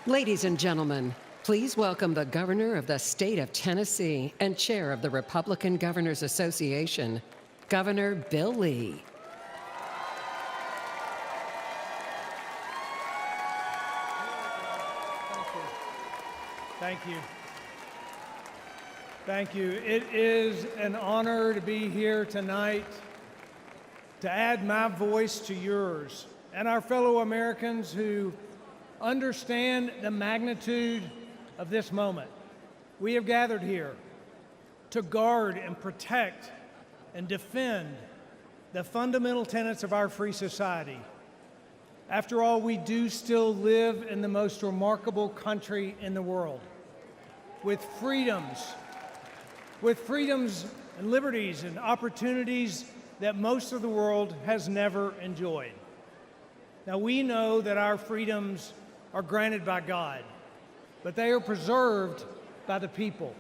Ladies and gentlemen, please welcome the Governor of the State of Tennessee and Chair of the Republican Governors Association, Governor Bill Lee. Thank you. Thank you. It is an honor to be here tonight to add my voice to yours and our fellow Americans who understand the magnitude of this moment. We have gathered here to guard and protect and defend the fundamental tenets of our free society. After all, we do still live in the most remarkable country in the world, with freedoms and liberties and opportunities that most of the world has never enjoyed. Now, we know that our freedoms are granted by God, but they are preserved by the people.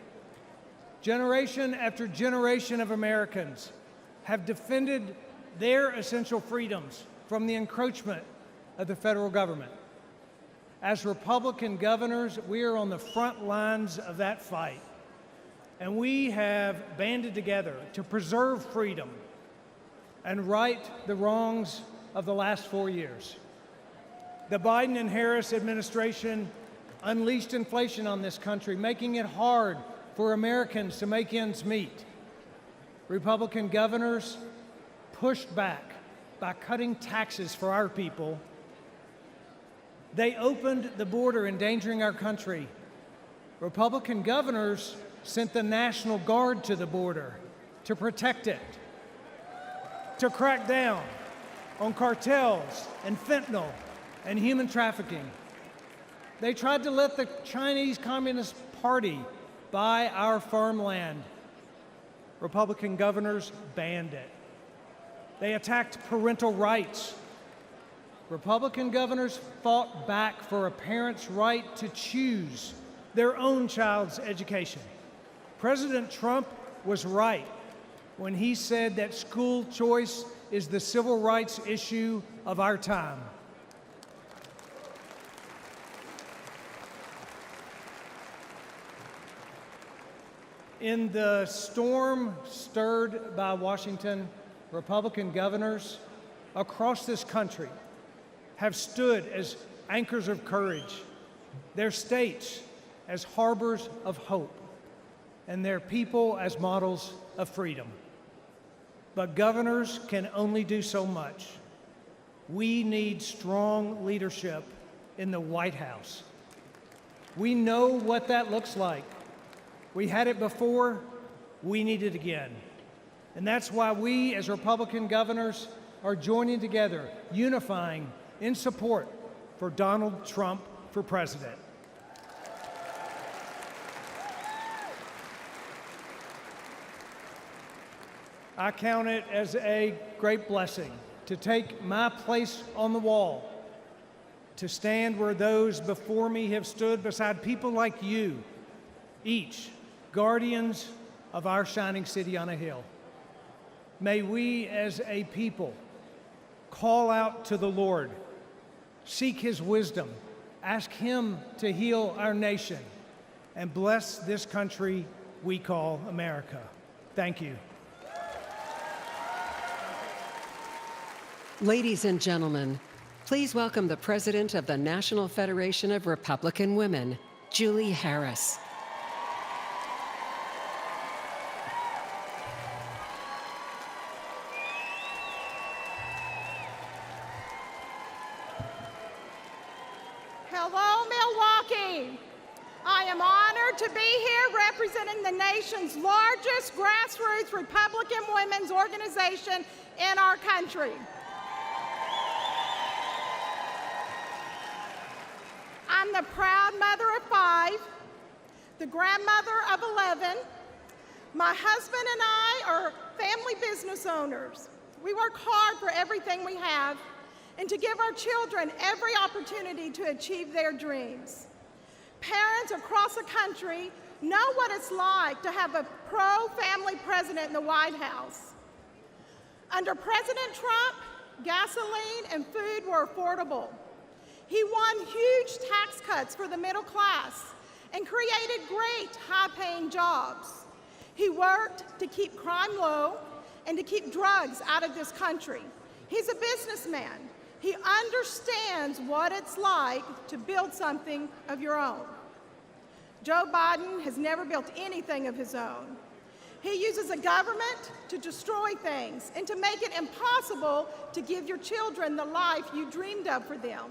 Generation after generation of Americans have defended their essential freedoms from the encroachment of the federal government. As Republican governors, we are on the front lines of that fight, and we have banded together to preserve freedom and right the wrongs of the last 4 years. The Biden and Harris administration unleashed inflation on this country, making it hard for Americans to make ends meet. Republican governors pushed back by cutting taxes for our people. They opened the border, endangering our country. Republican governors sent the National Guard to the border to protect it, to crack down on cartels and fentanyl and human trafficking. They tried to let the Chinese Communist Party buy our farmland. Republican governors banned it. They attacked parental rights. Republican governors fought back for a parent's right to choose their own child's education. President Trump was right when he said that school choice is the civil rights issue of our time. In the storm stirred by Washington, Republican governors across this country have stood as anchors of courage, their states as harbors of hope, and their people as models of freedom. But governors can only do so much. We need strong leadership in the White House. We know what that looks like. We had it before, we need it again. And that's why we, as Republican governors, are joining together, unifying in support for Donald Trump for president. I count it as a great blessing to take my place on the wall, to stand where those before me have stood beside people like you, each guardians of our shining city on a hill. May we as a people call out to the Lord, seek his wisdom, ask him to heal our nation, and bless this country we call America. Thank you. Ladies and gentlemen, please welcome the President of the National Federation of Republican Women, Julie Harris. Hello, Milwaukee. I am honored to be here representing the nation's largest grassroots Republican women's organization in our country. I'm the proud mother of 5, the grandmother of 11. My husband and I are family business owners. We work hard for everything we have and to give our children every opportunity to achieve their dreams. Parents across the country know what it's like to have a pro-family president in the White House. Under President Trump, gasoline and food were affordable. He won huge tax cuts for the middle class and created great high-paying jobs. He worked to keep crime low and to keep drugs out of this country. He's a businessman. He understands what it's like to build something of your own. Joe Biden has never built anything of his own. He uses a government to destroy things and to make it impossible to give your children the life you dreamed of for them.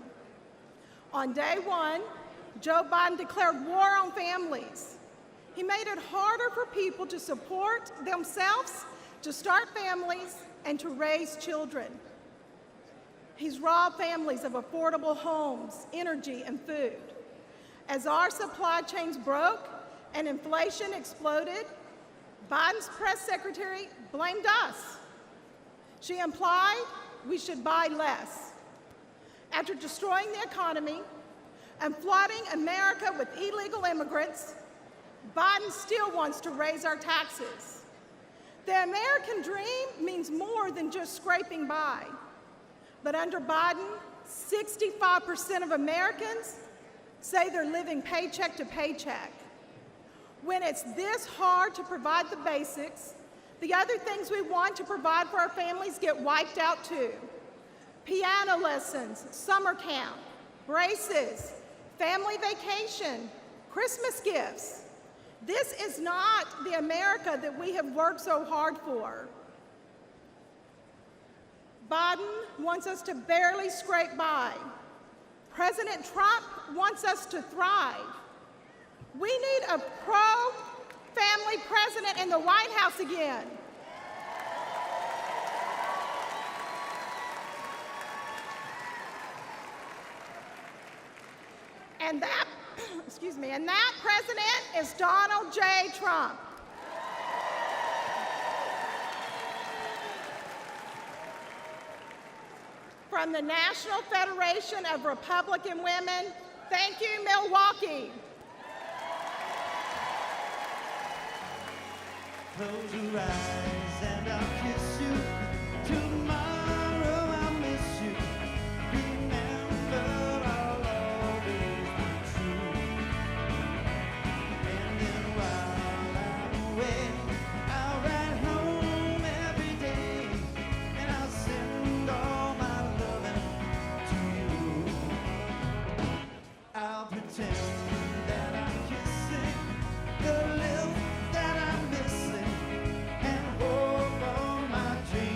On day one, Joe Biden declared war on families. He made it harder for people to support themselves, to start families, and to raise children. He's robbed families of affordable homes, energy, and food. As our supply chains broke and inflation exploded, Biden's press secretary blamed us. She implied we should buy less. After destroying the economy and flooding America with illegal immigrants, Biden still wants to raise our taxes. The American dream means more than just scraping by. But under Biden, 65% of Americans say they're living paycheck to paycheck. When it's this hard to provide the basics, the other things we want to provide for our families get wiped out too. Piano lessons, summer camp, braces, family vacation, Christmas gifts. This is not the America that we have worked so hard for. Biden wants us to barely scrape by. President Trump wants us to thrive. We need a pro-family president in the White House again. And that, and that president is Donald J. Trump. From the National Federation of Republican Women, thank you, Milwaukee. Close your eyes and I'll kiss you. Tomorrow I'll miss you. Remember, I'll always be true. And then while I'm away, I'll ride home every day, and I'll send all my loving to you. I'll pretend that I'm kissing the lips that I'm missing, and hope all my dreams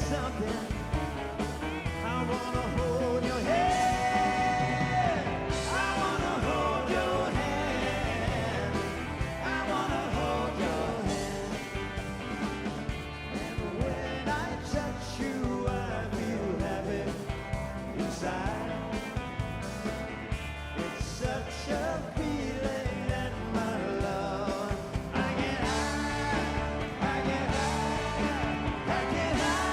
something. I wanna hold your hand. I wanna hold your hand. I wanna hold your hand. And when I touch you, I feel happy inside. It's such a feeling that my love. I get high, I get high, I get high.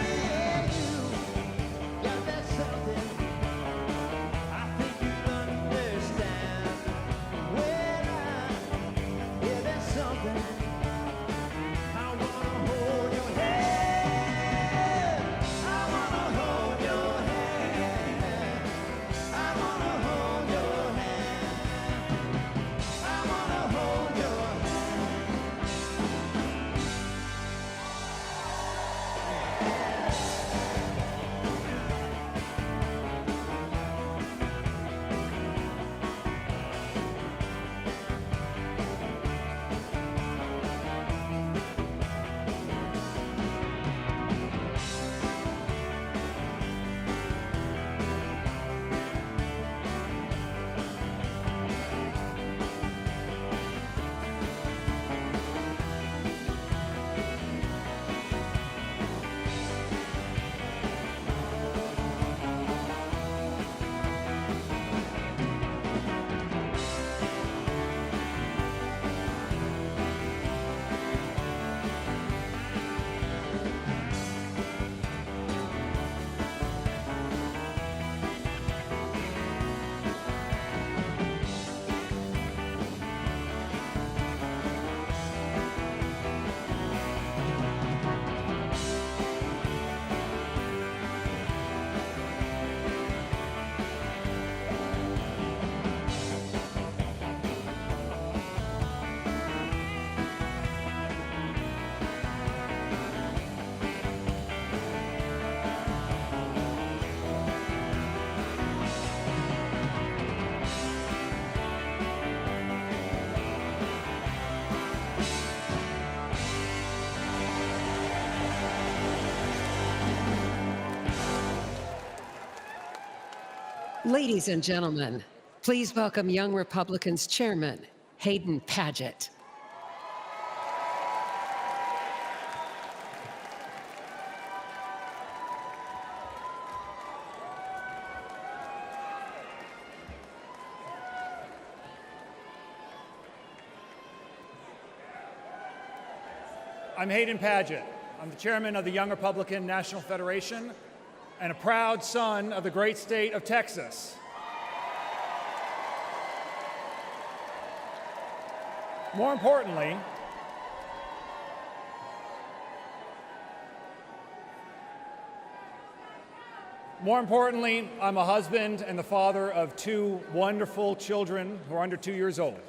Yeah, you got that something. I think you'll understand when I hear that something. I wanna hold your hand. I wanna hold your hand. I wanna hold your hand. I wanna hold your Ladies and gentlemen, please welcome Young Republicans Chairman Hayden Padet. I'm Hayden Padet. I'm the chairman of the Young Republican National Federation and a proud son of the great state of Texas. More importantly, I'm a husband and the father of two wonderful children who are under 2 years old.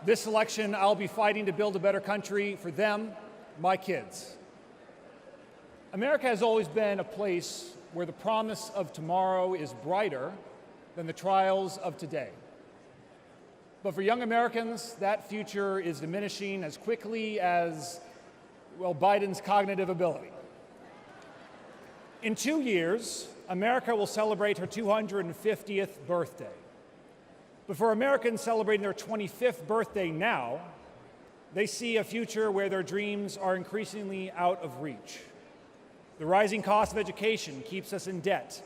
This election, I'll be fighting to build a better country for them, my kids. America has always been a place where the promise of tomorrow is brighter than the trials of today. But for young Americans, that future is diminishing as quickly as, well, Biden's cognitive ability. In 2 years, America will celebrate her 250th birthday. But for Americans celebrating their 25th birthday now, they see a future where their dreams are increasingly out of reach. The rising cost of education keeps us in debt.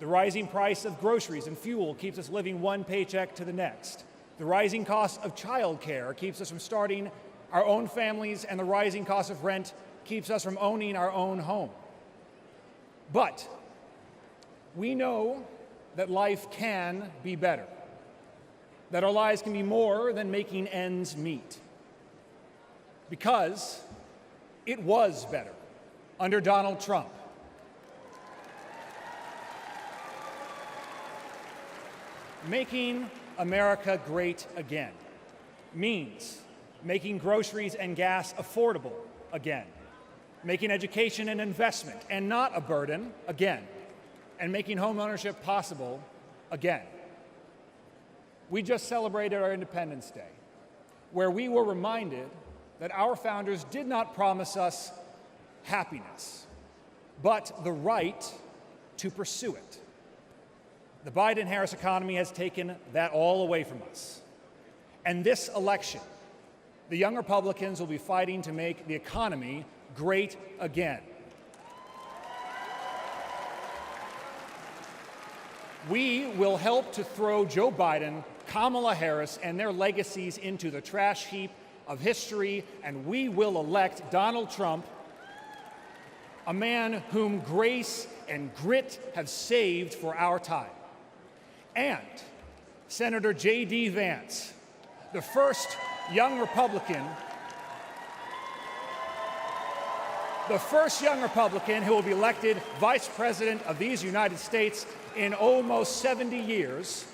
The rising price of groceries and fuel keeps us living one paycheck to the next. The rising cost of childcare keeps us from starting our own families, and the rising cost of rent keeps us from owning our own home. But we know that life can be better, that our lives can be more than making ends meet. Because it was better under Donald Trump. Making America great again means making groceries and gas affordable again, making education an investment and not a burden again, and making home ownership possible again. We just celebrated our Independence Day, where we were reminded that our founders did not promise us happiness, but the right to pursue it. The Biden-Harris economy has taken that all away from us. And this election, the young Republicans will be fighting to make the economy great again. We will help to throw Joe Biden, Kamala Harris, and their legacies into the trash heap of history, and we will elect Donald Trump, a man whom grace and grit have saved for our time, and Senator J.D. Vance, the first young Republican who will be elected Vice President of these United States in almost 70 years.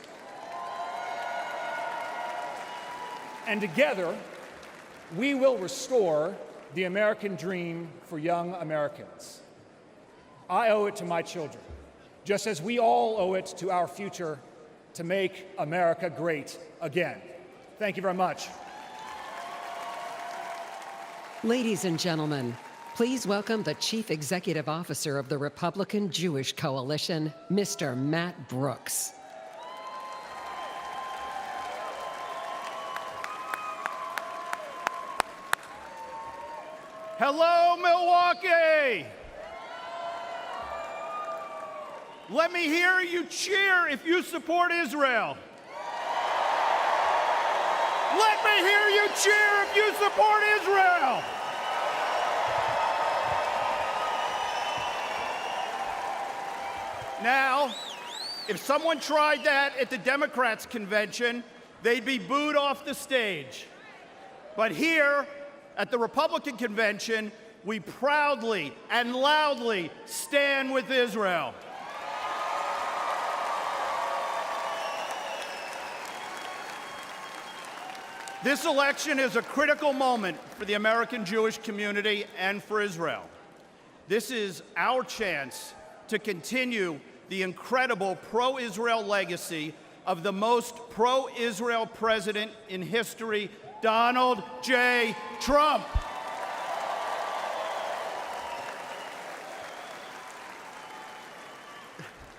And together, we will restore the American dream for young Americans. I owe it to my children, just as we all owe it to our future, to make America great again. Thank you very much. Ladies and gentlemen, please welcome the Chief Executive Officer of the Republican Jewish Coalition, Mr. Matt Brooks. Hello, Milwaukee! Let me hear you cheer if you support Israel. Let me hear you cheer if you support Israel. Now, if someone tried that at the Democrats' convention, they'd be booed off the stage. But here, at the Republican convention, we proudly and loudly stand with Israel. This election is a critical moment for the American Jewish community and for Israel. This is our chance to continue the incredible pro-Israel legacy of the most pro-Israel president in history, Donald J. Trump.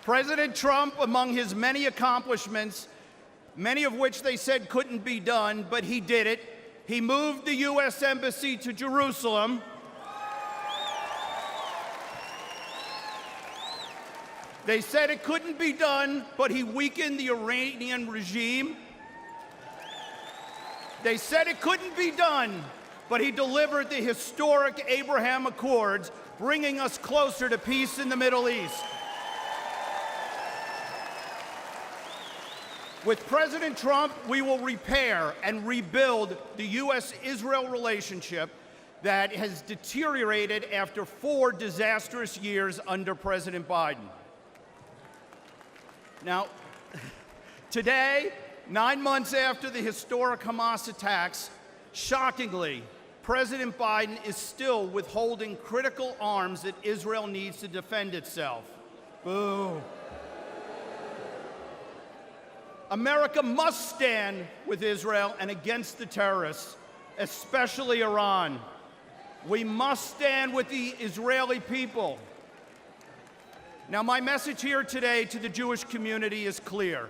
President Trump, among his many accomplishments, many of which they said couldn't be done, but he did it. He moved the U.S. Embassy to Jerusalem. They said it couldn't be done, but he weakened the Iranian regime. They said it couldn't be done, but he delivered the historic Abraham Accords, bringing us closer to peace in the Middle East. With President Trump, we will repair and rebuild the U.S.-Israel relationship that has deteriorated after 4 disastrous years under President Biden. Now, today, 9 months after the historic Hamas attacks, shockingly, President Biden is still withholding critical arms that Israel needs to defend itself. Boo. America must stand with Israel and against the terrorists, especially Iran. We must stand with the Israeli people. Now, my message here today to the Jewish community is clear.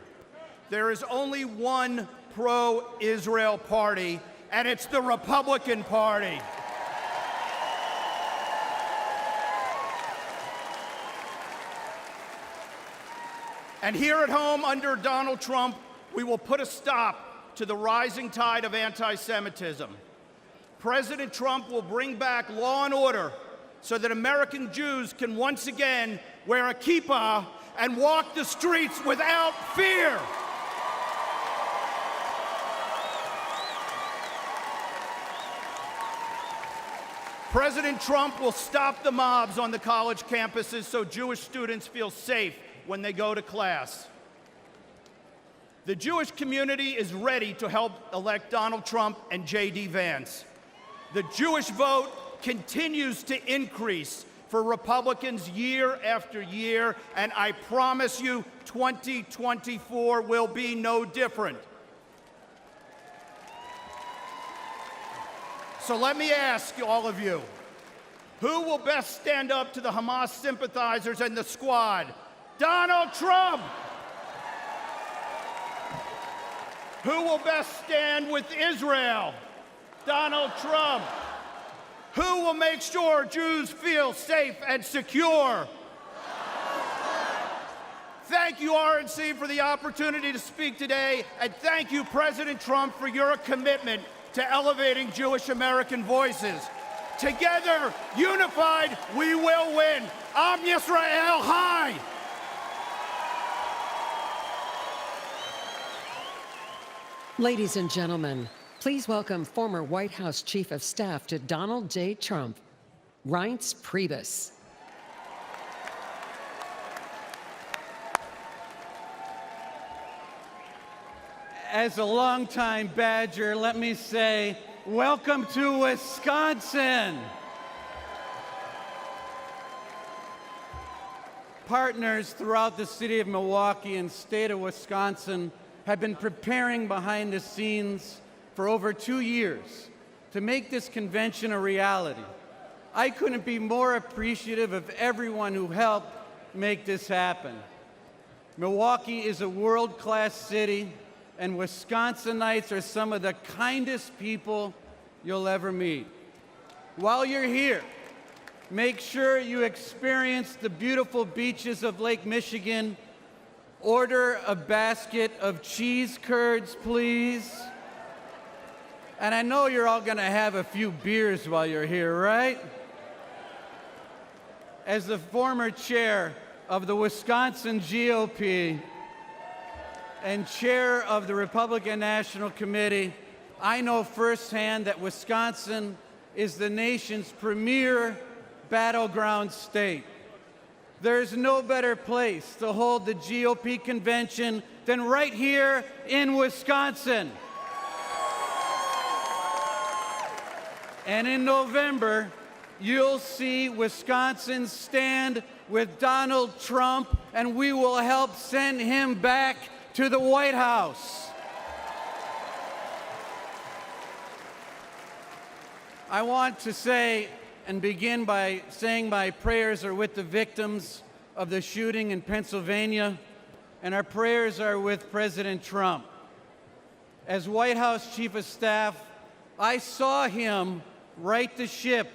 There is only one pro-Israel party, and it's the Republican Party. And here at home, under Donald Trump, we will put a stop to the rising tide of anti-Semitism. President Trump will bring back law and order so that American Jews can once again wear a kippah and walk the streets without fear. President Trump will stop the mobs on the college campuses so Jewish students feel safe when they go to class. The Jewish community is ready to help elect Donald Trump and J.D. Vance. The Jewish vote continues to increase for Republicans year after year, and I promise you 2024 will be no different. So let me ask all of you, who will best stand up to the Hamas sympathizers and the squad? Donald Trump! Who will best stand with Israel? Donald Trump. Who will make sure Jews feel safe and secure? Thank you, RNC, for the opportunity to speak today, and thank you, President Trump, for your commitment to elevating Jewish American voices. Together, unified, we will win. Am Yisrael Chai! Ladies and gentlemen, please welcome former White House Chief of Staff to Donald J. Trump, Reince Priebus. As a longtime Badger, let me say, welcome to Wisconsin. Partners throughout the city of Milwaukee and state of Wisconsin have been preparing behind the scenes for over 2 years to make this convention a reality. I couldn't be more appreciative of everyone who helped make this happen. Milwaukee is a world-class city, and Wisconsinites are some of the kindest people you'll ever meet. While you're here, make sure you experience the beautiful beaches of Lake Michigan. Order a basket of cheese curds, please. And I know you're all going to have a few beers while you're here, right? As the former chair of the Wisconsin GOP and chair of the Republican National Committee, I know firsthand that Wisconsin is the nation's premier battleground state. There's no better place to hold the GOP convention than right here in Wisconsin. And in November, you'll see Wisconsin stand with Donald Trump, and we will help send him back to the White House. I want to say and begin by saying my prayers are with the victims of the shooting in Pennsylvania, and our prayers are with President Trump. As White House Chief of Staff, I saw him right the ship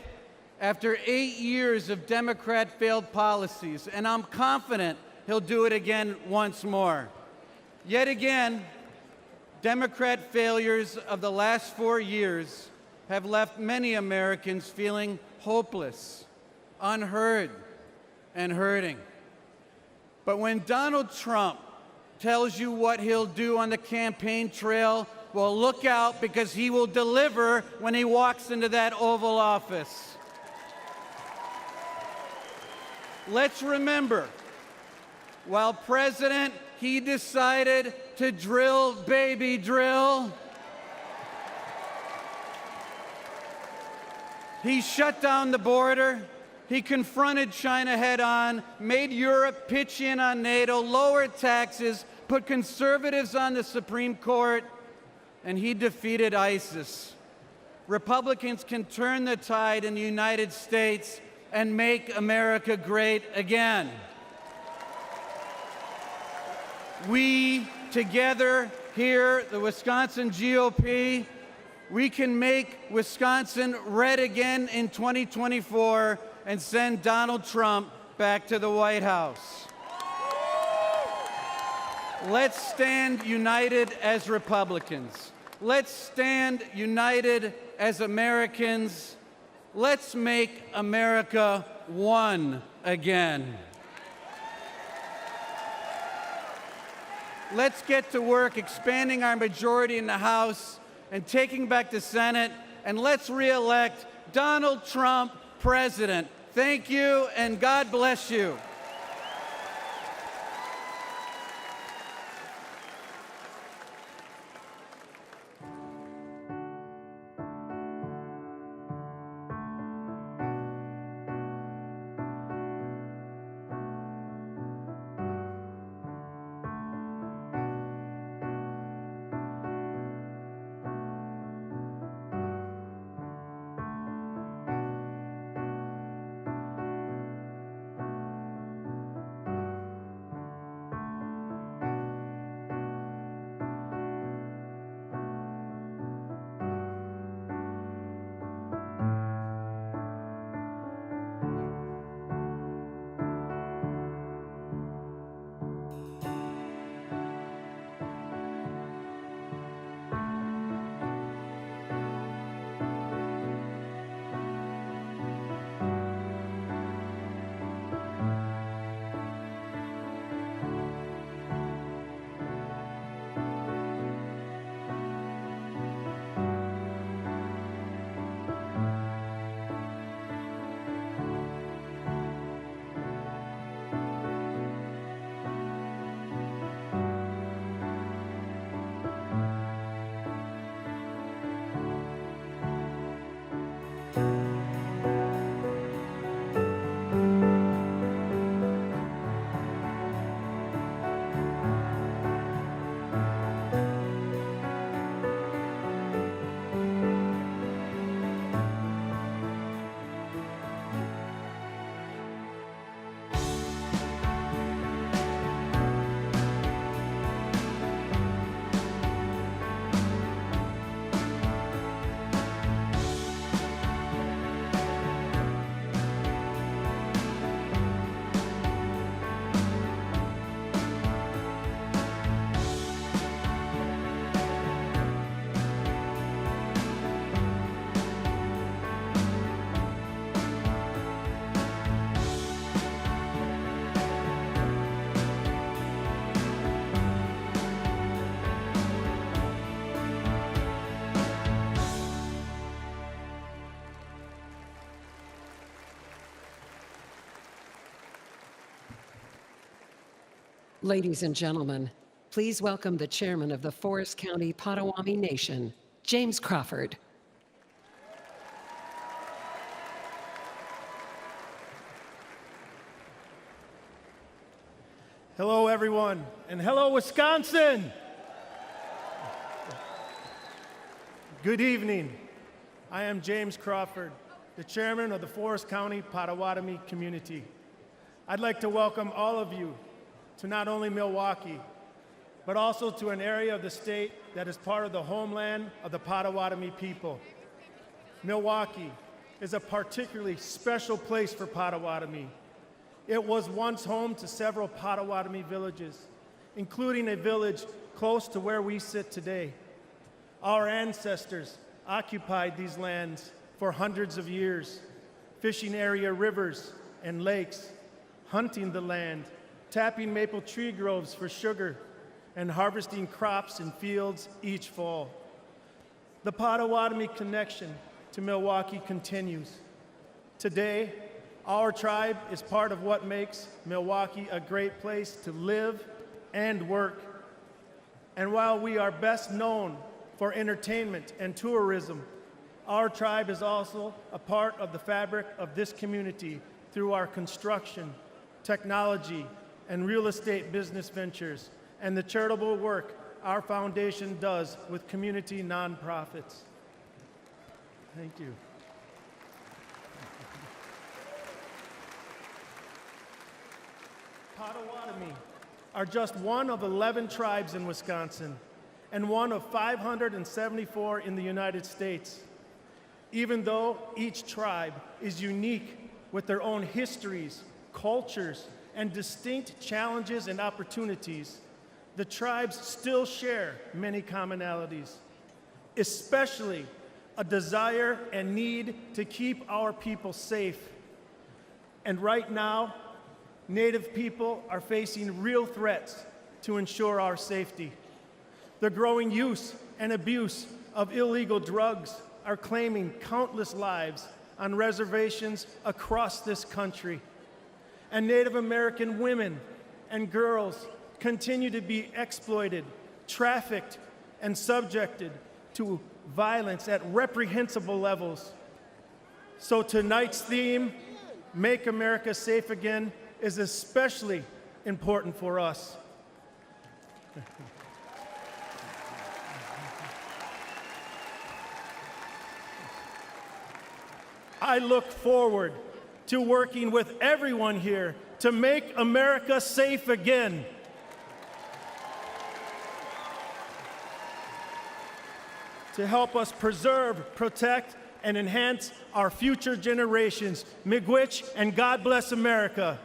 after 8 years of Democrat failed policies, and I'm confident he'll do it again once more. Yet again, Democrat failures of the last 4 years have left many Americans feeling hopeless, unheard, and hurting. But when Donald Trump tells you what he'll do on the campaign trail, well, look out, because he will deliver when he walks into that Oval Office. Let's remember, while president, he decided to drill, baby, drill. He shut down the border. He confronted China head-on, made Europe pitch in on NATO, lowered taxes, put conservatives on the Supreme Court, and he defeated ISIS. Republicans can turn the tide in the United States and make America great again. We, together here, the Wisconsin GOP, we can make Wisconsin red again in 2024 and send Donald Trump back to the White House. Let's stand united as Republicans. Let's stand united as Americans. Let's make America one again. Let's get to work expanding our majority in the House and taking back the Senate, and let's re-elect Donald Trump president. Thank you, and God bless you. Ladies and gentlemen, please welcome the chairman of the Forest County Potawatomi Nation, James Crawford. Hello, everyone, and hello, Wisconsin. Good evening. I am James Crawford, the chairman of the Forest County Potawatomi community. I'd like to welcome all of you to not only Milwaukee, but also to an area of the state that is part of the homeland of the Potawatomi people. Milwaukee is a particularly special place for Potawatomi. It was once home to several Potawatomi villages, including a village close to where we sit today. Our ancestors occupied these lands for hundreds of years, fishing area rivers and lakes, hunting the land, tapping maple tree groves for sugar, and harvesting crops in fields each fall. The Potawatomi connection to Milwaukee continues. Today, our tribe is part of what makes Milwaukee a great place to live and work. And while we are best known for entertainment and tourism, our tribe is also a part of the fabric of this community through our construction, technology, and real estate business ventures, and the charitable work our foundation does with community nonprofits. Thank you. Potawatomi are just one of 11 tribes in Wisconsin and one of 574 in the United States. Even though each tribe is unique with their own histories, cultures, and distinct challenges and opportunities, the tribes still share many commonalities, especially a desire and need to keep our people safe. And right now, Native people are facing real threats to ensure our safety. The growing use and abuse of illegal drugs are claiming countless lives on reservations across this country. And Native American women and girls continue to be exploited, trafficked, and subjected to violence at reprehensible levels. So tonight's theme, Make America Safe Again, is especially important for us. I look forward to working with everyone here to make America safe again. To help us preserve, protect, and enhance our future generations. Miigwech, and God bless America.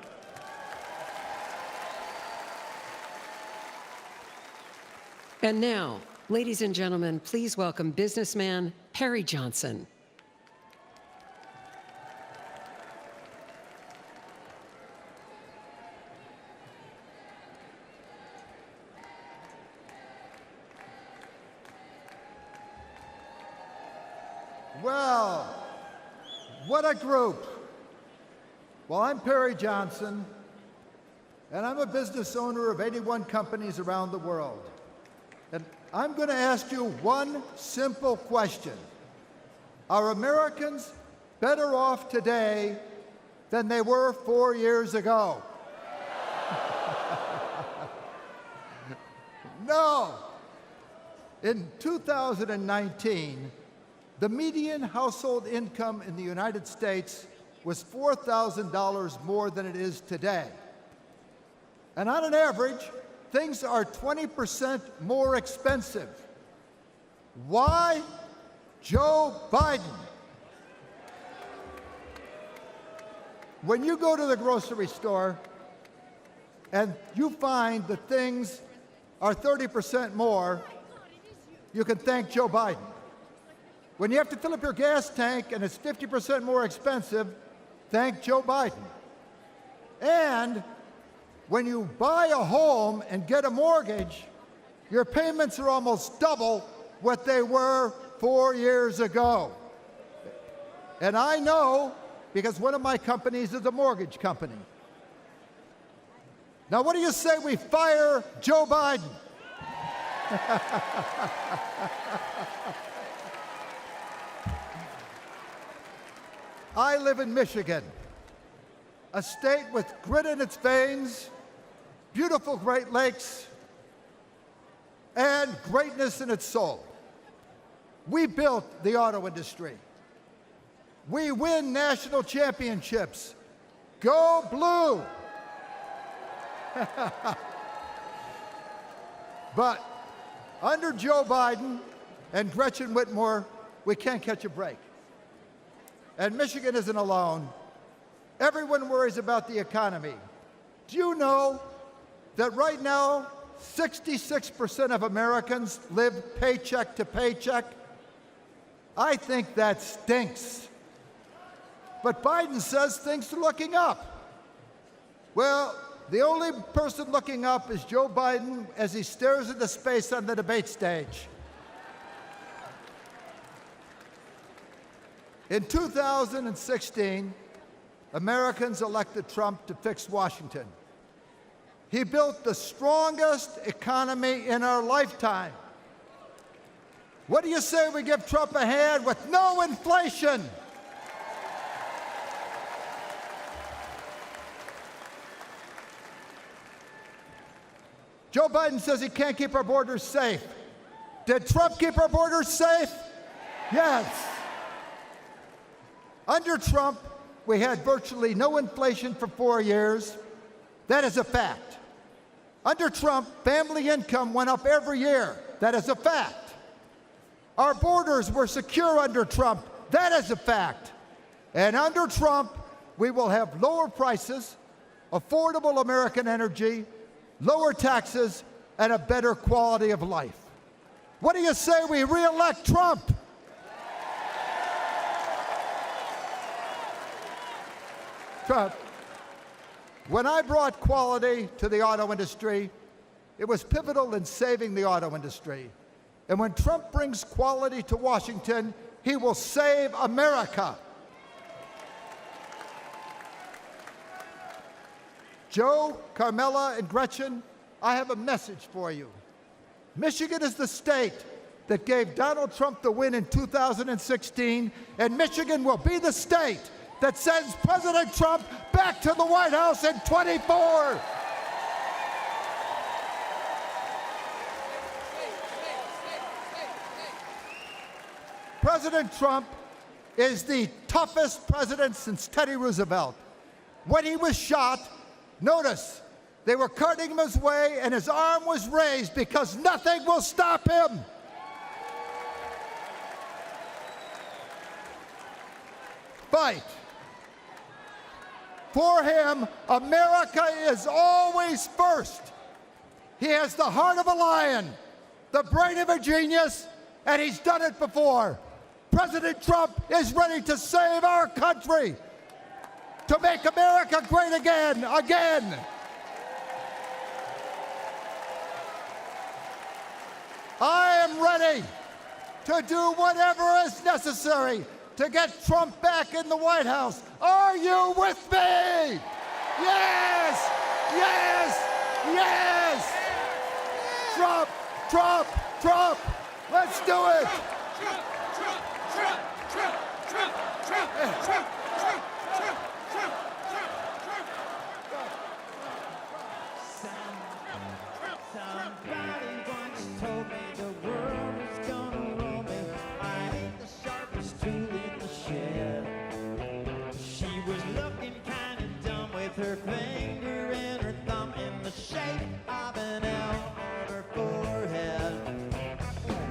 And now, ladies and gentlemen, please welcome businessman Perry Johnson. Well, what a group. Well, I'm Perry Johnson, and I'm a business owner of 81 companies around the world. And I'm going to ask you one simple question. Are Americans better off today than they were 4 years ago. No. In 2019, the median household income in the United States was $4,000 more than it is today. And on an average, things are 20% more expensive. Why? Joe Biden. When you go to the grocery store and you find that things are 30% more, you can thank Joe Biden. When you have to fill up your gas tank and it's 50% more expensive, thank Joe Biden. And when you buy a home and get a mortgage, your payments are almost double what they were 4 years ago. And I know because one of my companies is a mortgage company. Now, what do you say we fire Joe Biden? I live in Michigan, a state with grit in its veins, beautiful Great Lakes, and greatness in its soul. We built the auto industry. We win national championships. Go Blue! But under Joe Biden and Gretchen Whitmer, we can't catch a break. And Michigan isn't alone. Everyone worries about the economy. Do you know that right now, 66% of Americans live paycheck to paycheck? I think that stinks. But Biden says things are looking up. Well, the only person looking up is Joe Biden as he stares into space on the debate stage. In 2016, Americans elected Trump to fix Washington. He built the strongest economy in our lifetime. What do you say we give Trump a hand with no inflation? Joe Biden says he can't keep our borders safe. Did Trump keep our borders safe? Yes. Under Trump, we had virtually no inflation for 4 years. That is a fact. Under Trump, family income went up every year. That is a fact. Our borders were secure under Trump. That is a fact. And under Trump, we will have lower prices, affordable American energy, lower taxes, and a better quality of life. What do you say we re-elect Trump? Trump. When I brought quality to the auto industry, it was pivotal in saving the auto industry. And when Trump brings quality to Washington, he will save America. Joe, Carmela, and Gretchen, I have a message for you. Michigan is the state that gave Donald Trump the win in 2016, and Michigan will be the state that sends President Trump back to the White House in 24. President Trump is the toughest president since Teddy Roosevelt. When he was shot, notice, they were carting him his way and his arm was raised because nothing will stop him. Fight. For him, America is always first. He has the heart of a lion, the brain of a genius, and he's done it before. President Trump is ready to save our country, to make America great again. I am ready to do whatever is necessary to get Trump back in the White House. Are you with me? Yes! Yes! Yes! Trump! Trump! Trump! Let's do it! with her finger and her thumb in the shape of an L on her forehead.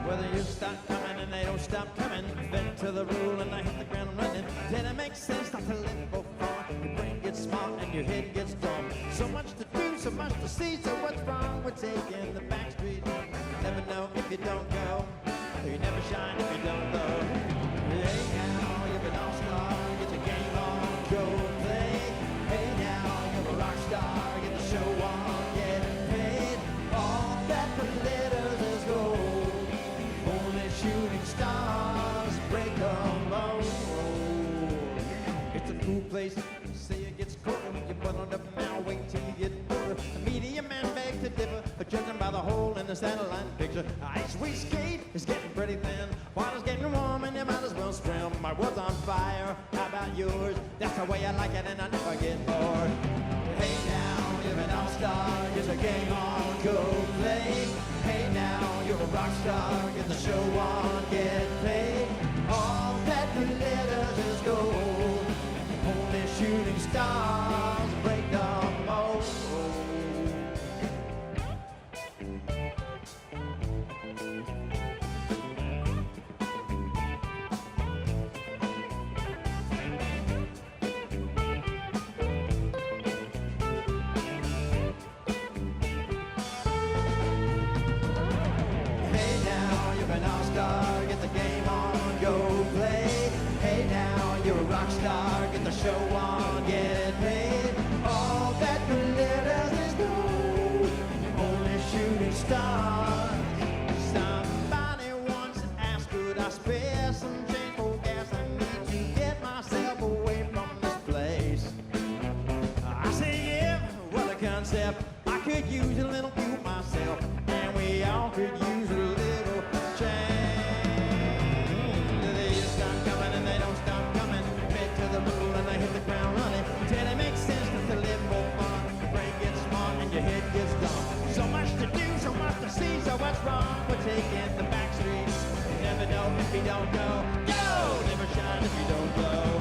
Whether you stop coming and they don't stop coming, bend to the rule and I hit the ground running. Then it makes sense not to live for far. Your brain gets smart and your head gets dumb. So much to do, so much to see. So what's wrong with taking the back street? You never know if you don't go. You never shine if you don't know. Hey now, you're an all-star. Get your game on, go play. Hey now, you're a rock star. Get the show on, get paid. All that glitters is gold. Only shooting stars break the mold. It's a cool place. Say it gets colder when you bundled up now. Wait till you get older. The media man begs to differ, but judging by the hole in the satellite picture, ice we skate is getting pretty thin. Water's getting warm and you might as well swim. My world's on fire. How about yours? That's the way I like it, and I never get bored. Hey now, you're an all-star. Get the game on, go play. Hey now, you're a rock star. Get the show on, get paid. All that glitters is gold. Only shooting stars break the mold. Hey now, you're an all-star. Get the game on, go play. Hey now, you're a rock star. Get the show on, get paid. All that glitters is gold. Only shooting stars. Somebody once asked, could I spare some change for gas? I need to get myself away from this place. I say, yeah, what a concept. I could use a little fuel myself, and we all could use a little change. They just stop coming and they don't stop coming. Bed to the rule and I hit the ground running. Till it makes sense not to live for fun. Your brain gets smart and your head gets dumb. So much to do, so much to see. So what's wrong with taking the back streets? You never know if you don't go. Go! Never shine if you don't glow.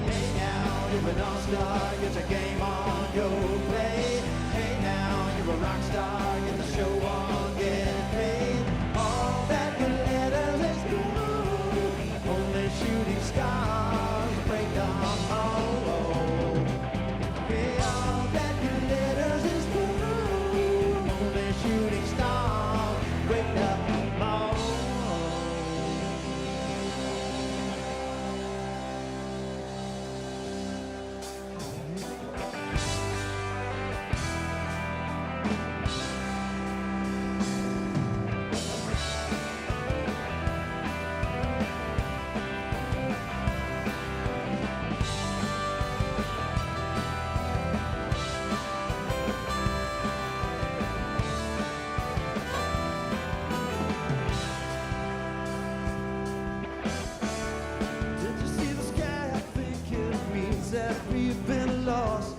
Hey now, you're an all-star. Get your game on, go play. Hey now, you're a rock star. Get the show on, get paid. All that glitters is gold. Only shooting stars break the mold. Hey, all that glitters is gold. Only shooting stars break the mold. Did you see the sky? I think it means that we've been lost.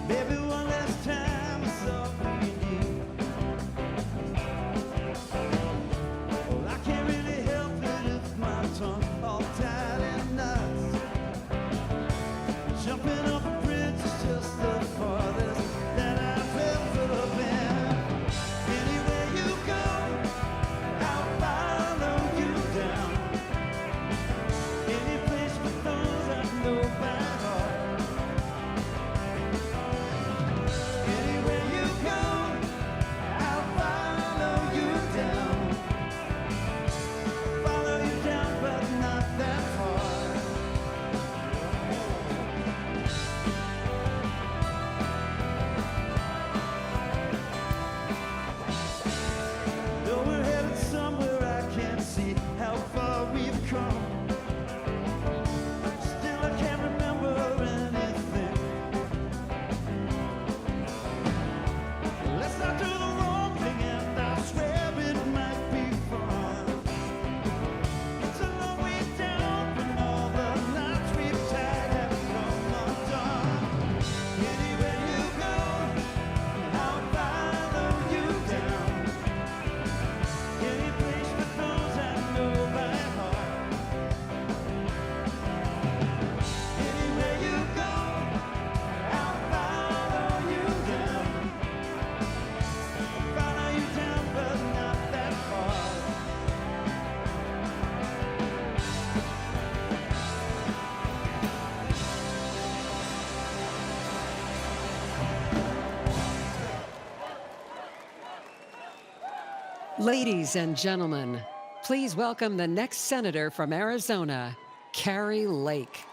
Maybe one last time is all we need. Well, I can't really help it if my tongue all tied in knots. Jumping off a bridge is just the farthest that I've ever been. Anywhere you go, I'll follow you down. Any place with those I know by heart. Ladies and gentlemen, please welcome the next senator from Arizona, Carrie Lake.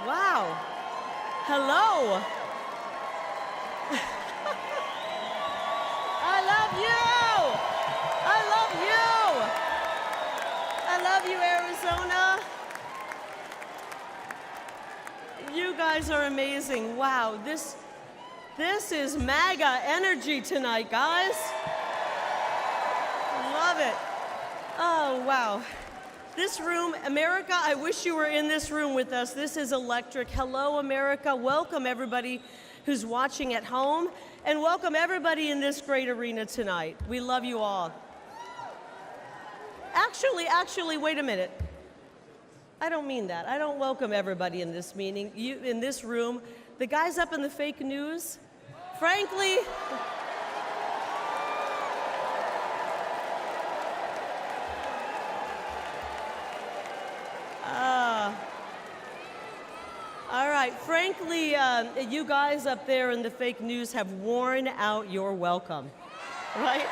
Wow. Hello. I love you. I love you. I love you, Arizona. You guys are amazing. Wow, this is MAGA energy tonight, guys. Love it. Oh, wow. This room, America, I wish you were in this room with us. This is electric. Hello, America. Welcome, everybody who's watching at home, and welcome everybody in this great arena tonight. We love you all. Actually, wait a minute. I don't mean that. I don't welcome everybody in this meeting, in this room. The guys up in the fake news, frankly, all right, frankly, you guys up there in the fake news have worn out your welcome, right?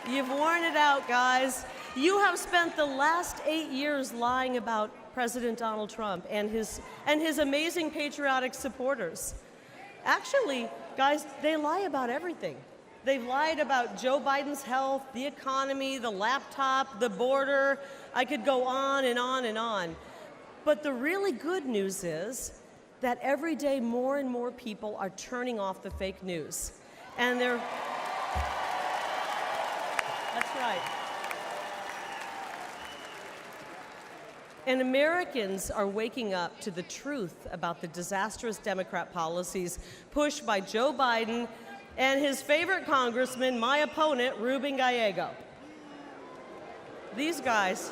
You've worn it out, guys. You have spent the last 8 years lying about President Donald Trump and his amazing patriotic supporters. Actually, guys, they lie about everything. They've lied about Joe Biden's health, the economy, the laptop, the border. I could go on and on and on. But the really good news is that every day more and more people are turning off the fake news. And they're... That's right. And Americans are waking up to the truth about the disastrous Democrat policies pushed by Joe Biden and his favorite congressman, my opponent, Ruben Gallego. These guys,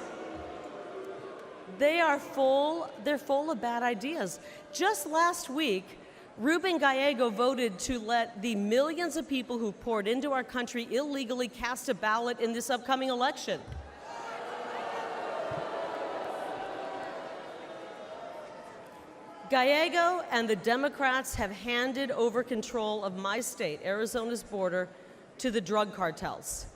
they're full of bad ideas. Just last week, Ruben Gallego voted to let the millions of people who poured into our country illegally cast a ballot in this upcoming election. Gallego and the Democrats have handed over control of my state, Arizona's border, to the drug cartels.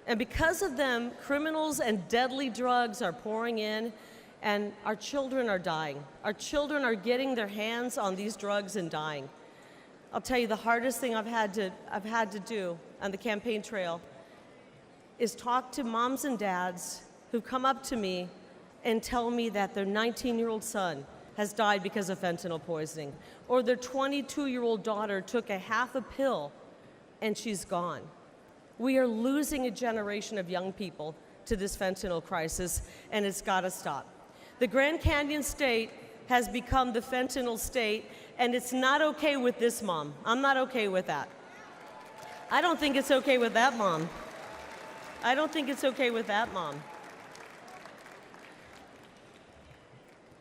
And because of them, criminals and deadly drugs are pouring in, and our children are dying. Our children are getting their hands on these drugs and dying. I'll tell you, the hardest thing I've had to do on the campaign trail is talk to moms and dads who come up to me and tell me that their 19-year-old son has died because of fentanyl poisoning, or their 22-year-old daughter took a half a pill and she's gone. We are losing a generation of young people to this fentanyl crisis, and it's gotta stop. The Grand Canyon state has become the fentanyl state, and it's not okay with this mom. I'm not okay with that. I don't think it's okay with that mom. I don't think it's okay with that mom.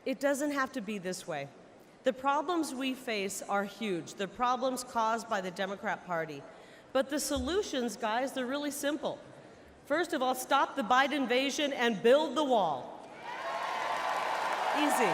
It doesn't have to be this way. The problems we face are huge. The problems caused by the Democrat Party. But the solutions, guys, they're really simple. First of all, stop the Biden invasion and build the wall. Easy.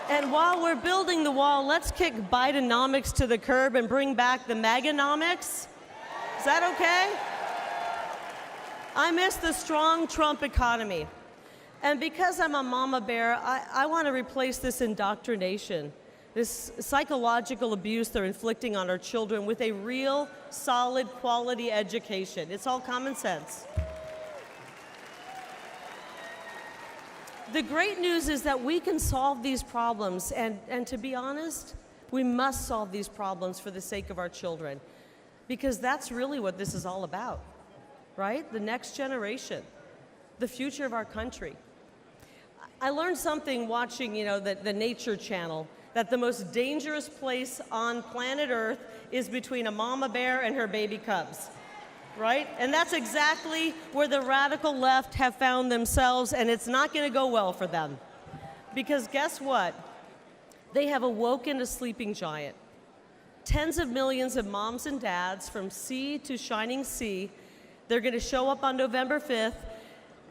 And while we're building the wall, let's kick Bidenomics to the curb and bring back the MAGAnomics. Is that okay? I miss the strong Trump economy. And because I'm a mama bear, I want to replace this indoctrination, this psychological abuse they're inflicting on our children with a real, solid, quality education. It's all common sense. The great news is that we can solve these problems, and to be honest, we must solve these problems for the sake of our children, because that's really what this is all about, right? The next generation, the future of our country. I learned something watching, the Nature Channel, that the most dangerous place on planet Earth is between a mama bear and her baby cubs, right? And that's exactly where the radical left have found themselves, and it's not going to go well for them. Because guess what? They have awoken a sleeping giant. Tens of millions of moms and dads from sea to shining sea, they're going to show up on November 5th,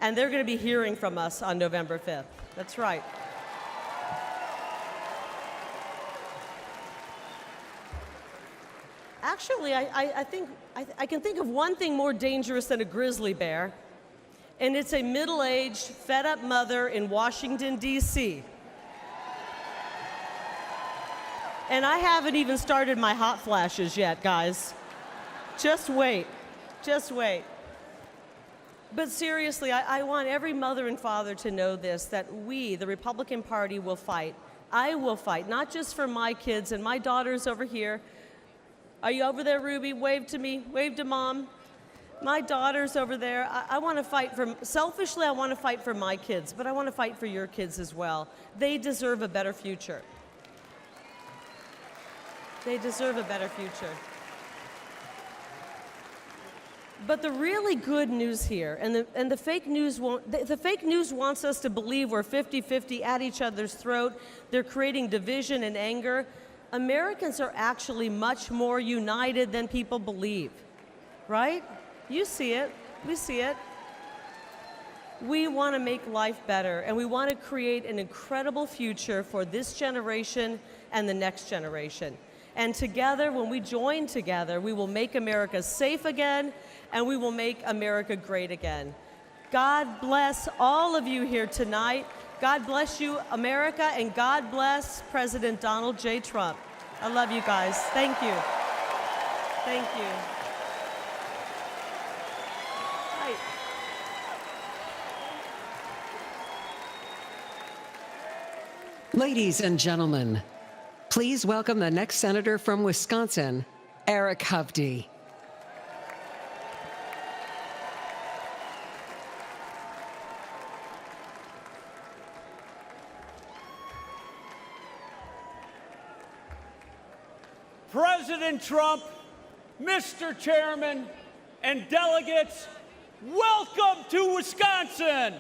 and they're going to be hearing from us on November 5th. That's right. Actually, I can think of one thing more dangerous than a grizzly bear, and it's a middle-aged, fed-up mother in Washington, D.C. And I haven't even started my hot flashes yet, guys. Just wait. Just wait. But seriously, I want every mother and father to know this, that we, the Republican Party, will fight. I will fight, not just for my kids and my daughters over here. Are you over there, Ruby? Wave to me. Wave to Mom. My daughter's over there. I want to fight for, selfishly, I want to fight for my kids, but I want to fight for your kids as well. They deserve a better future. They deserve a better future. But the really good news here, and the fake news the fake news wants us to believe we're 50-50 at each other's throat. They're creating division and anger. Americans are actually much more united than people believe, right? You see it, we see it. We want to make life better, and we want to create an incredible future for this generation and the next generation. And together, when we join together, we will make America safe again, and we will make America great again. God bless all of you here tonight. God bless you, America, and God bless President Donald J. Trump. I love you guys. Thank you. Thank you. Hi. Ladies and gentlemen, please welcome the next senator from Wisconsin, Eric Hovde. President Trump, Mr. Chairman, and delegates, welcome to Wisconsin.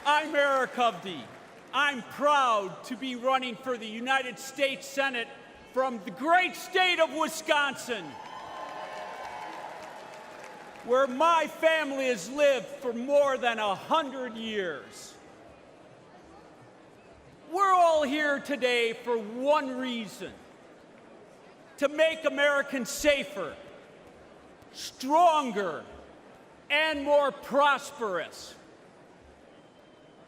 I'm Eric Hovde. I'm proud to be running for the United States Senate from the great state of Wisconsin, where my family has lived for more than 100 years. We're all here today for one reason: to make Americans safer, stronger, and more prosperous.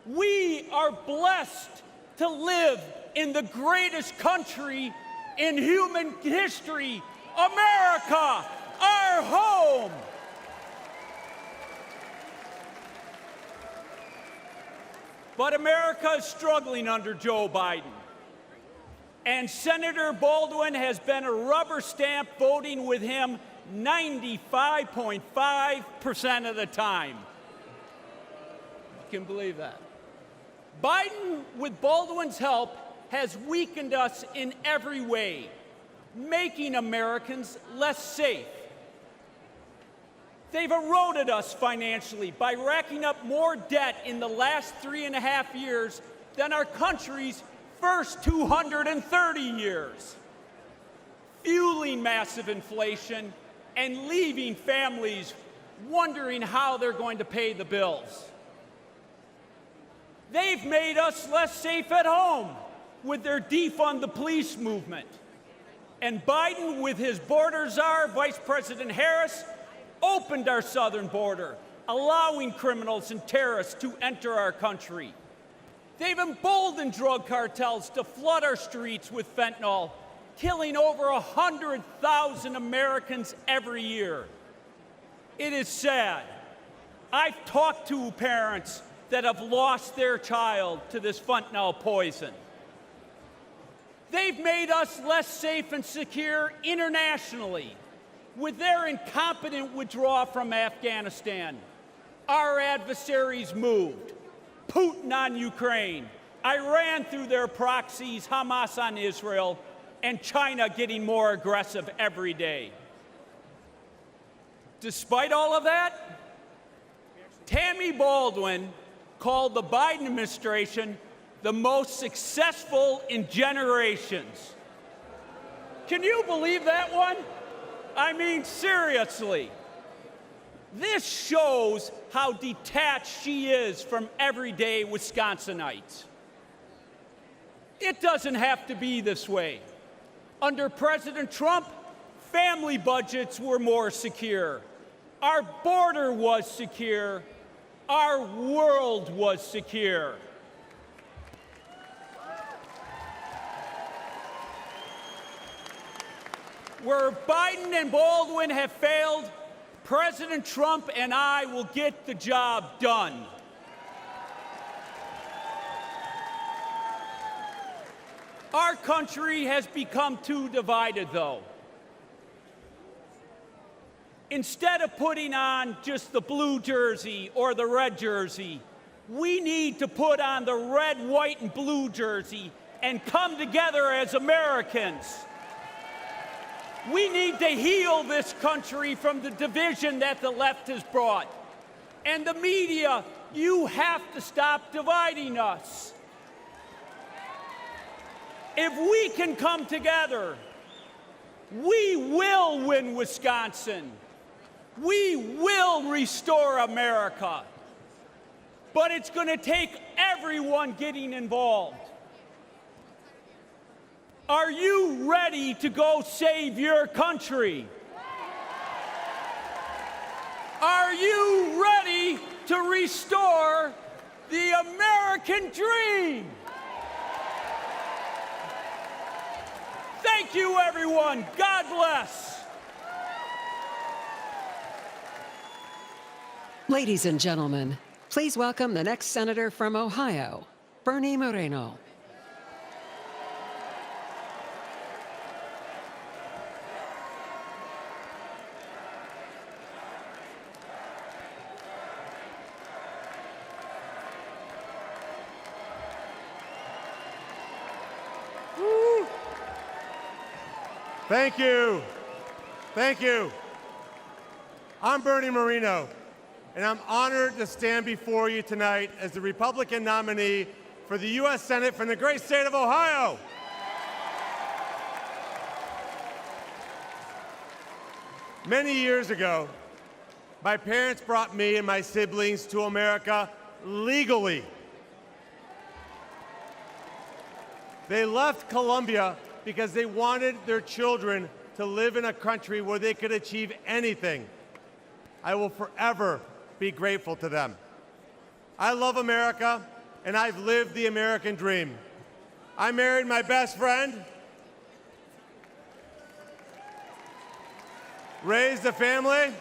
We are blessed to live in the greatest country in human history, America, our home. But America is struggling under Joe Biden. And Senator Baldwin has been a rubber stamp voting with him 95.5% of the time. You can believe that. Biden, with Baldwin's help, has weakened us in every way, making Americans less safe. They've eroded us financially by racking up more debt in the last 3.5 years than our country's first 230 years, fueling massive inflation and leaving families wondering how they're going to pay the bills. They've made us less safe at home with their defund the police movement. And Biden, with his border czar, Vice President Harris, opened our southern border, allowing criminals and terrorists to enter our country. They've emboldened drug cartels to flood our streets with fentanyl, killing over 100,000 Americans every year. It is sad, I've talked to parents that have lost their child to this fentanyl poison. They've made us less safe and secure internationally with their incompetent withdrawal from Afghanistan. Our adversaries moved. Putin on Ukraine, Iran through their proxies, Hamas on Israel, and China getting more aggressive every day. Despite all of that, Tammy Baldwin called the Biden administration the most successful in generations. Can you believe that one? I mean, seriously. This shows how detached she is from everyday Wisconsinites. It doesn't have to be this way. Under President Trump, family budgets were more secure. Our border was secure. Our world was secure. Where Biden and Baldwin have failed, President Trump and I will get the job done. Our country has become too divided, though. Instead of putting on just the blue jersey or the red jersey, we need to put on the red, white, and blue jersey and come together as Americans. We need to heal this country from the division that the left has brought. And the media, you have to stop dividing us. If we can come together, we will win Wisconsin. We will restore America. But it's going to take everyone getting involved. Are you ready to go save your country? Are you ready to restore the American dream? Thank you, everyone. God bless. Ladies and gentlemen, please welcome the next senator from Ohio, Bernie Moreno. Thank you. Thank you. I'm Bernie Moreno, and I'm honored to stand before you tonight as the Republican nominee for the U.S. Senate from the great state of Ohio. Many years ago, my parents brought me and my siblings to America legally. They left Colombia because they wanted their children to live in a country where they could achieve anything. I will forever be grateful to them. I love America, and I've lived the American dream. I married my best friend, raised a family,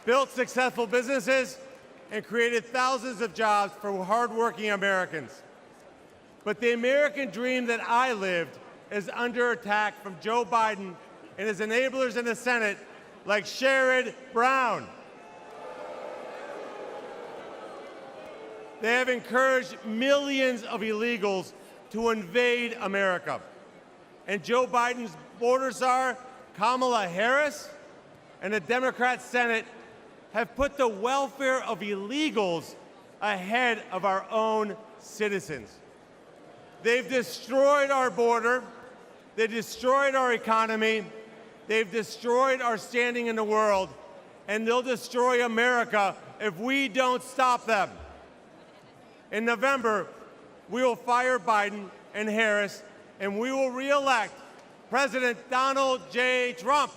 built successful businesses, and created thousands of jobs for hardworking Americans. But the American dream that I lived is under attack from Joe Biden and his enablers in the Senate like Sherrod Brown. They have encouraged millions of illegals to invade America. And Joe Biden's border czar, Kamala Harris, and the Democrat Senate have put the welfare of illegals ahead of our own citizens. They've destroyed our border. They destroyed our economy. They've destroyed our standing in the world. And they'll destroy America if we don't stop them. In November, we will fire Biden and Harris, and we will re-elect President Donald J. Trump.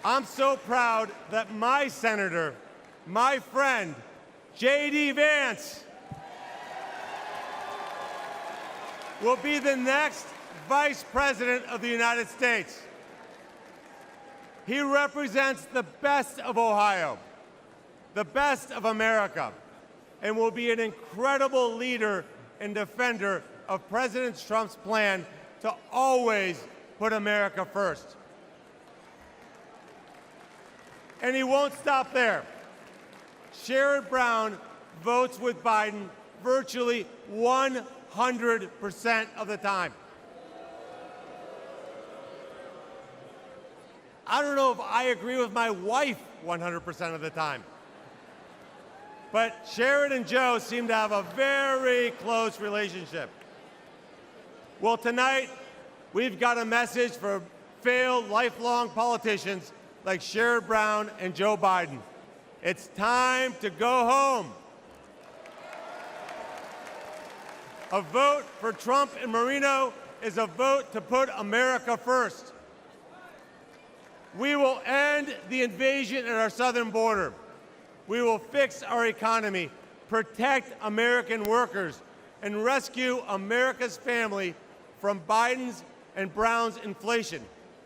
I'm so proud that my senator, my friend, J.D. Vance, will be the next Vice President of the United States. He represents the best of Ohio, the best of America, and will be an incredible leader and defender of President Trump's plan to always put America first. And he won't stop there. Sherrod Brown votes with Biden virtually 100% of the time. I don't know if I agree with my wife 100% of the time. But Sherrod and Joe seem to have a very close relationship. Well, tonight, we've got a message for failed lifelong politicians like Sherrod Brown and Joe Biden. It's time to go home. A vote for Trump and Moreno is a vote to put America first. We will end the invasion at our southern border. We will fix our economy, protect American workers, and rescue America's family from Biden's and Brown's inflation.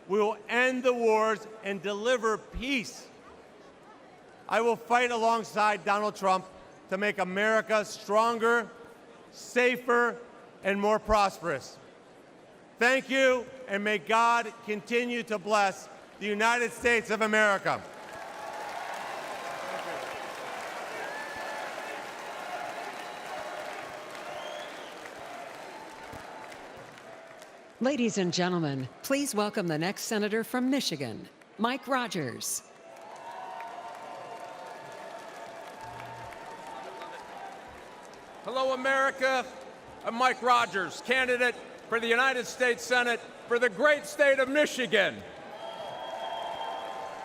We will end the wars and deliver peace. I will fight alongside Donald Trump to make America stronger, safer, and more prosperous. Thank you, and may God continue to bless the United States of America. Ladies and gentlemen, please welcome the next senator from Michigan, Mike Rogers. Hello, America. I'm Mike Rogers, candidate for the United States Senate for the great state of Michigan.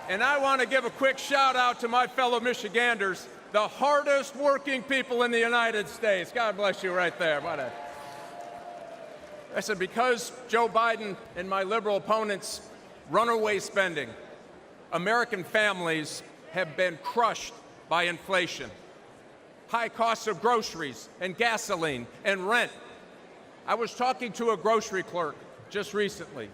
And I want to give a quick shout out to my fellow Michiganders, the hardest working people in the United States. God bless you right there. I said, because Joe Biden and my liberal opponents' runaway spending, American families have been crushed by inflation. High costs of groceries and gasoline and rent. I was talking to a grocery clerk just recently.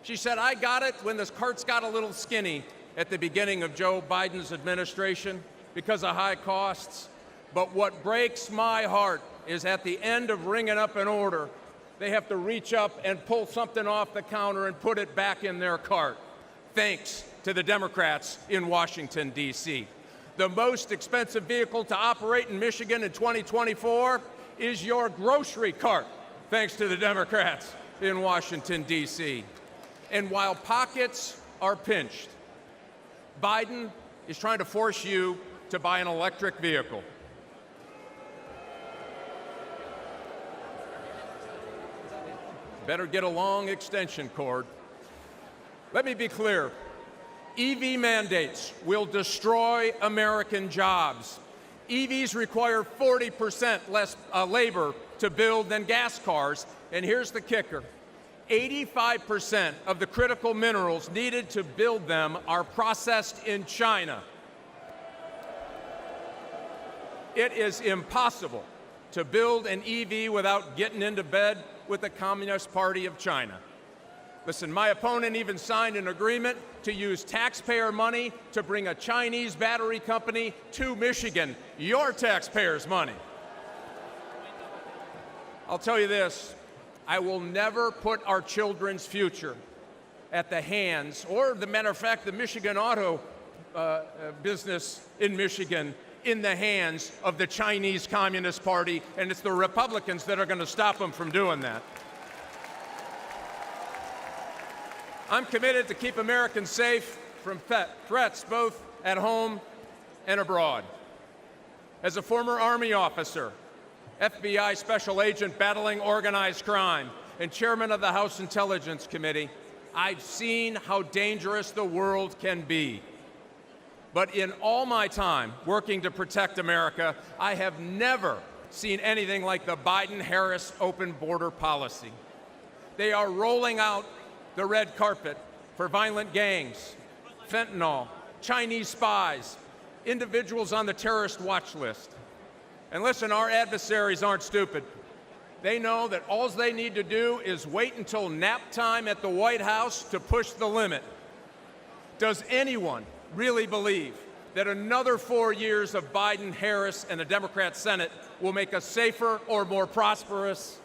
She said, I got it when this carts got a little skinny at the beginning of Joe Biden's administration because of high costs. But what breaks my heart is at the end of ringing up an order, they have to reach up and pull something off the counter and put it back in their cart, thanks to the Democrats in Washington, D.C. The most expensive vehicle to operate in Michigan in 2024 is your grocery cart, thanks to the Democrats in Washington, D.C. And while pockets are pinched, Biden is trying to force you to buy an electric vehicle. Better get a long extension cord. Let me be clear. EV mandates will destroy American jobs. EVs require 40% less labor to build than gas cars. And here's the kicker. 85% of the critical minerals needed to build them are processed in China. It is impossible to build an EV without getting into bed with the Communist Party of China. Listen, my opponent even signed an agreement to use taxpayer money to bring a Chinese battery company to Michigan, your taxpayers' money. I'll tell you this, I will never put our children's future at the hands, or as a matter of fact, the Michigan auto business in Michigan, in the hands of the Chinese Communist Party, and it's the Republicans that are going to stop them from doing that. I'm committed to keep Americans safe from threats both at home and abroad. As a former Army officer, FBI special agent battling organized crime, and chairman of the House Intelligence Committee, I've seen how dangerous the world can be. But in all my time working to protect America, I have never seen anything like the Biden-Harris open border policy. They are rolling out the red carpet for violent gangs, fentanyl, Chinese spies, individuals on the terrorist watch list. And listen, our adversaries aren't stupid. They know that all they need to do is wait until nap time at the White House to push the limit. Does anyone really believe that another 4 years of Biden, Harris, and a Democrat Senate will make us safer or more prosperous?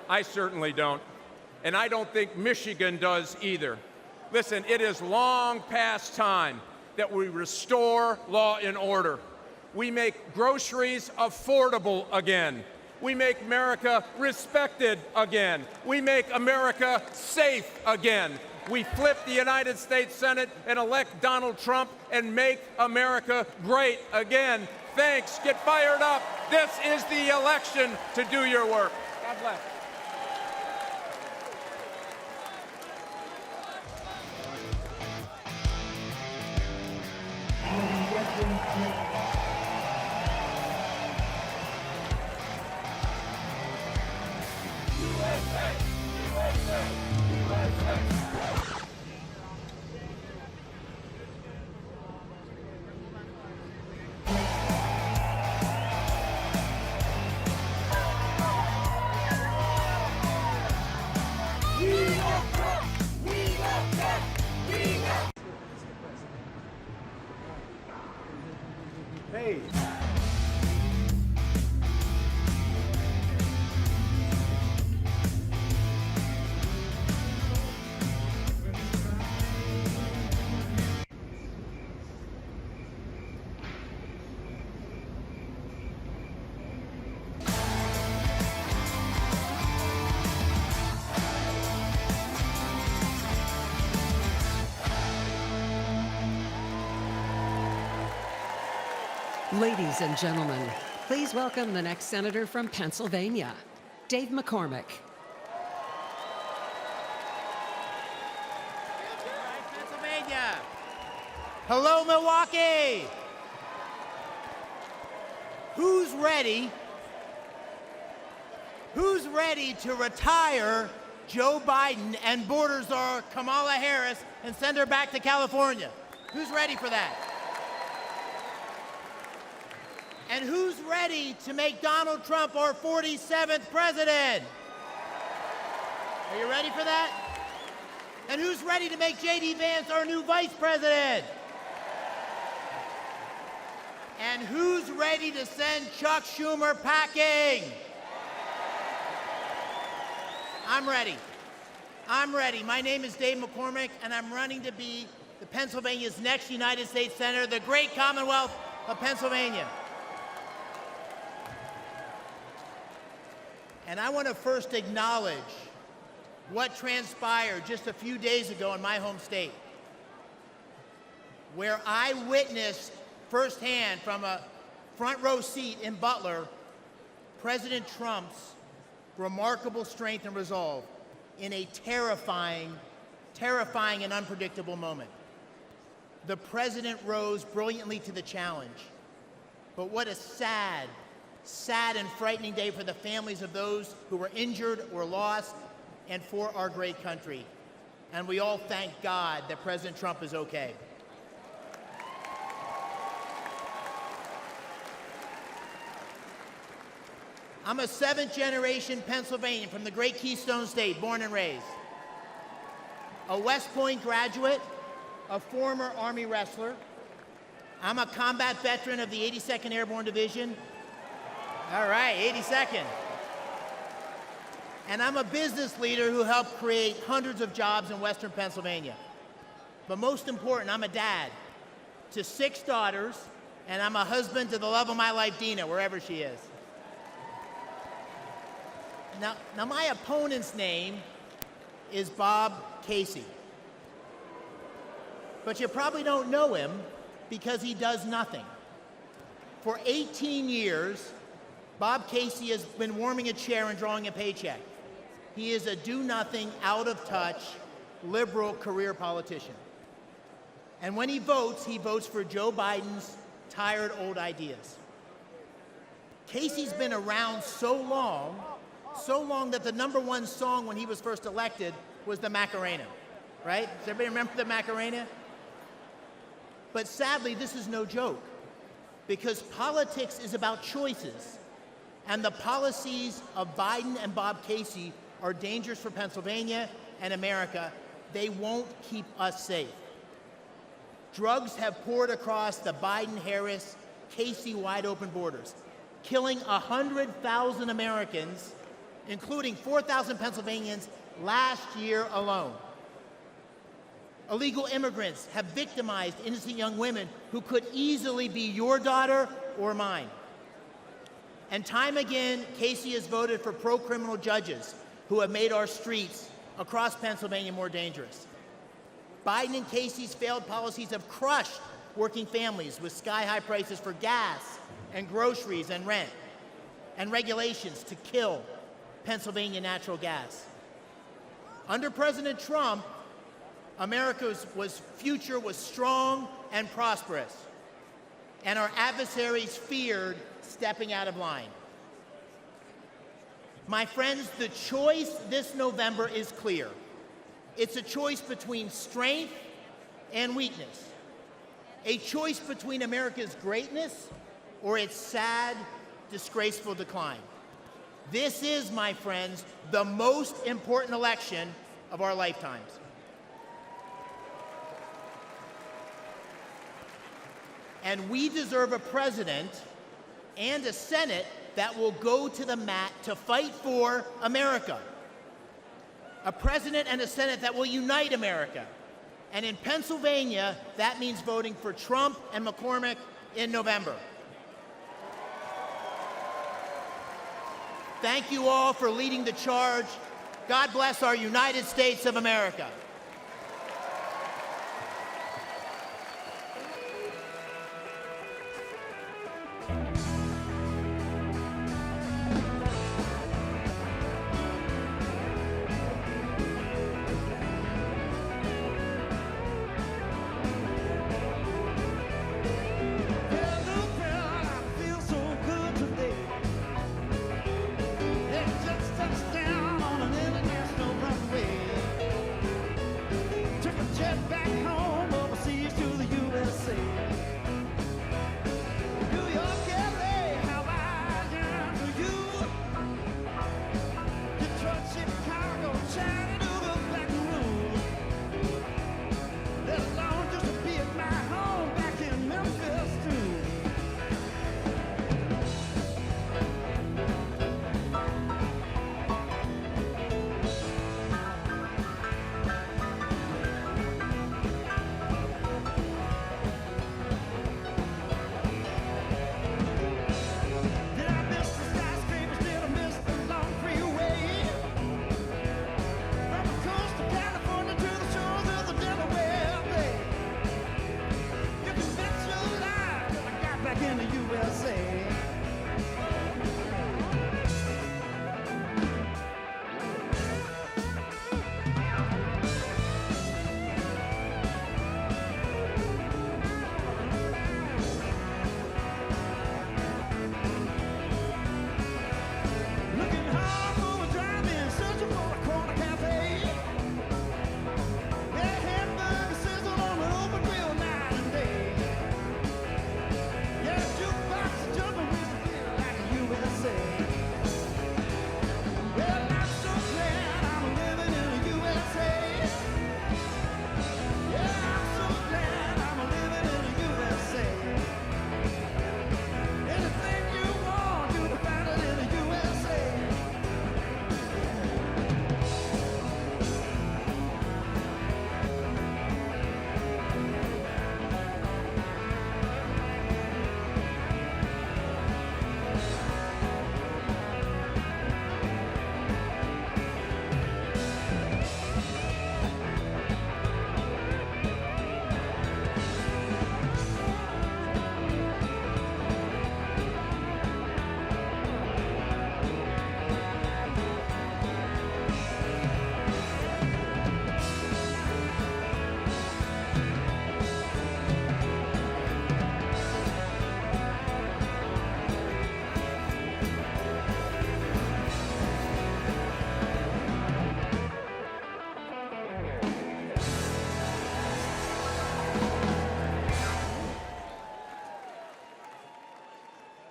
I certainly don't. And I don't think Michigan does either. Listen, it is long past time that we restore law and order. We make groceries affordable again. We make America respected again. We make America safe again. We flip the United States Senate and elect Donald Trump and make America great again. Thanks. Get fired up. This is the election to do your work. God bless. Hey. Ladies and gentlemen, please welcome the next senator from Pennsylvania, Dave McCormack. Pennsylvania. Hello, Milwaukee. Who's ready? Who's ready to retire Joe Biden and border czar Kamala Harris and send her back to California? Who's ready for that? And who's ready to make Donald Trump our 47th president? Are you ready for that? And who's ready to make J.D. Vance our new vice president? And who's ready to send Chuck Schumer packing? I'm ready. I'm ready. My name is Dave McCormack, and I'm running to be Pennsylvania's next United States Senator, the great Commonwealth of Pennsylvania. And I want to first acknowledge what transpired just a few days ago in my home state, where I witnessed firsthand from a front row seat in Butler, President Trump's remarkable strength and resolve in a terrifying and unpredictable moment. The president rose brilliantly to the challenge, but what a sad and frightening day for the families of those who were injured or lost, and for our great country. And we all thank God that President Trump is okay. I'm a seventh-generation Pennsylvanian from the great Keystone State, born and raised. A West Point graduate, a former Army wrestler. I'm a combat veteran of the 82nd Airborne Division. All right, 82nd. And I'm a business leader who helped create hundreds of jobs in Western Pennsylvania. But most important, I'm a dad to 6 daughters, and I'm a husband to the love of my life, Dina, wherever she is. Now my opponent's name is Bob Casey. But you probably don't know him because he does nothing. For 18 years, Bob Casey has been warming a chair and drawing a paycheck. He is a do-nothing, out-of-touch, liberal career politician. And when he votes for Joe Biden's tired old ideas. Casey's been around so long that the #1 song when he was first elected was the Macarena, right? Does everybody remember the Macarena? But sadly, this is no joke, because politics is about choices. And the policies of Biden and Bob Casey are dangerous for Pennsylvania and America. they won't keep us safe. Drugs have poured across the Biden-Harris, Casey wide-open borders, killing 100,000 Americans, including 4,000 Pennsylvanians last year alone. Illegal immigrants have victimized innocent young women who could easily be your daughter or mine. And time again, Casey has voted for pro-criminal judges who have made our streets across Pennsylvania more dangerous. Biden and Casey's failed policies have crushed working families with sky-high prices for gas and groceries and rent, and regulations to kill Pennsylvania natural gas. Under President Trump, America's future was strong and prosperous, and our adversaries feared stepping out of line. My friends, the choice this November is clear. It's a choice between strength and weakness, a choice between America's greatness or its sad, disgraceful decline. This is, my friends, the most important election of our lifetimes. And we deserve a president and a Senate that will go to the mat to fight for America. A president and a Senate that will unite America. And in Pennsylvania, that means voting for Trump and McCormack in November. Thank you all for leading the charge. God bless our United States of America.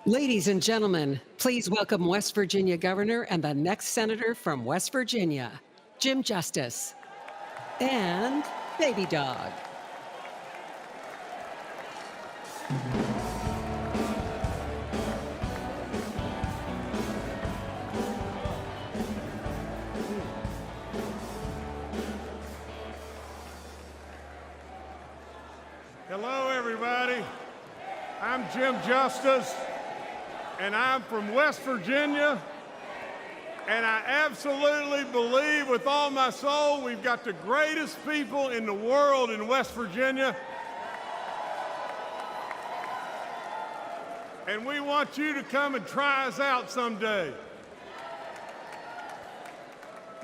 Ladies and gentlemen, please welcome West Virginia Governor and the next Senator from West Virginia, Jim Justice. and Baby Dog. Hello, everybody. I'm Jim Justice, and I'm from West Virginia. And I absolutely believe with all my soul we've got the greatest people in the world in West Virginia. And we want you to come and try us out someday.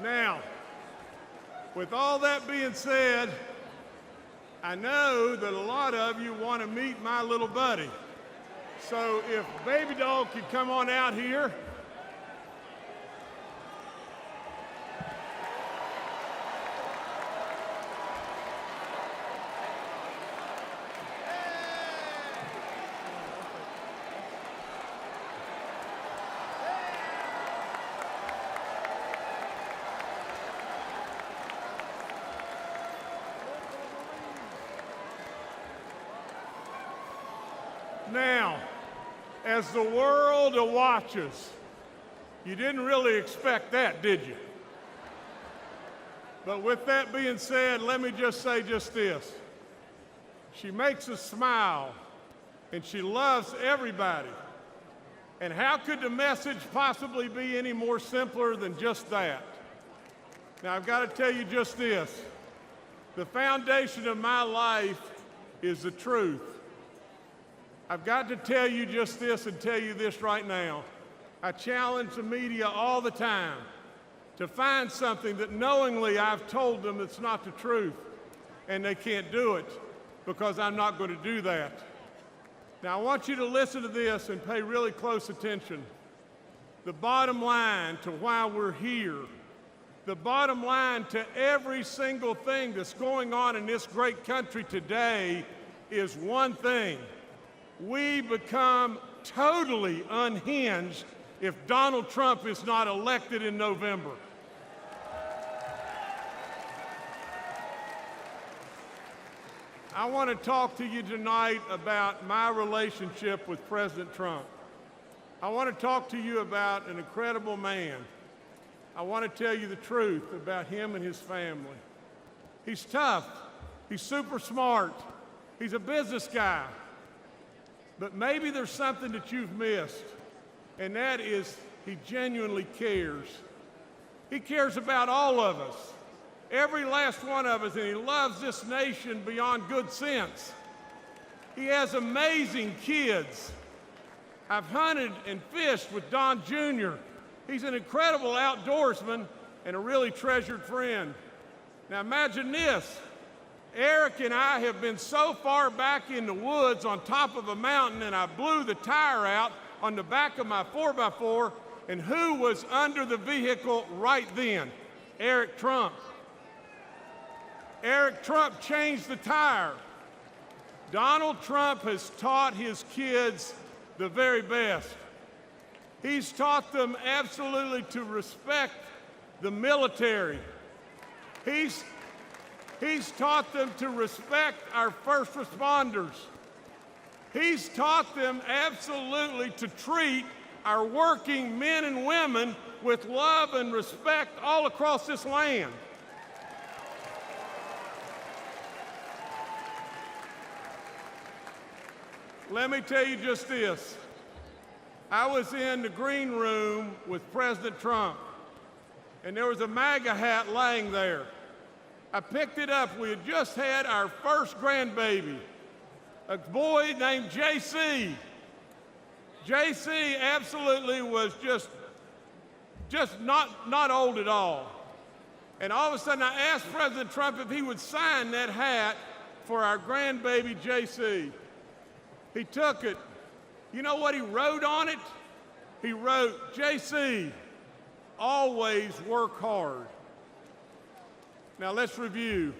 Now, with all that being said, I know that a lot of you want to meet my little buddy. So if Baby Dog could come on out here. Now, as the world watches, you didn't really expect that, did you? But with that being said, let me just say just this. She makes us smile, and she loves everybody. And how could the message possibly be any more simpler than just that? Now, I've got to tell you just this. The foundation of my life is the truth. I've got to tell you just this and tell you this right now. I challenge the media all the time to find something that knowingly I've told them it's not the truth, and they can't do it because I'm not going to do that. Now, I want you to listen to this and pay really close attention. The bottom line to why we're here, the bottom line to every single thing that's going on in this great country today is one thing. We become totally unhinged if Donald Trump is not elected in November. I want to talk to you tonight about my relationship with President Trump. I want to talk to you about an incredible man. I want to tell you the truth about him and his family. He's tough. He's super smart. He's a business guy. But maybe there's something that you've missed, and that is he genuinely cares. He cares about all of us, every last one of us, and he loves this nation beyond good sense. He has amazing kids. I've hunted and fished with Don Jr. He's an incredible outdoorsman and a really treasured friend. Now imagine this. Eric and I have been so far back in the woods on top of a mountain, and I blew the tire out on the back of my 4x4, and who was under the vehicle right then? Eric Trump. Eric Trump changed the tire. Donald Trump has taught his kids the very best. He's taught them absolutely to respect the military. He's taught them to respect our first responders. He's taught them absolutely to treat our working men and women with love and respect all across this land. Let me tell you just this. I was in the green room with President Trump, and there was a MAGA hat laying there. I picked it up. We had just had our first grandbaby, a boy named JC. JC absolutely was just not old at all. And all of a sudden I asked President Trump if he would sign that hat for our grandbaby JC. He took it. You know what he wrote on it? He wrote, JC, always work hard. Now let's review.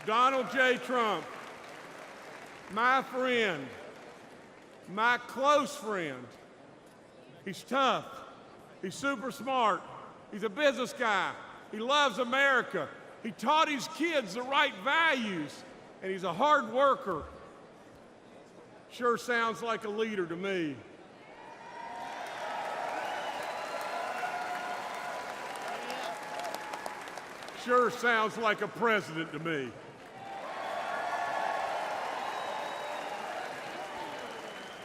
Donald J. Trump, my friend, my close friend. He's tough. He's super smart. He's a business guy. He loves America. He taught his kids the right values, and he's a hard worker. Sure sounds like a leader to me. Sure sounds like a president to me.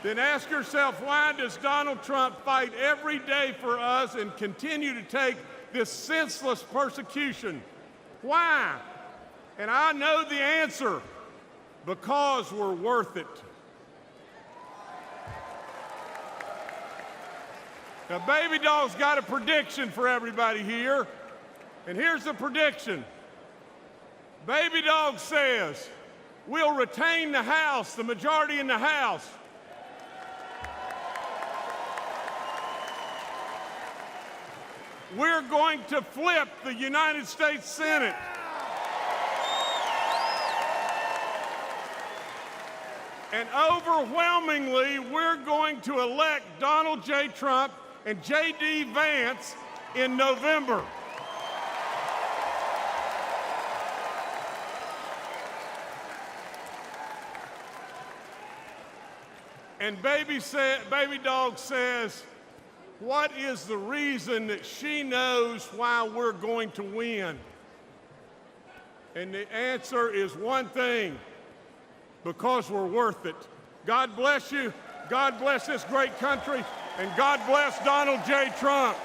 Then ask yourself, why does Donald Trump fight every day for us and continue to take this senseless persecution? Why? And I know the answer: because we're worth it. Now, Baby Doll's got a prediction for everybody here, and here's the prediction. Baby Dog says we'll retain the House, the majority in the House. We're going to flip the United States Senate. And overwhelmingly, we're going to elect Donald J. Trump and J.D. Vance in November. And Baby Dog says, what is the reason that she knows why we're going to win? And the answer is one thing: because we're worth it. God bless you, God bless this great country, and God bless Donald J. Trump.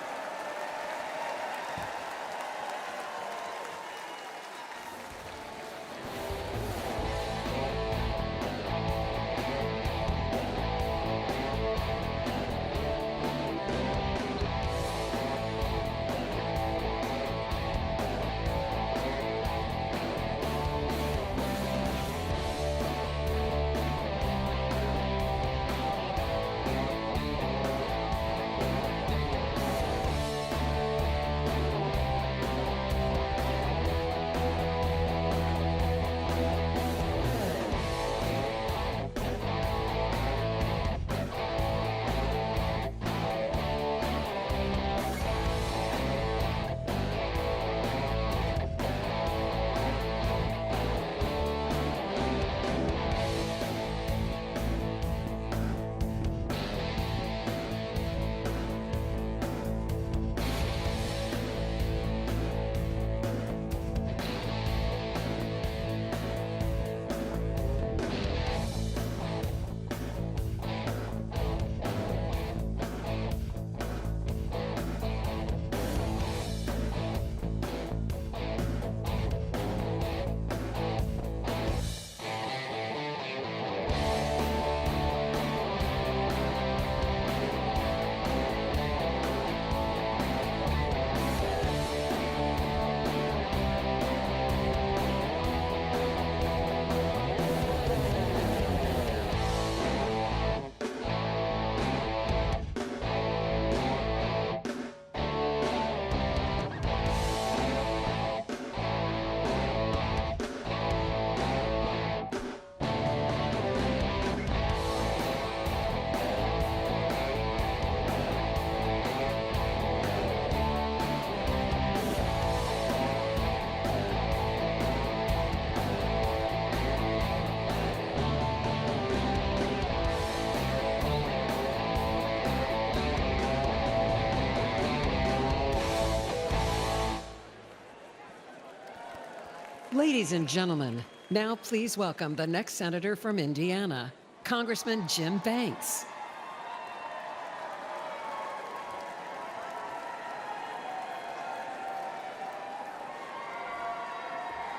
Ladies and gentlemen, now please welcome the next senator from Indiana, Congressman Jim Banks.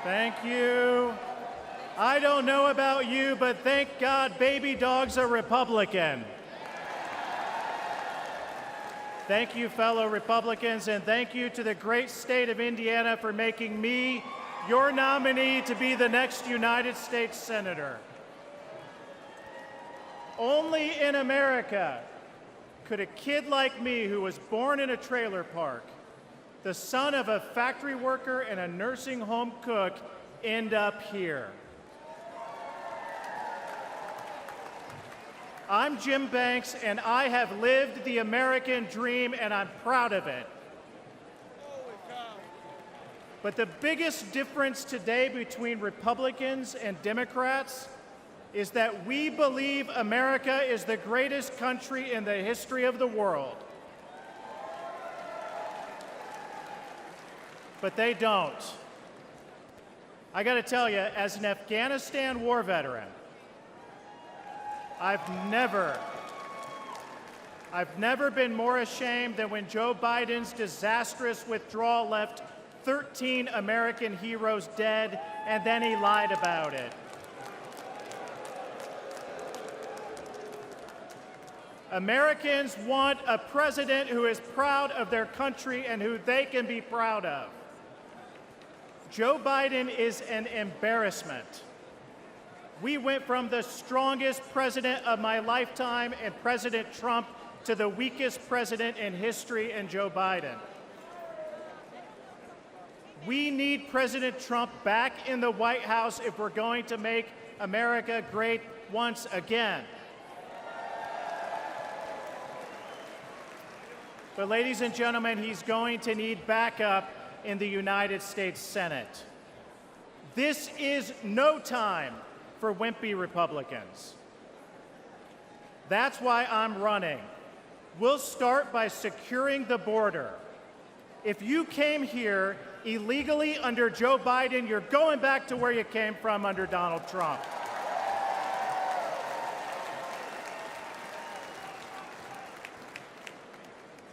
Thank you. I don't know about you, but thank God Baby Dog's a Republican. Thank you, fellow Republicans, and thank you to the great state of Indiana for making me your nominee to be the next United States Senator. Only in America could a kid like me, who was born in a trailer park, the son of a factory worker and a nursing home cook, end up here. I'm Jim Banks, and I have lived the American dream, and I'm proud of it. But the biggest difference today between Republicans and Democrats is that we believe America is the greatest country in the history of the world. But they don't. I got to tell you, as an Afghanistan war veteran, I've never been more ashamed than when Joe Biden's disastrous withdrawal left 13 American heroes dead, and then he lied about it. Americans want a president who is proud of their country and who they can be proud of. Joe Biden is an embarrassment. We went from the strongest president of my lifetime in President Trump to the weakest president in history in Joe Biden. We need President Trump back in the White House if we're going to make America great once again. But ladies and gentlemen, he's going to need backup in the United States Senate. This is no time for wimpy Republicans. That's why I'm running. We'll start by securing the border. If you came here illegally under Joe Biden, you're going back to where you came from under Donald Trump.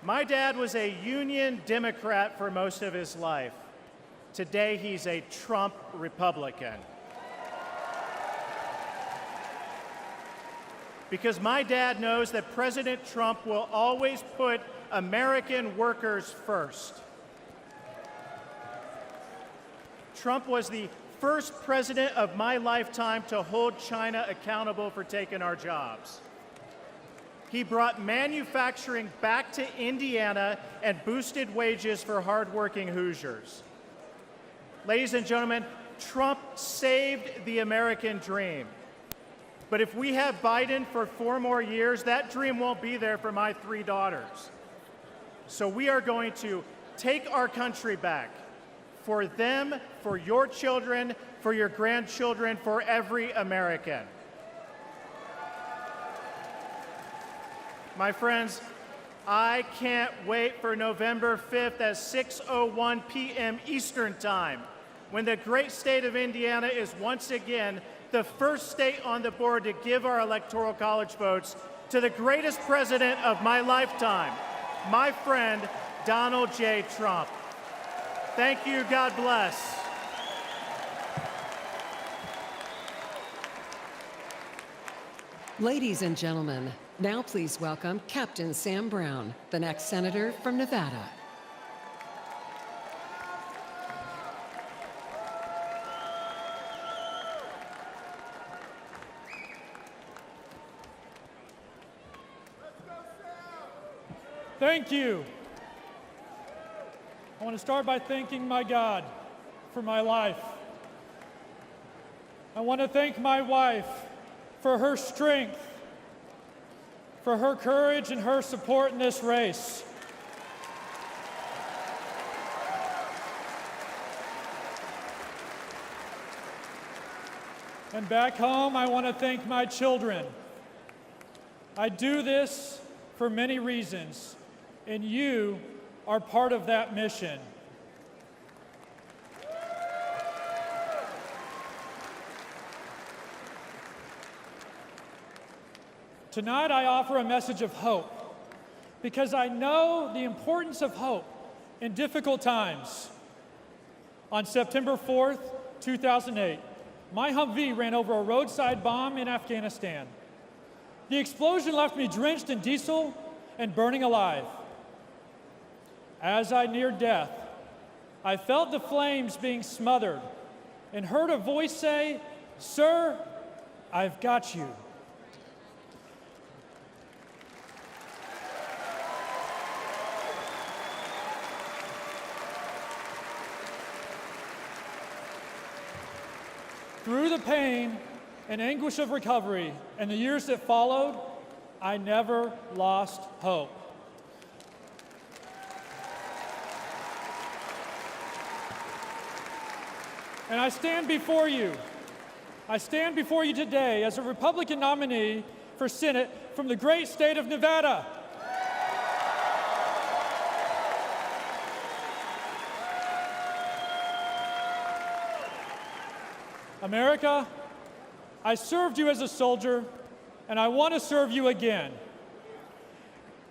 My dad was a Union Democrat for most of his life. Today, he's a Trump Republican. Because my dad knows that President Trump will always put American workers first. Trump was the first president of my lifetime to hold China accountable for taking our jobs. He brought manufacturing back to Indiana and boosted wages for hardworking Hoosiers. Ladies and gentlemen, Trump saved the American dream. But if we have Biden for 4 more years, that dream won't be there for my 3 daughters. So we are going to take our country back for them, for your children, for your grandchildren, for every American. My friends, I can't wait for November 5th at 6:01 p.m. Eastern Time, when the great state of Indiana is once again the first state on the board to give our Electoral College votes to the greatest president of my lifetime, my friend, Donald J. Trump. Thank you. God bless. Ladies and gentlemen, now please welcome Captain Sam Brown, the next senator from Nevada. Thank you. I want to start by thanking my God for my life. I want to thank my wife for her strength, for her courage and her support in this race. And back home, I want to thank my children. I do this for many reasons, and you are part of that mission. Tonight, I offer a message of hope, because I know the importance of hope in difficult times. On September 4th, 2008, my Humvee ran over a roadside bomb in Afghanistan. The explosion left me drenched in diesel and burning alive. As I neared death, I felt the flames being smothered and heard a voice say, "Sir, I've got you." Through the pain and anguish of recovery and the years that followed, I never lost hope. And I stand before you. I stand before you today as a Republican nominee for Senate from the great state of Nevada. America, I served you as a soldier, and I want to serve you again.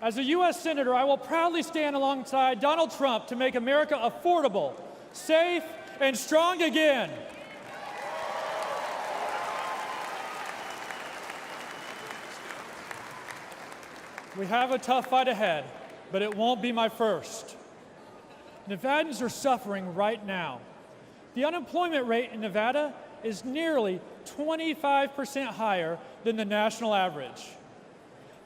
As a U.S. Senator, I will proudly stand alongside Donald Trump to make America affordable, safe, and strong again. We have a tough fight ahead, but it won't be my first. Nevadans are suffering right now. The unemployment rate in Nevada is nearly 25% higher than the national average.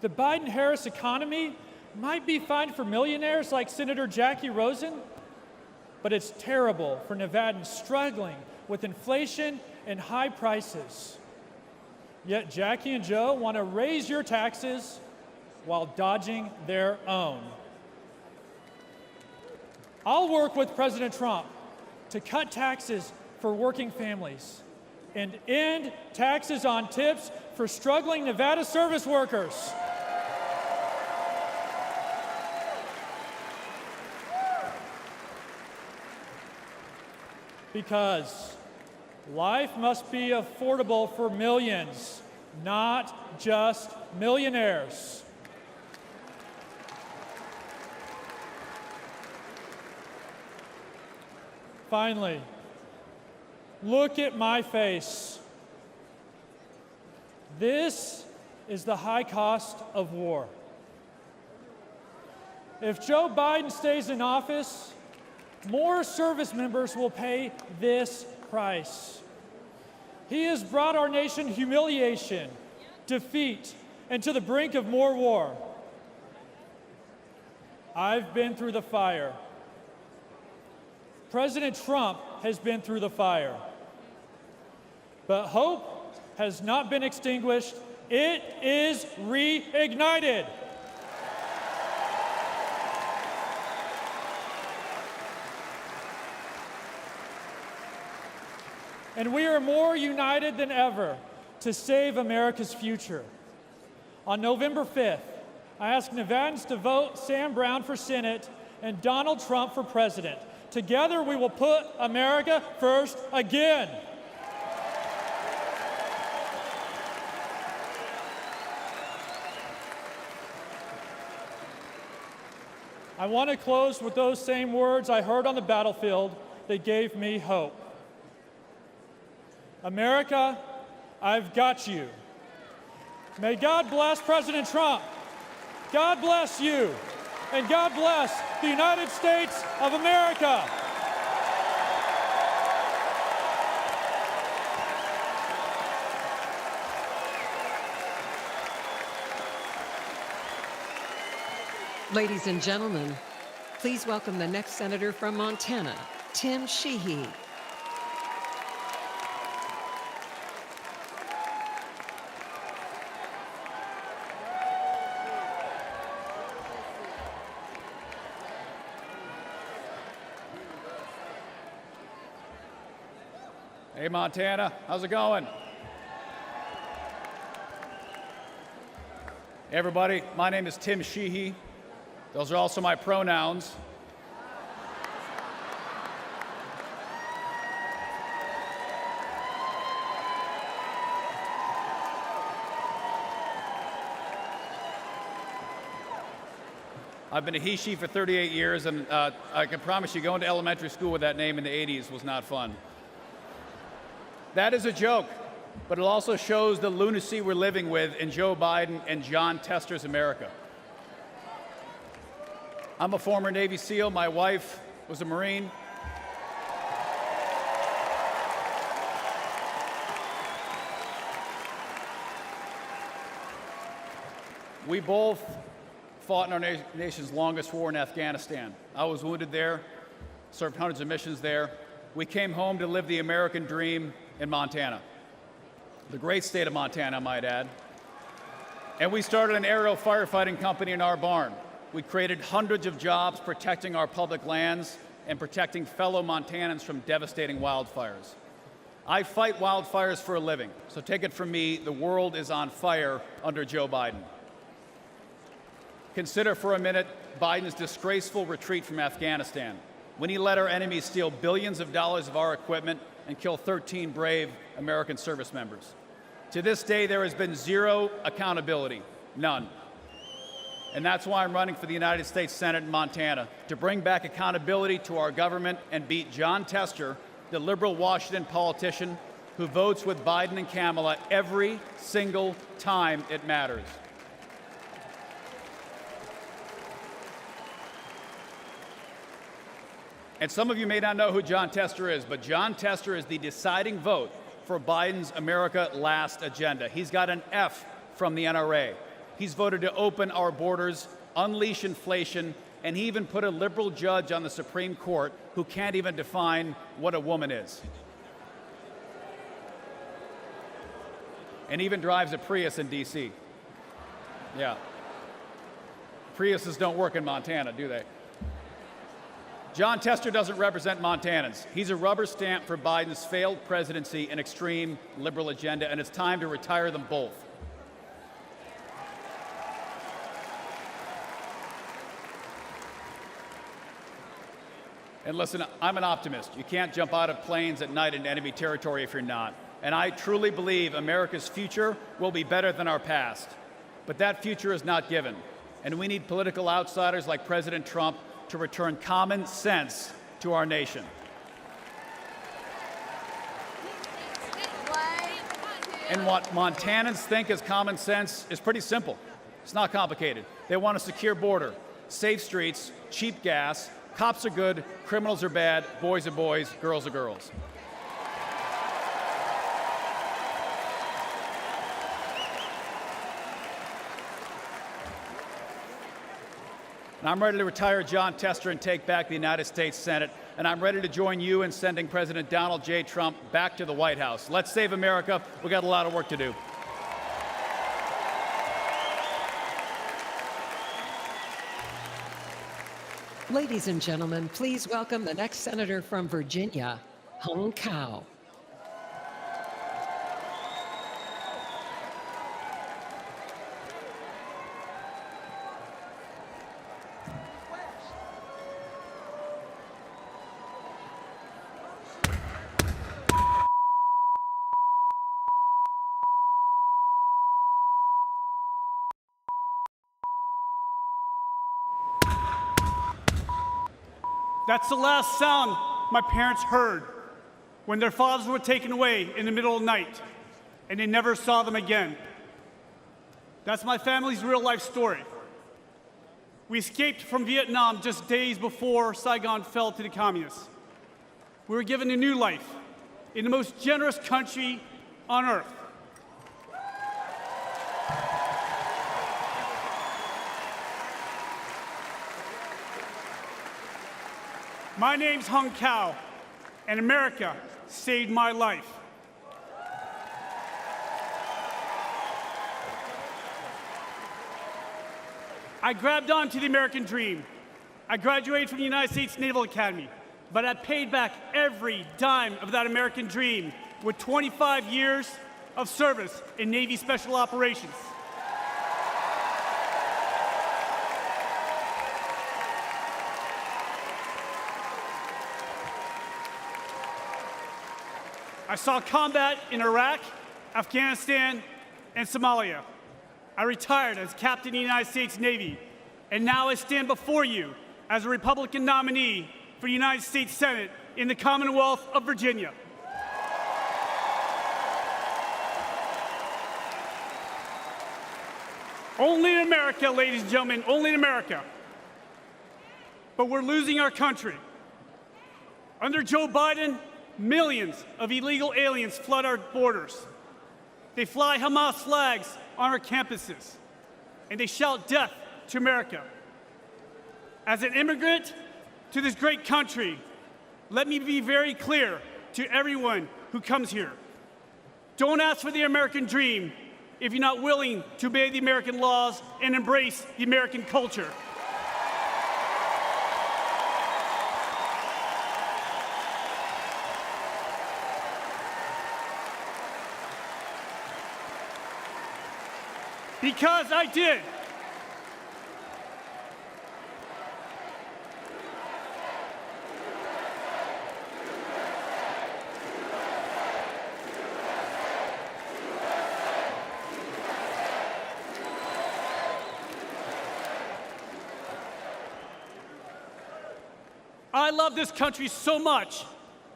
The Biden-Harris economy might be fine for millionaires like Senator Jackie Rosen, but it's terrible for Nevadans struggling with inflation and high prices. Yet Jackie and Joe want to raise your taxes while dodging their own. I'll work with President Trump to cut taxes for working families and end taxes on tips for struggling Nevada service workers. Because life must be affordable for millions, not just millionaires. Finally, look at my face. This is the high cost of war. If Joe Biden stays in office, more service members will pay this price. He has brought our nation humiliation, defeat, and to the brink of more war. I've been through the fire. President Trump has been through the fire. But hope has not been extinguished. It is reignited. And we are more united than ever to save America's future. On November 5th, I ask Nevadans to vote Sam Brown for Senate and Donald Trump for President. Together, we will put America first again. I want to close with those same words I heard on the battlefield that gave me hope. America, I've got you. May God bless President Trump. God bless you. And God bless the United States of America. Ladies and gentlemen, please welcome the next senator from Montana, Tim Sheehy. Hey, Montana, how's it going? Hey, everybody, my name is Tim Sheehy. Those are also my pronouns. I've been a he-she for 38 years, and I can promise you going to elementary school with that name in the 80s was not fun. That is a joke, but it also shows the lunacy we're living with in Joe Biden and John Tester's America. I'm a former Navy SEAL. My wife was a Marine. We both fought in our nation's longest war in Afghanistan. I was wounded there, served hundreds of missions there. We came home to live the American dream in Montana, the great state of Montana, I might add. And we started an aerial firefighting company in our barn. We created hundreds of jobs protecting our public lands and protecting fellow Montanans from devastating wildfires. I fight wildfires for a living, so take it from me, the world is on fire under Joe Biden. Consider for a minute Biden's disgraceful retreat from Afghanistan, when he let our enemies steal billions of dollars of our equipment and kill 13 brave American service members. To this day, there has been zero accountability, none. And that's why I'm running for the United States Senate in Montana, to bring back accountability to our government and beat Jon Tester, the liberal Washington politician who votes with Biden and Kamala every single time it matters. And some of you may not know who Jon Tester is, but Jon Tester is the deciding vote for Biden's America Last agenda. He's got an F from the NRA. He's voted to open our borders, unleash inflation, and he even put a liberal judge on the Supreme Court who can't even define what a woman is. And even drives a Prius in D.C. Yeah. Priuses don't work in Montana, do they? Jon Tester doesn't represent Montanans. He's a rubber stamp for Biden's failed presidency and extreme liberal agenda, and it's time to retire them both. And listen, I'm an optimist. You can't jump out of planes at night into enemy territory if you're not. And I truly believe America's future will be better than our past. But that future is not given. And we need political outsiders like President Trump to return common sense to our nation. And what Montanans think is common sense is pretty simple. It's not complicated. They want a secure border, safe streets, cheap gas, cops are good, criminals are bad, boys are boys, girls are girls. And I'm ready to retire Jon Tester and take back the United States Senate. And I'm ready to join you in sending President Donald J. Trump back to the White House. Let's save America. We've got a lot of work to do. Ladies and gentlemen, please welcome the next senator from Virginia, Hung Cao. That's the last sound my parents heard when their fathers were taken away in the middle of the night, and they never saw them again. That's my family's real-life story. We escaped from Vietnam just days before Saigon fell to the communists. We were given a new life in the most generous country on earth. My name's Hung Cao, and America saved my life. I grabbed onto the American dream. I graduated from the United States Naval Academy, but I paid back every dime of that American dream with 25 years of service in Navy Special Operations. I saw combat in Iraq, Afghanistan, and Somalia. I retired as captain of the United States Navy, and now I stand before you as a Republican nominee for the United States Senate in the Commonwealth of Virginia. Only in America, ladies and gentlemen, only in America. But we're losing our country. Under Joe Biden, millions of illegal aliens flood our borders. They fly Hamas flags on our campuses, and they shout death to America. As an immigrant to this great country, let me be very clear to everyone who comes here. Don't ask for the American dream if you're not willing to obey the American laws and embrace the American culture. Because I did. I love this country so much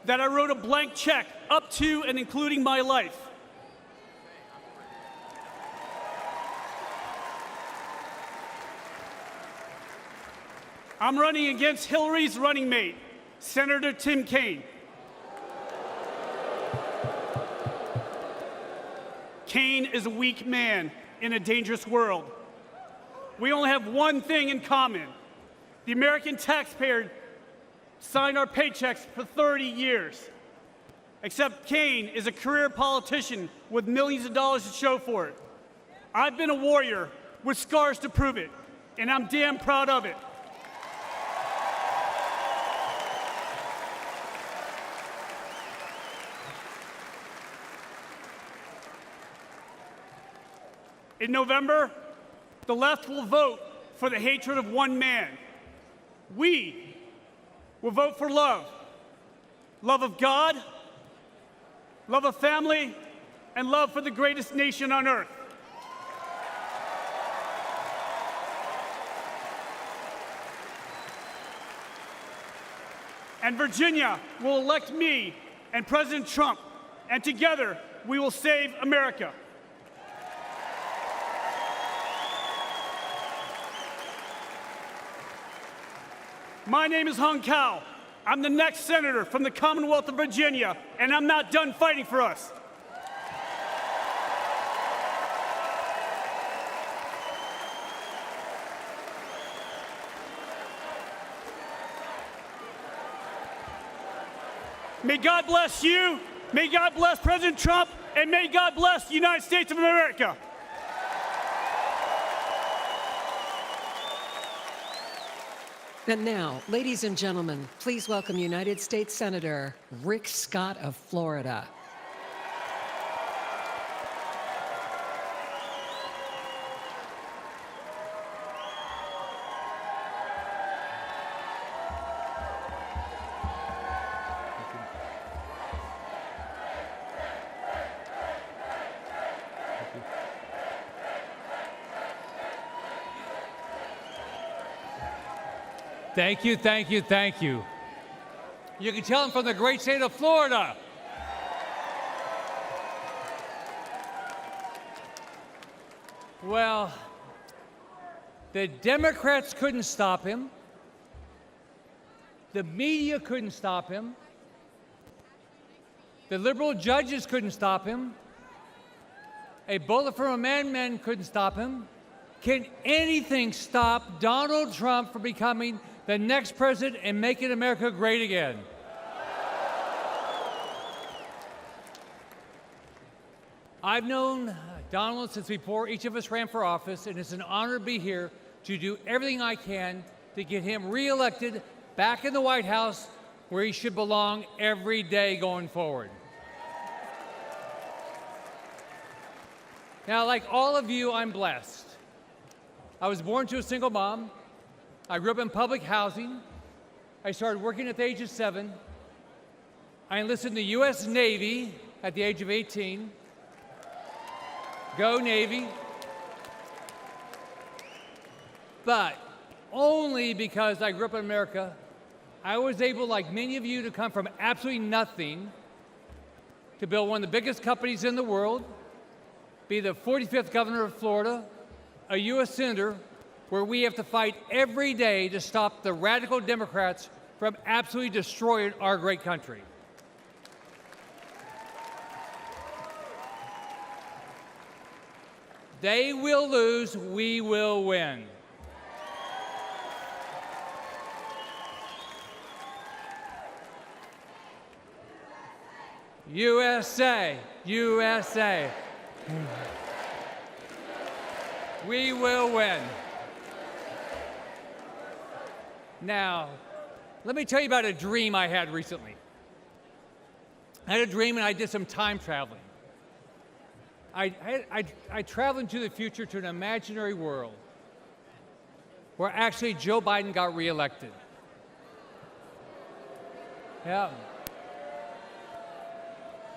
that I wrote a blank check up to and including my life. I'm running against Hillary's running mate, Senator Tim Kaine. Kaine is a weak man in a dangerous world. We only have one thing in common. The American taxpayer signed our paychecks for 30 years. Except Kaine is a career politician with millions of dollars to show for it. I've been a warrior with scars to prove it, and I'm damn proud of it. In November, the left will vote for the hatred of one man. We will vote for love. Love of God, love of family, and love for the greatest nation on earth. And Virginia will elect me and President Trump, and together we will save America. My name is Hung Cao. I'm the next senator from the Commonwealth of Virginia, and I'm not done fighting for us. May God bless you, may God bless President Trump, and may God bless the United States of America. And now, ladies and gentlemen, please welcome United States Senator Rick Scott of Florida. Thank you, thank you, thank you. You can tell I'm from the great state of Florida. Well, the Democrats couldn't stop him. The media couldn't stop him. The liberal judges couldn't stop him. A bullet from a madman couldn't stop him. Can anything stop Donald Trump from becoming the next president and making America great again? I've known Donald since before each of us ran for office, and it's an honor to be here to do everything I can to get him reelected back in the White House where he should belong every day going forward. Now, like all of you, I'm blessed. I was born to a single mom. I grew up in public housing. I started working at the age of 7. I enlisted in the U.S. Navy at the age of 18. Go Navy. But only because I grew up in America, I was able, like many of you, to come from absolutely nothing to build one of the biggest companies in the world, be the 45th governor of Florida, a U.S. senator, where we have to fight every day to stop the radical Democrats from absolutely destroying our great country. They will lose, we will win. USA, USA. We will win. Now, let me tell you about a dream I had recently. I had a dream and I did some time traveling. I traveled into the future to an imaginary world where actually Joe Biden got reelected. Yeah.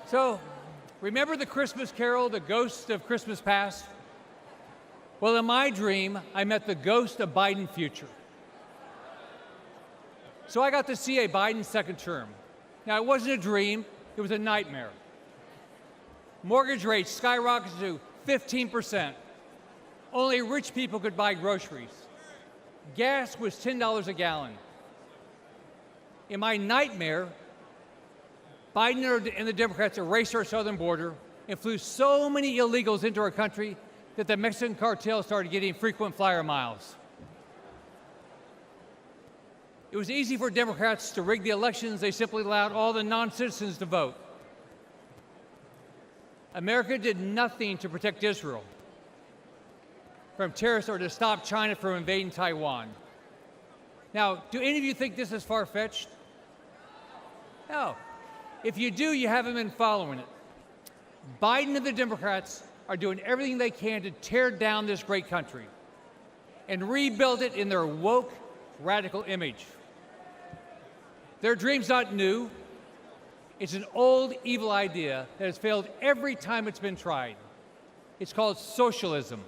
So, remember the Christmas carol, The Ghost of Christmas Past? Well, in my dream, I met the ghost of Biden future. So I got to see a Biden second term. Now, it wasn't a dream, it was a nightmare. Mortgage rates skyrocketed to 15%. Only rich people could buy groceries. Gas was $10 a gallon. In my nightmare, Biden and the Democrats erased our southern border and flew so many illegals into our country that the Mexican cartel started getting frequent flyer miles. It was easy for Democrats to rig the elections. They simply allowed all the non-citizens to vote. America did nothing to protect Israel from terrorists or to stop China from invading Taiwan. Now, do any of you think this is far-fetched? No. If you do, you haven't been following it. Biden and the Democrats are doing everything they can to tear down this great country and rebuild it in their woke, radical image. Their dream's not new. It's an old, evil idea that has failed every time it's been tried. It's called socialism.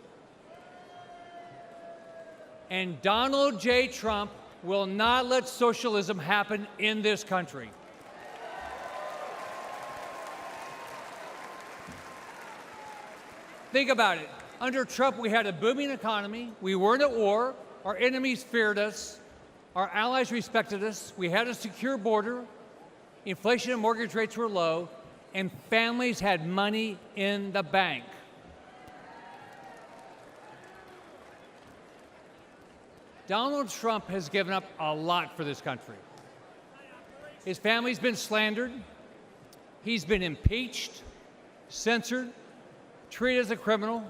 And Donald J. Trump will not let socialism happen in this country. Think about it. Under Trump, we had a booming economy. We weren't at war. Our enemies feared us. Our allies respected us. We had a secure border. Inflation and mortgage rates were low. And families had money in the bank. Donald Trump has given up a lot for this country. His family's been slandered. He's been impeached, censored, treated as a criminal,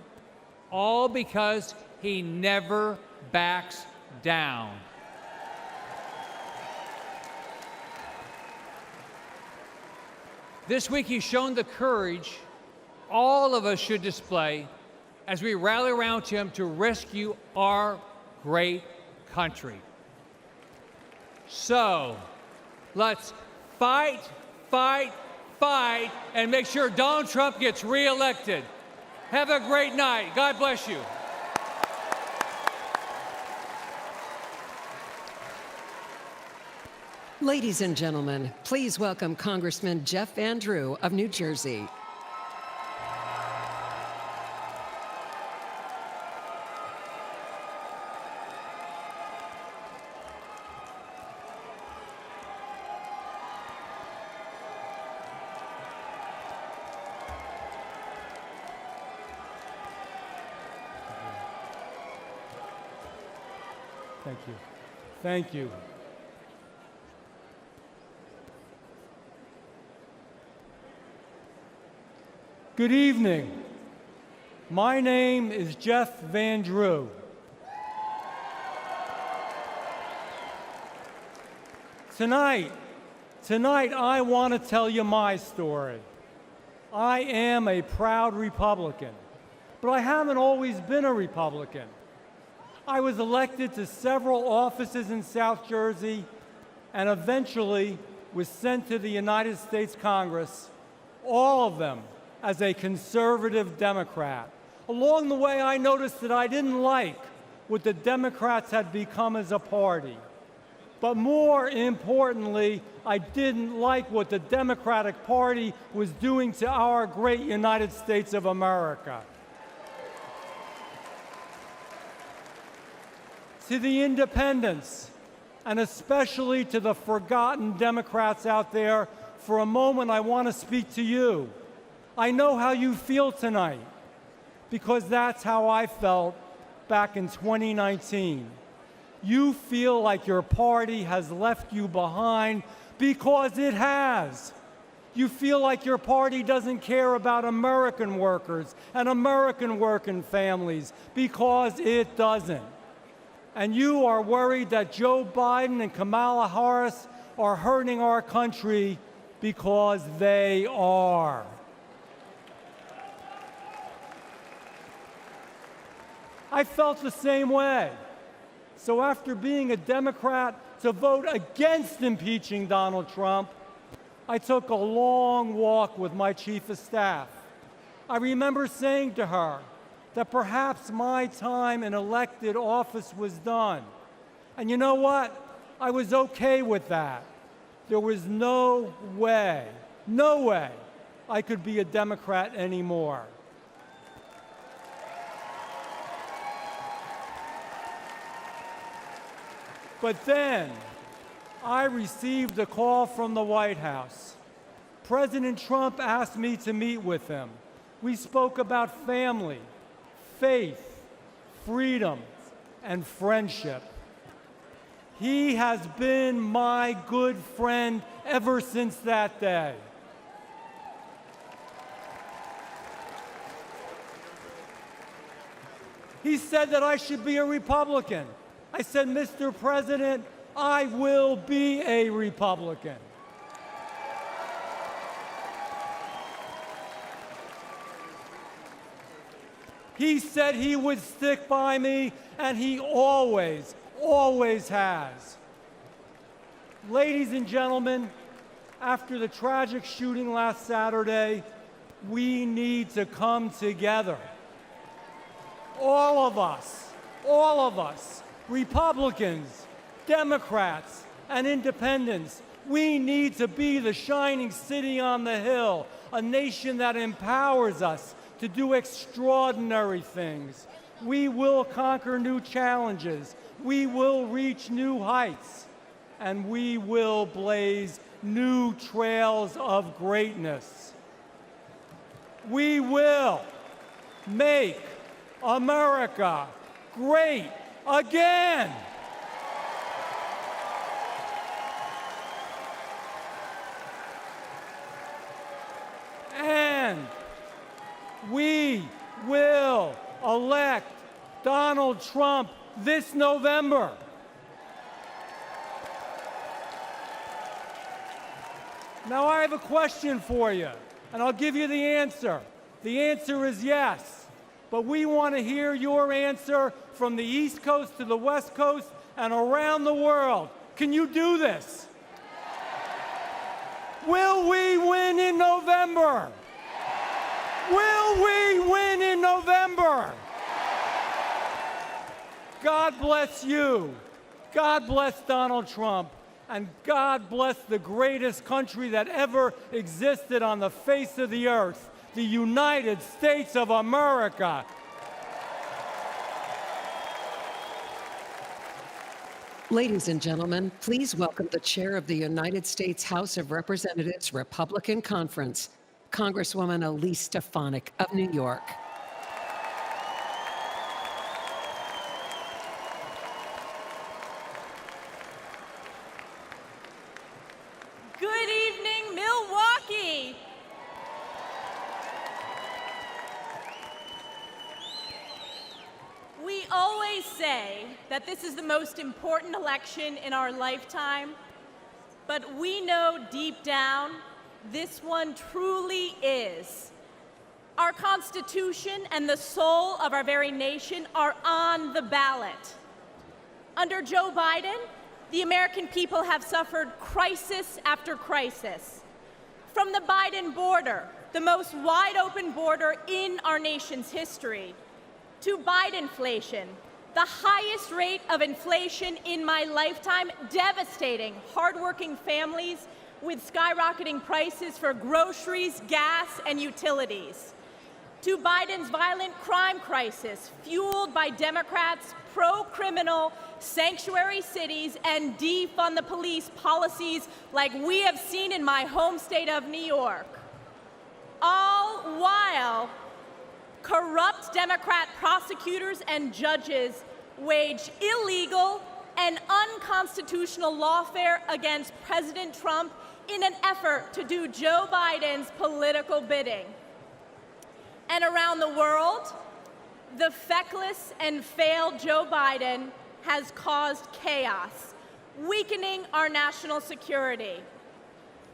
all because he never backs down. This week, he's shown the courage all of us should display as we rally around him to rescue our great country. So, let's fight, fight, fight, and make sure Donald Trump gets reelected. Have a great night. God bless you. Ladies and gentlemen, please welcome Congressman Jeff Van Drew of New Jersey. Thank you. Thank you. Good evening. My name is Jeff Van Drew. Tonight I want to tell you my story. I am a proud Republican, but I haven't always been a Republican. I was elected to several offices in South Jersey and eventually was sent to the United States Congress, all of them as a conservative Democrat. Along the way, I noticed that I didn't like what the Democrats had become as a party. But more importantly, I didn't like what the Democratic Party was doing to our great United States of America. To the independents, and especially to the forgotten Democrats out there, for a moment I want to speak to you. I know how you feel tonight, because that's how I felt back in 2019. You feel like your party has left you behind, because it has. You feel like your party doesn't care about American workers and American working families, because it doesn't. And you are worried that Joe Biden and Kamala Harris are hurting our country, because they are. I felt the same way. So after being a Democrat to vote against impeaching Donald Trump, I took a long walk with my chief of staff. I remember saying to her that perhaps my time in elected office was done. And you know what? I was okay with that. There was no way I could be a Democrat anymore. But then I received a call from the White House. President Trump asked me to meet with him. We spoke about family, faith, freedom, and friendship. He has been my good friend ever since that day. He said that I should be a Republican. I said, Mr. President, I will be a Republican. He said he would stick by me, and he always has. Ladies and gentlemen, after the tragic shooting last Saturday, we need to come together. All of us, Republicans, Democrats, and independents, we need to be the shining city on the hill, a nation that empowers us to do extraordinary things. We will conquer new challenges. We will reach new heights. And we will blaze new trails of greatness. We will make America great again. And we will elect Donald Trump this November. Now I have a question for you, and I'll give you the answer. The answer is yes, but we want to hear your answer from the East Coast to the West Coast and around the world. Can you do this? Will we win in November? Will we win in November? God bless you. God bless Donald Trump. And God bless the greatest country that ever existed on the face of the earth, the United States of America. Ladies and gentlemen, please welcome the chair of the United States House of Representatives Republican Conference, Congresswoman Elise Stefanik of New York. Good evening, Milwaukee. We always say that this is the most important election in our lifetime, but we know deep down this one truly is. Our Constitution and the soul of our very nation are on the ballot. Under Joe Biden, the American people have suffered crisis after crisis. From the Biden border, the most wide-open border in our nation's history, to Bidenflation, the highest rate of inflation in my lifetime, devastating hardworking families with skyrocketing prices for groceries, gas, and utilities. To Biden's violent crime crisis, fueled by Democrats' pro-criminal sanctuary cities and defund the police policies like we have seen in my home state of New York. All while corrupt Democrat prosecutors and judges wage illegal and unconstitutional lawfare against President Trump in an effort to do Joe Biden's political bidding. And around the world, the feckless and failed Joe Biden has caused chaos, weakening our national security.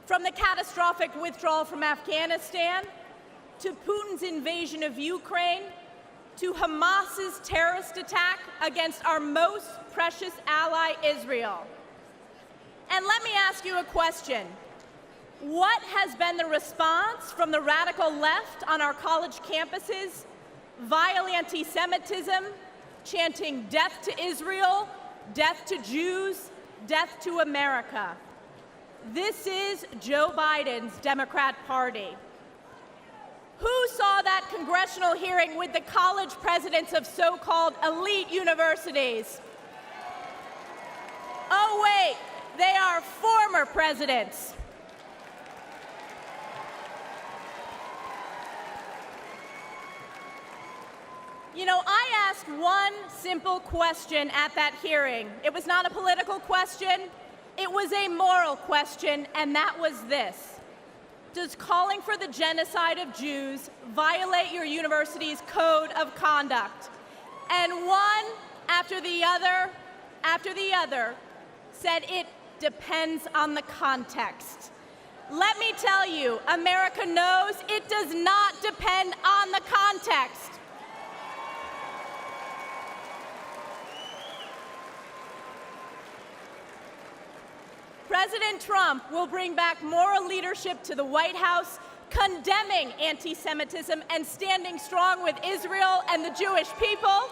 From the catastrophic withdrawal from Afghanistan, to Putin's invasion of Ukraine, to Hamas's terrorist attack against our most precious ally, Israel. And let me ask you a question. What has been the response from the radical left on our college campuses? Vile anti-Semitism, chanting death to Israel, death to Jews, death to America. This is Joe Biden's Democrat Party. Who saw that congressional hearing with the college presidents of so-called elite universities? Oh wait, they are former presidents. You know, I asked one simple question at that hearing. It was not a political question, it was a moral question, and that was this. Does calling for the genocide of Jews violate your university's code of conduct? And one after the other said it depends on the context. Let me tell you, America knows it does not depend on the context. President Trump will bring back moral leadership to the White House, condemning anti-Semitism and standing strong with Israel and the Jewish people.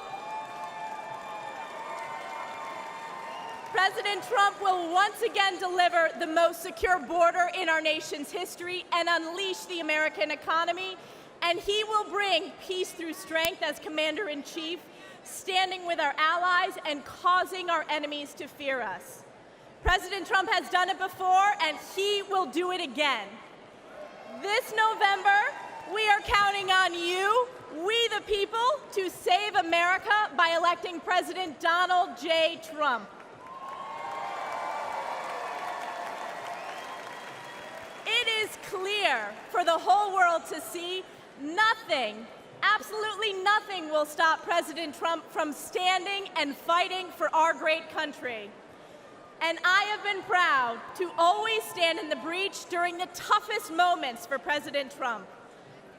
President Trump will once again deliver the most secure border in our nation's history and unleash the American economy. And he will bring peace through strength as Commander-in-Chief, standing with our allies and causing our enemies to fear us. President Trump has done it before, and he will do it again. This November, we are counting on you, we the people, to save America by electing President Donald J. Trump. It is clear for the whole world to see nothing, absolutely nothing will stop President Trump from standing and fighting for our great country. And I have been proud to always stand in the breach during the toughest moments for President Trump,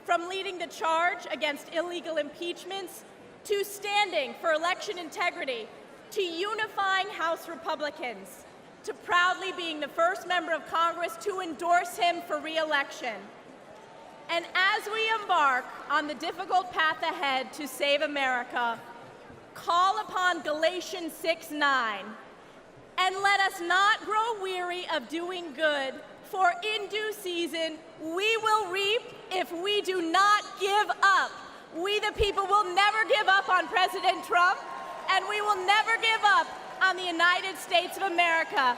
from leading the charge against illegal impeachments, to standing for election integrity, to unifying House Republicans, to proudly being the first member of Congress to endorse him for re-election. And as we embark on the difficult path ahead to save America, call upon Galatians 6:9. And let us not grow weary of doing good, for in due season we will reap if we do not give up. We the people will never give up on President Trump, and we will never give up on the United States of America.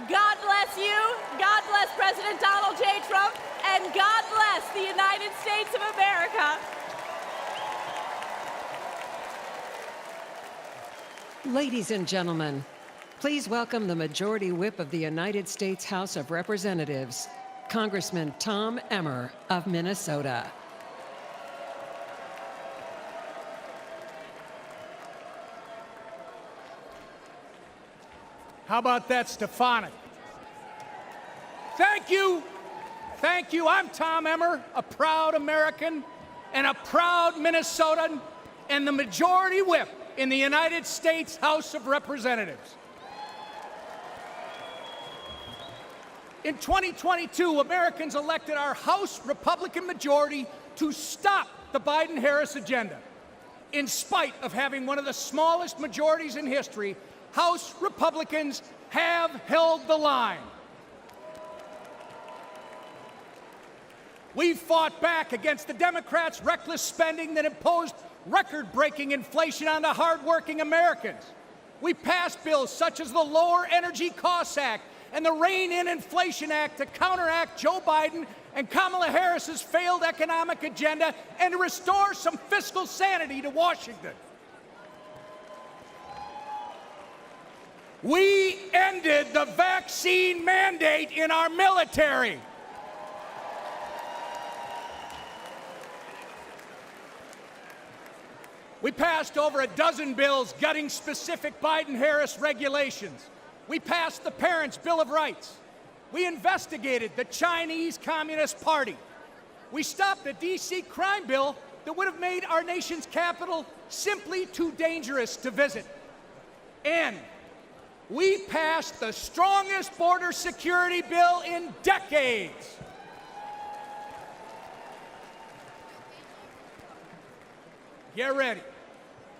God bless you, God bless President Donald J. Trump, and God bless the United States of America. Ladies and gentlemen, please welcome the Majority Whip of the United States House of Representatives, Congressman Tom Emmer of Minnesota. How about that, Stefanik? Thank you. Thank you. I'm Tom Emmer, a proud American and a proud Minnesotan, and the Majority Whip in the United States House of Representatives. In 2022, Americans elected our House Republican majority to stop the Biden-Harris agenda. In spite of having one of the smallest majorities in history, House Republicans have held the line. We fought back against the Democrats' reckless spending that imposed record-breaking inflation on the hardworking Americans. We passed bills such as the Lower Energy Costs Act and the Rein in Inflation Act to counteract Joe Biden and Kamala Harris's failed economic agenda and to restore some fiscal sanity to Washington. We ended the vaccine mandate in our military. We passed over a dozen bills gutting specific Biden-Harris regulations. We passed the Parents' Bill of Rights. We investigated the Chinese Communist Party. We stopped the D.C. crime bill that would have made our nation's capital simply too dangerous to visit. And we passed the strongest border security bill in decades. Get ready,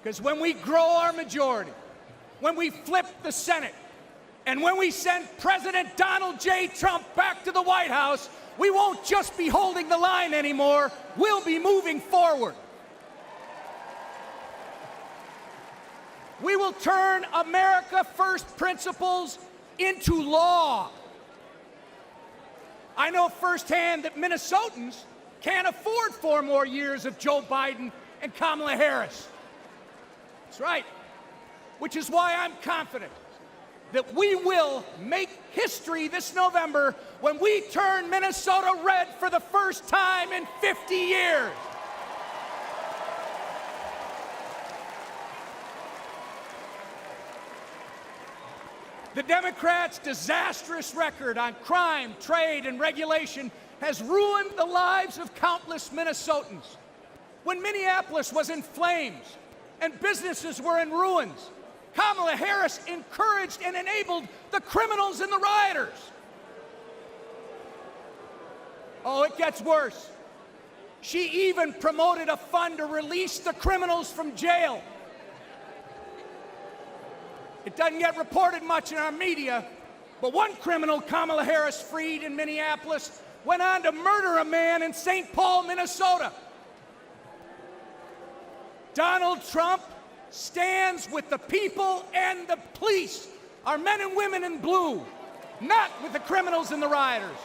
because when we grow our majority, when we flip the Senate, and when we send President Donald J. Trump back to the White House, we won't just be holding the line anymore, we'll be moving forward. We will turn America First principles into law. I know firsthand that Minnesotans can't afford 4 more years of Joe Biden and Kamala Harris. That's right. Which is why I'm confident that we will make history this November when we turn Minnesota red for the first time in 50 years. The Democrats' disastrous record on crime, trade, and regulation has ruined the lives of countless Minnesotans. When Minneapolis was in flames and businesses were in ruins, Kamala Harris encouraged and enabled the criminals and the rioters. Oh, it gets worse. She even promoted a fund to release the criminals from jail. It doesn't get reported much in our media, but one criminal Kamala Harris freed in Minneapolis went on to murder a man in St. Paul, Minnesota. Donald Trump stands with the people and the police, our men and women in blue, not with the criminals and the rioters.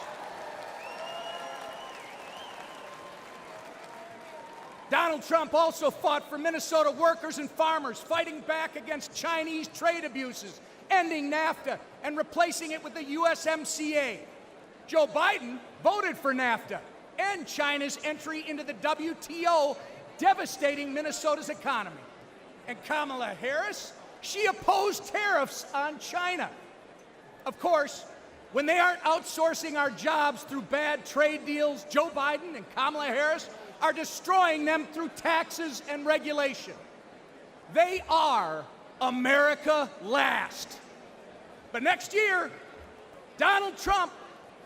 Donald Trump also fought for Minnesota workers and farmers, fighting back against Chinese trade abuses, ending NAFTA, and replacing it with the USMCA. Joe Biden voted for NAFTA and China's entry into the WTO, devastating Minnesota's economy. And Kamala Harris, she opposed tariffs on China. Of course, when they aren't outsourcing our jobs through bad trade deals, Joe Biden and Kamala Harris are destroying them through taxes and regulation. They are America last. But next year, Donald Trump,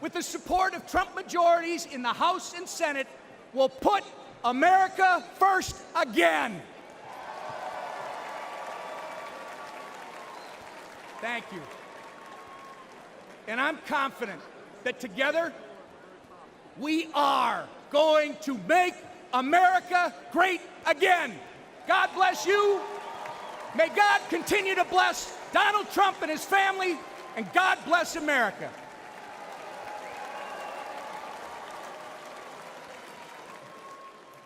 with the support of Trump majorities in the House and Senate, will put America first again. Thank you. And I'm confident that together we are going to make America great again. God bless you. May God continue to bless Donald Trump and his family, and God bless America.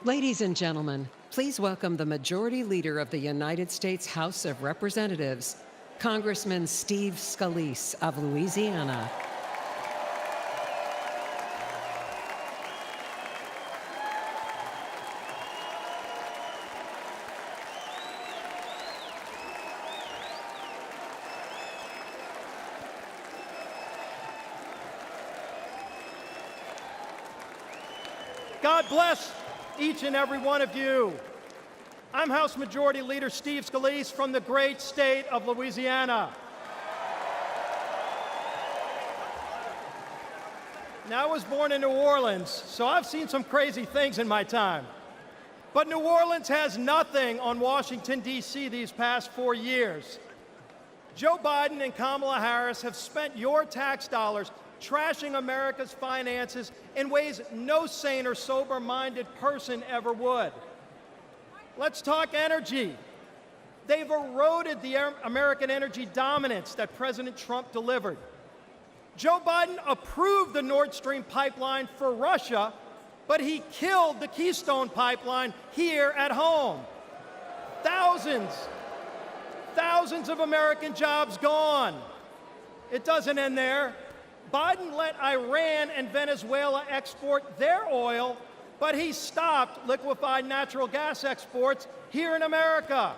Ladies and gentlemen, please welcome the Majority Leader of the United States House of Representatives, Congressman Steve Scalise of Louisiana. God bless each and every one of you. I'm House Majority Leader Steve Scalise from the great state of Louisiana. Now, I was born in New Orleans, so I've seen some crazy things in my time. But New Orleans has nothing on Washington, D.C. these past 4 years. Joe Biden and Kamala Harris have spent your tax dollars trashing America's finances in ways no sane or sober-minded person ever would. Let's talk energy. They've eroded the American energy dominance that President Trump delivered. Joe Biden approved the Nord Stream pipeline for Russia, but he killed the Keystone pipeline here at home. Thousands of American jobs gone. It doesn't end there. Biden let Iran and Venezuela export their oil, but he stopped liquefied natural gas exports here in America.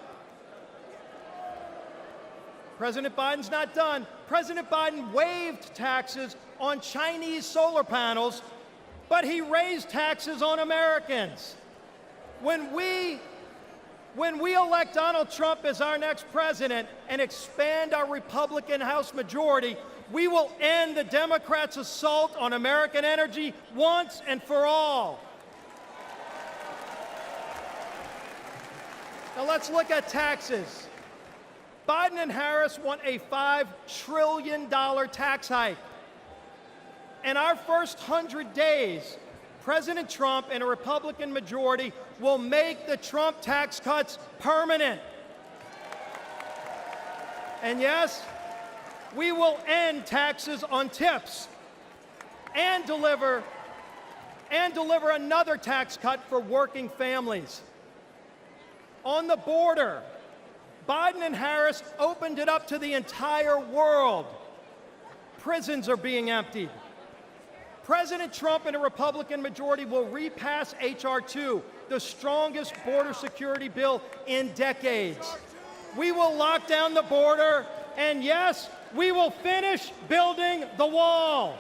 President Biden's not done. President Biden waived taxes on Chinese solar panels, but he raised taxes on Americans. When we elect Donald Trump as our next president and expand our Republican House majority, we will end the Democrats' assault on American energy once and for all. Now let's look at taxes. Biden and Harris want a $5 trillion tax hike. In our first 100 days, President Trump and a Republican majority will make the Trump tax cuts permanent. And yes, we will end taxes on tips and deliver another tax cut for working families. On the border, Biden and Harris opened it up to the entire world. Prisons are being emptied. President Trump and a Republican majority will repass H.R. 2, the strongest border security bill in decades. We will lock down the border, and yes, we will finish building the wall.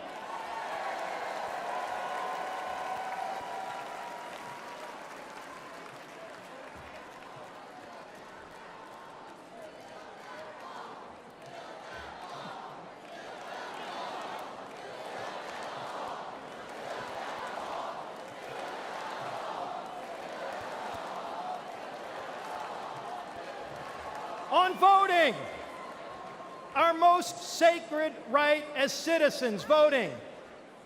On voting, our most sacred right as citizens, voting.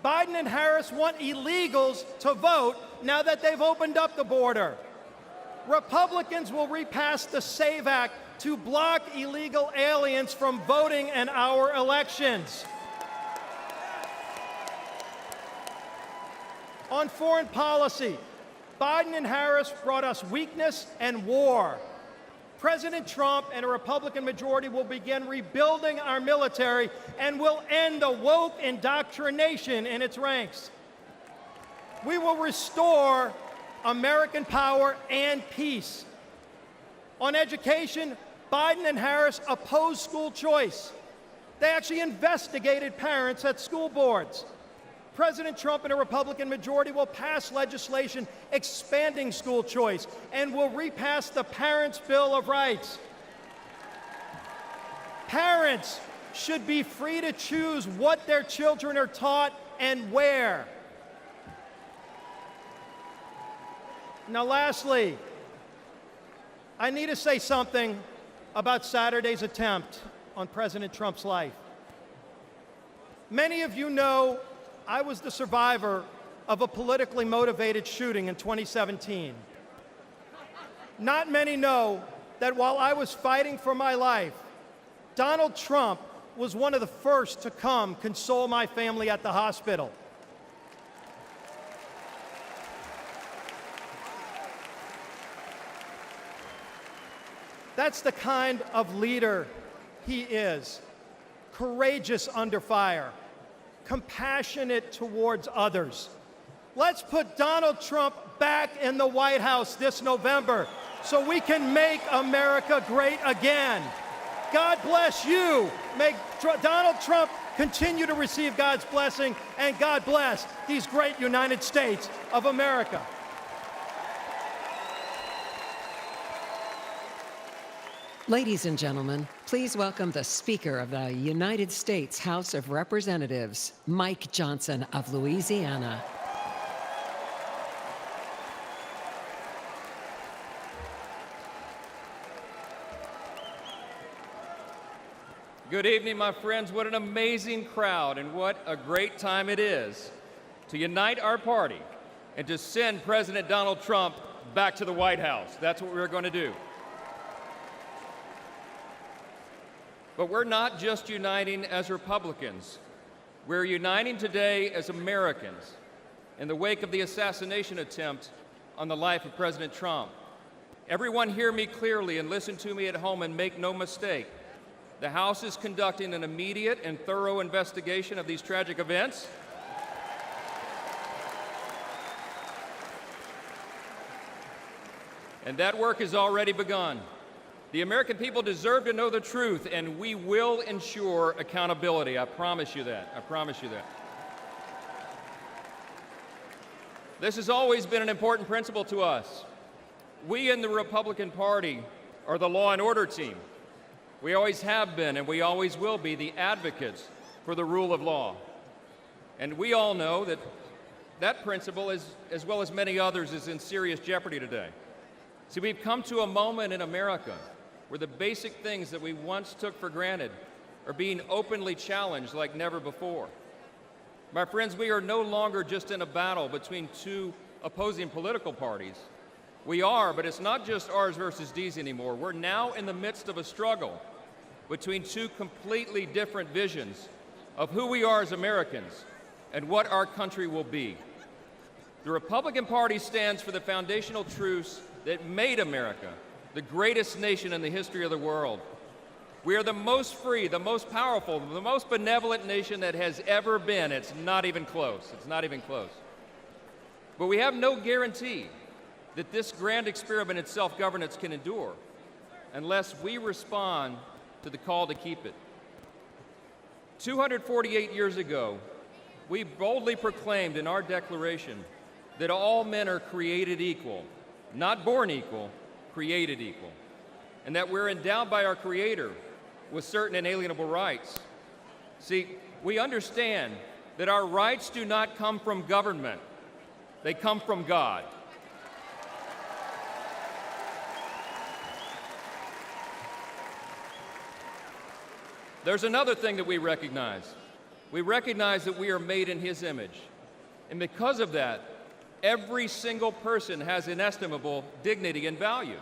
Biden and Harris want illegals to vote now that they've opened up the border. Republicans will repass the SAVE Act to block illegal aliens from voting in our elections. On foreign policy, Biden and Harris brought us weakness and war. President Trump and a Republican majority will begin rebuilding our military and will end the woke indoctrination in its ranks. We will restore American power and peace. On education, Biden and Harris opposed school choice. They actually investigated parents at school boards. President Trump and a Republican majority will pass legislation expanding school choice and will repass the Parents' Bill of Rights. Parents should be free to choose what their children are taught and where. Now, lastly, I need to say something about Saturday's attempt on President Trump's life. Many of you know I was the survivor of a politically motivated shooting in 2017. Not many know that while I was fighting for my life, Donald Trump was one of the first to come console my family at the hospital. That's the kind of leader he is. Courageous under fire. Compassionate towards others. Let's put Donald Trump back in the White House this November so we can make America great again. God bless you. May Donald Trump continue to receive God's blessing, and God bless these great United States of America. Ladies and gentlemen, please welcome the Speaker of the United States House of Representatives, Mike Johnson of Louisiana. Good evening, my friends. What an amazing crowd, and what a great time it is to unite our party and to send President Donald Trump back to the White House. That's what we're going to do. But we're not just uniting as Republicans. We're uniting today as Americans in the wake of the assassination attempt on the life of President Trump. Everyone hear me clearly and listen to me at home and make no mistake. The House is conducting an immediate and thorough investigation of these tragic events. And that work has already begun. The American people deserve to know the truth, and we will ensure accountability. I promise you that. I promise you that. This has always been an important principle to us. We in the Republican Party are the law and order team. We always have been, and we always will be, the advocates for the rule of law. And we all know that that principle, as well as many others, is in serious jeopardy today. See, we've come to a moment in America where the basic things that we once took for granted are being openly challenged like never before. My friends, we are no longer just in a battle between two opposing political parties. We are, but it's not just ours versus these anymore. We're now in the midst of a struggle between two completely different visions of who we are as Americans and what our country will be. The Republican Party stands for the foundational truths that made America the greatest nation in the history of the world. We are the most free, the most powerful, the most benevolent nation that has ever been. It's not even close. It's not even close. But we have no guarantee that this grand experiment in self-governance can endure unless we respond to the call to keep it. 248 years ago, we boldly proclaimed in our Declaration that all men are created equal, not born equal, created equal, and that we're endowed by our Creator with certain inalienable rights. See, we understand that our rights do not come from government, they come from God. There's another thing that we recognize. We recognize that we are made in His image. And because of that, every single person has inestimable dignity and value.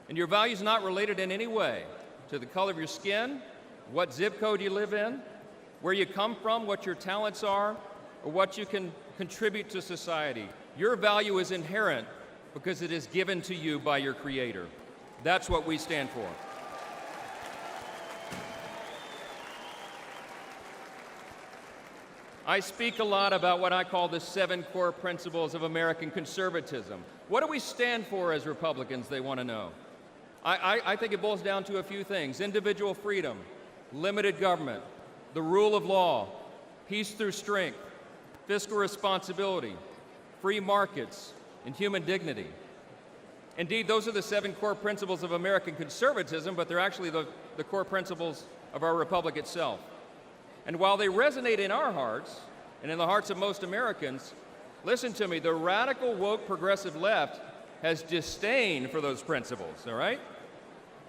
And your value is not related in any way to the color of your skin, what zip code you live in, where you come from, what your talents are, or what you can contribute to society. Your value is inherent because it is given to you by your Creator. That's what we stand for. I speak a lot about what I call the 7 core principles of American conservatism. What do we stand for as Republicans, they want to know? I think it boils down to a few things: individual freedom, limited government, the rule of law, peace through strength, fiscal responsibility, free markets, and human dignity. Indeed, those are the 7 core principles of American conservatism, but they're actually the core principles of our republic itself. And while they resonate in our hearts and in the hearts of most Americans, listen to me, the radical woke progressive left has disdain for those principles, all right?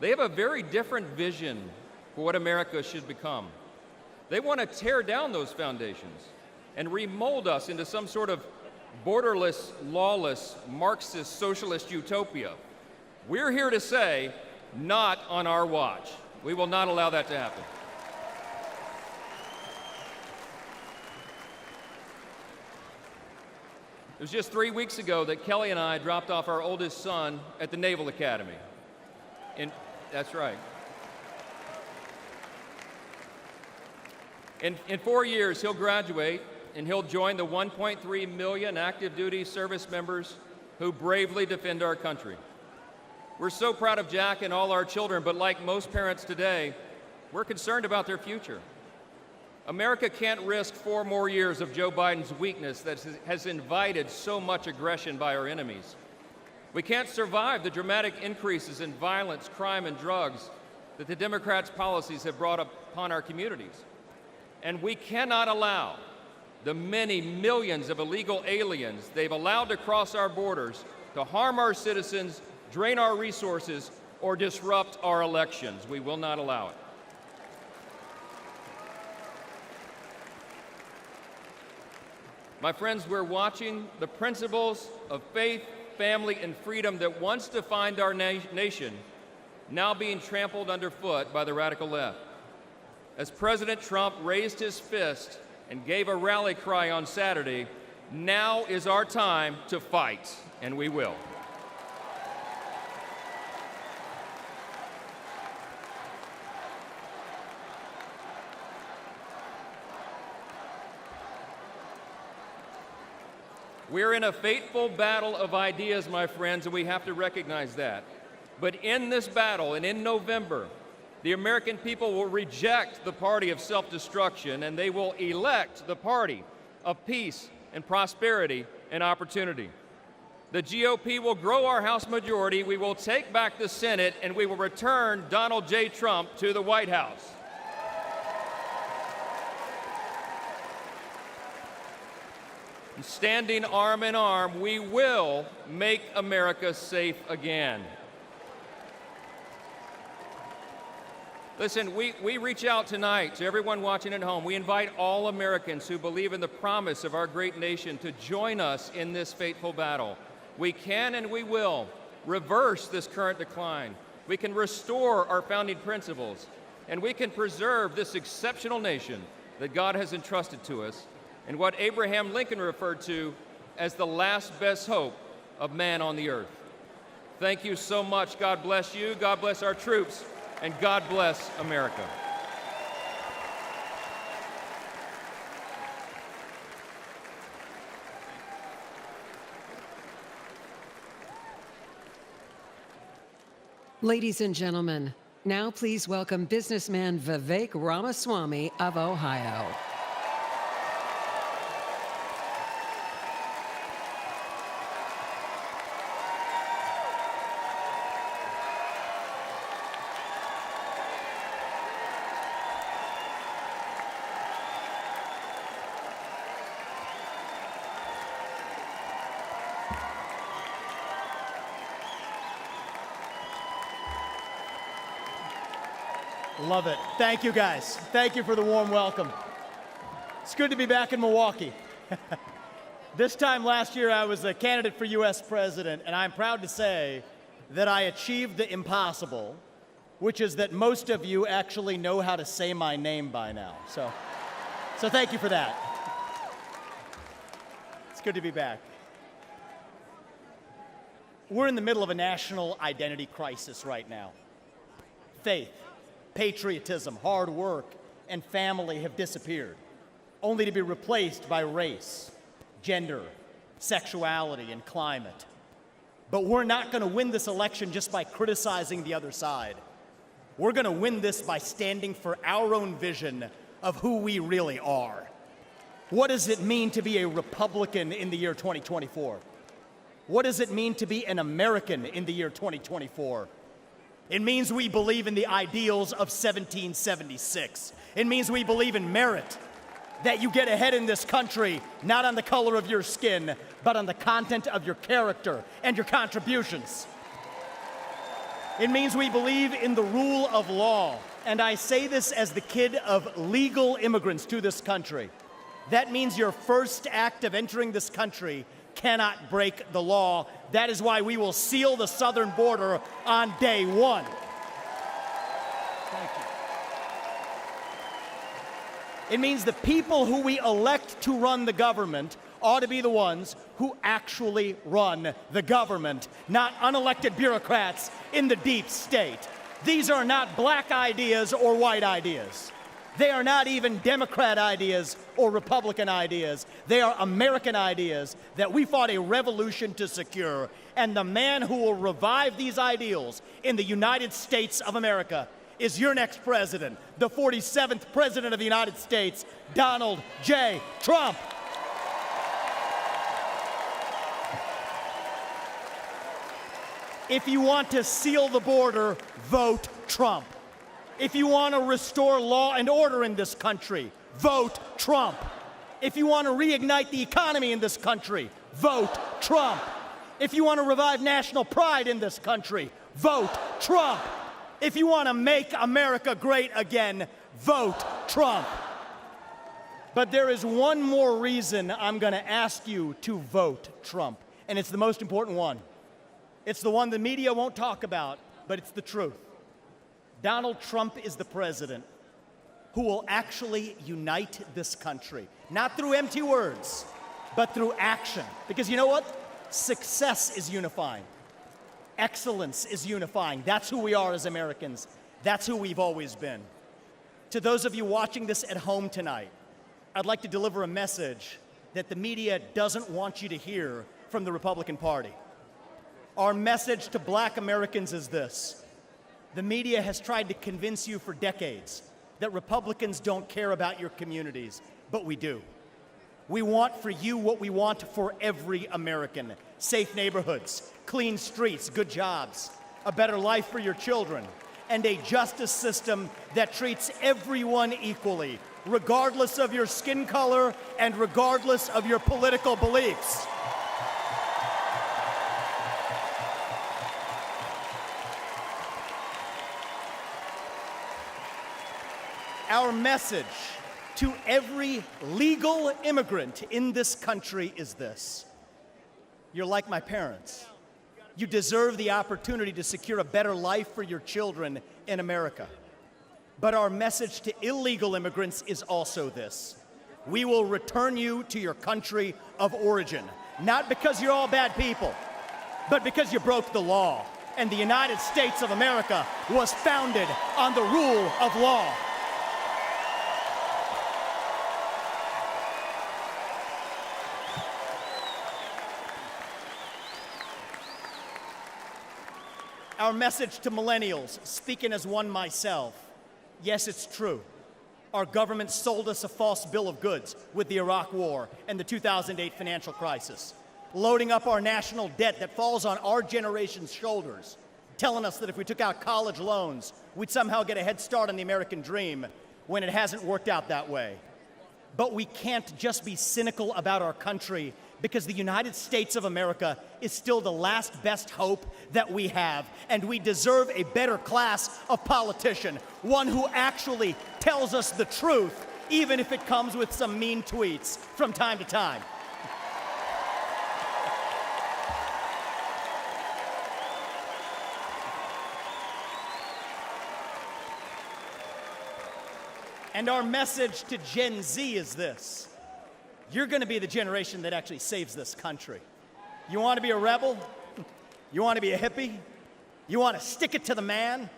They have a very different vision for what America should become. They want to tear down those foundations and remold us into some sort of borderless, lawless, Marxist, socialist utopia. We're here to say, not on our watch. We will not allow that to happen. It was just 3 weeks ago that Kelly and I dropped off our oldest son at the Naval Academy. That's right. In 4 years, he'll graduate, and he'll join the 1.3 million active duty service members who bravely defend our country. We're so proud of Jack and all our children, but like most parents today, we're concerned about their future. America can't risk 4 more years of Joe Biden's weakness that has invited so much aggression by our enemies. We can't survive the dramatic increases in violence, crime, and drugs that the Democrats' policies have brought upon our communities. And we cannot allow the many millions of illegal aliens they've allowed to cross our borders to harm our citizens, drain our resources, or disrupt our elections. We will not allow it. My friends, we're watching the principles of faith, family, and freedom that once defined our nation now being trampled underfoot by the radical left. As President Trump raised his fist and gave a rally cry on Saturday, now is our time to fight, and we will. We're in a fateful battle of ideas, my friends, and we have to recognize that. But in this battle, and in November, the American people will reject the party of self-destruction, and they will elect the party of peace and prosperity and opportunity. The GOP will grow our House majority, we will take back the Senate, and we will return Donald J. Trump to the White House. Standing arm in arm, we will make America safe again. Listen, we reach out tonight to everyone watching at home. We invite all Americans who believe in the promise of our great nation to join us in this fateful battle. We can and we will reverse this current decline. We can restore our founding principles, and we can preserve this exceptional nation that God has entrusted to us, and what Abraham Lincoln referred to as the last best hope of man on the earth. Thank you so much. God bless you, God bless our troops, and God bless America. Ladies and gentlemen, now please welcome businessman Vivek Ramaswamy of Ohio. Love it. Thank you, guys. Thank you for the warm welcome. It's good to be back in Milwaukee. This time last year, I was a candidate for U.S. president, and I'm proud to say that I achieved the impossible, which is that most of you actually know how to say my name by now. So thank you for that. It's good to be back. We're in the middle of a national identity crisis right now. Faith, patriotism, hard work, and family have disappeared, only to be replaced by race, gender, sexuality, and climate. But we're not going to win this election just by criticizing the other side. We're going to win this by standing for our own vision of who we really are. What does it mean to be a Republican in the year 2024? What does it mean to be an American in the year 2024? It means we believe in the ideals of 1776. It means we believe in merit, that you get ahead in this country, not on the color of your skin, but on the content of your character and your contributions. It means we believe in the rule of law, and I say this as the kid of legal immigrants to this country. That means your first act of entering this country cannot break the law. That is why we will seal the southern border on day one. Thank you. It means the people who we elect to run the government ought to be the ones who actually run the government, not unelected bureaucrats in the deep state. These are not black ideas or white ideas. They are not even Democrat ideas or Republican ideas. They are American ideas that we fought a revolution to secure. And the man who will revive these ideals in the United States of America is your next president, the 47th President of the United States, Donald J. Trump. If you want to seal the border, vote Trump. If you want to restore law and order in this country, vote Trump. If you want to reignite the economy in this country, vote Trump. If you want to revive national pride in this country, vote Trump. If you want to make America great again, vote Trump. But there is one more reason I'm going to ask you to vote Trump, and it's the most important one. It's the one the media won't talk about, but it's the truth. Donald Trump is the president who will actually unite this country, not through empty words, but through action. Because you know what? Success is unifying. Excellence is unifying. That's who we are as Americans. That's who we've always been. To those of you watching this at home tonight, I'd like to deliver a message that the media doesn't want you to hear from the Republican Party. Our message to black Americans is this. The media has tried to convince you for decades that Republicans don't care about your communities, but we do. We want for you what we want for every American. Safe neighborhoods, clean streets, good jobs, a better life for your children, and a justice system that treats everyone equally, regardless of your skin color and regardless of your political beliefs. Our message to every legal immigrant in this country is this: you're like my parents. You deserve the opportunity to secure a better life for your children in America. But our message to illegal immigrants is also this: we will return you to your country of origin, not because you're all bad people, but because you broke the law. And the United States of America was founded on the rule of law. Our message to millennials, speaking as one myself: yes, it's true. Our government sold us a false bill of goods with the Iraq War and the 2008 financial crisis, loading up our national debt that falls on our generation's shoulders, telling us that if we took out college loans, we'd somehow get a head start on the American dream, when it hasn't worked out that way. But we can't just be cynical about our country, because the United States of America is still the last best hope that we have, and we deserve a better class of politician, one who actually tells us the truth, even if it comes with some mean tweets from time to time. And our message to Gen Z is this: you're going to be the generation that actually saves this country. You want to be a rebel? You want to be a hippie? You want to stick it to the man?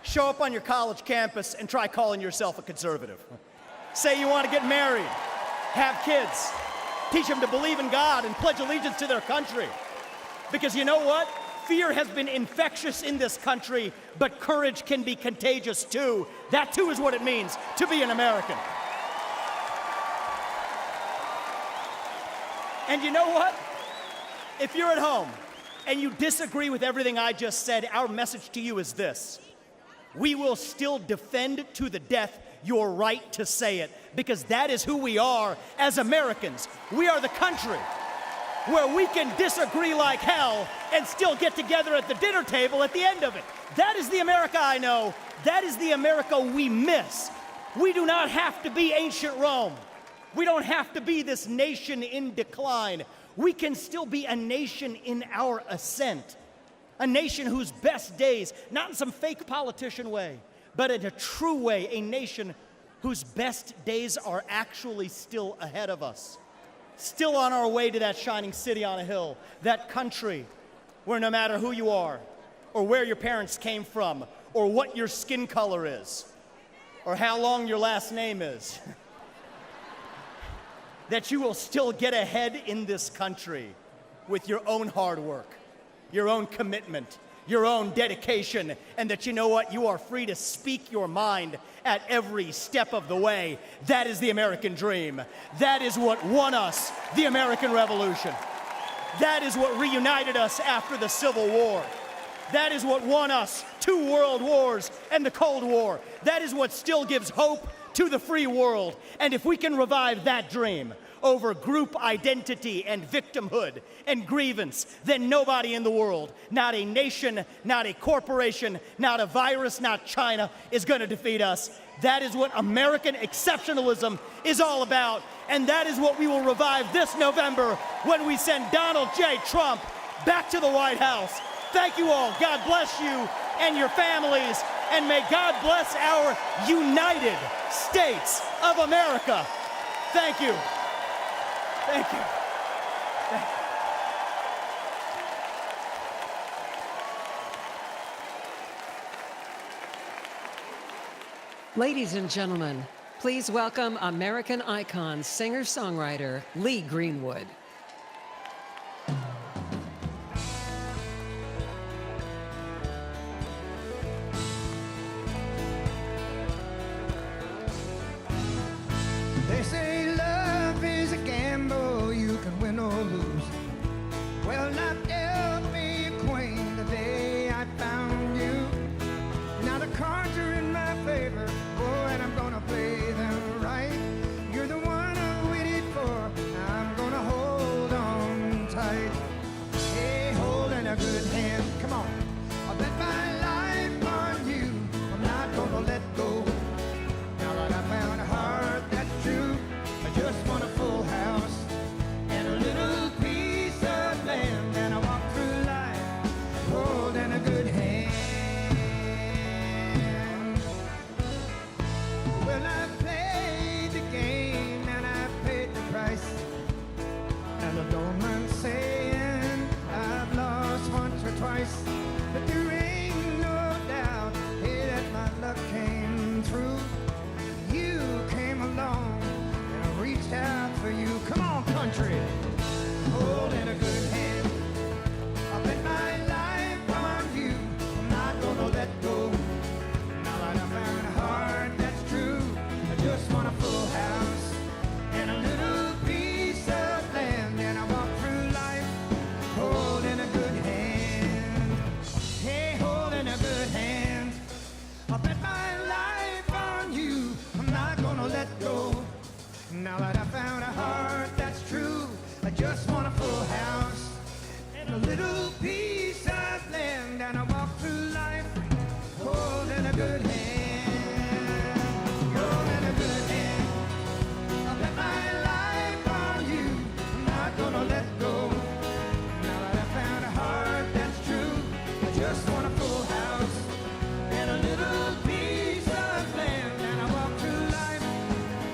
Show up on your college campus and try calling yourself a conservative. Say you want to get married, have kids, teach them to believe in God and pledge allegiance to their country. Because you know what? Fear has been infectious in this country, but courage can be contagious too. That too is what it means to be an American. And you know what? If you're at home and you disagree with everything I just said, our message to you is this: we will still defend to the death your right to say it, because that is who we are as Americans. We are the country where we can disagree like hell and still get together at the dinner table at the end of it. That is the America I know. That is the America we miss. We do not have to be ancient Rome. We don't have to be this nation in decline. We can still be a nation in our ascent. A nation whose best days, not in some fake politician way, but in a true way, a nation whose best days are actually still ahead of us. Still on our way to that shining city on a hill, that country where no matter who you are, or where your parents came from, or what your skin color is, or how long your last name is, that you will still get ahead in this country with your own hard work, your own commitment, your own dedication, and that you know what? You are free to speak your mind at every step of the way. That is the American dream. That is what won us the American Revolution. That is what reunited us after the Civil War. That is what won us 2 world wars and the Cold War. That is what still gives hope to the free world. And if we can revive that dream over group identity and victimhood and grievance, then nobody in the world, not a nation, not a corporation, not a virus, not China, is going to defeat us. That is what American exceptionalism is all about, and that is what we will revive this November when we send Donald J. Trump back to the White House. Thank you all. God bless you and your families, and may God bless our United States of America. Thank you. Thank you. Thank you. Ladies and gentlemen, please welcome American icon, singer-songwriter Lee Greenwood. They say love is Now that I found a heart that's true, I just want a full house and a little piece of land, and I walk through life holding a good hand, holding a good hand. I'll bet my life on you, I'm not gonna let go. Now that I found a heart that's true, I just want a full house and a little piece of land, and I walk through life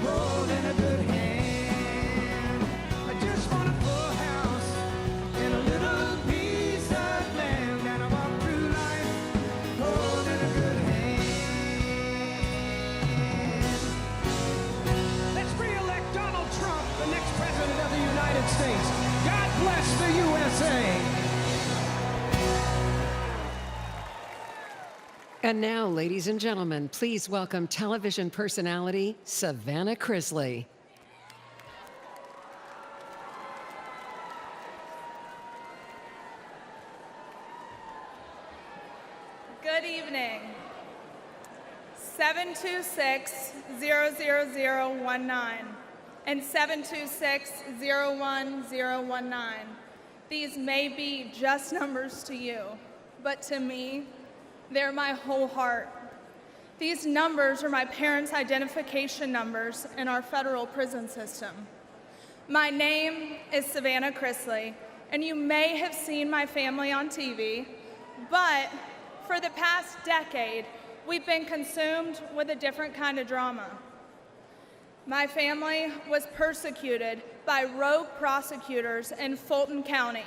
holding a good hand. I just want a full house and a little piece of land, and I walk through life holding a good hand. Let's re-elect Donald Trump, the next president of the United States. God bless the USA. And now, ladies and gentlemen, please welcome television personality Savannah Chrisley. Good evening. 726-00019 and 726-01019. These may be just numbers to you, but to me, they're my whole heart. These numbers are my parents' identification numbers in our federal prison system. My name is Savannah Chrisley, and you may have seen my family on TV, but for the past decade, we've been consumed with a different kind of drama. My family was persecuted by rogue prosecutors in Fulton County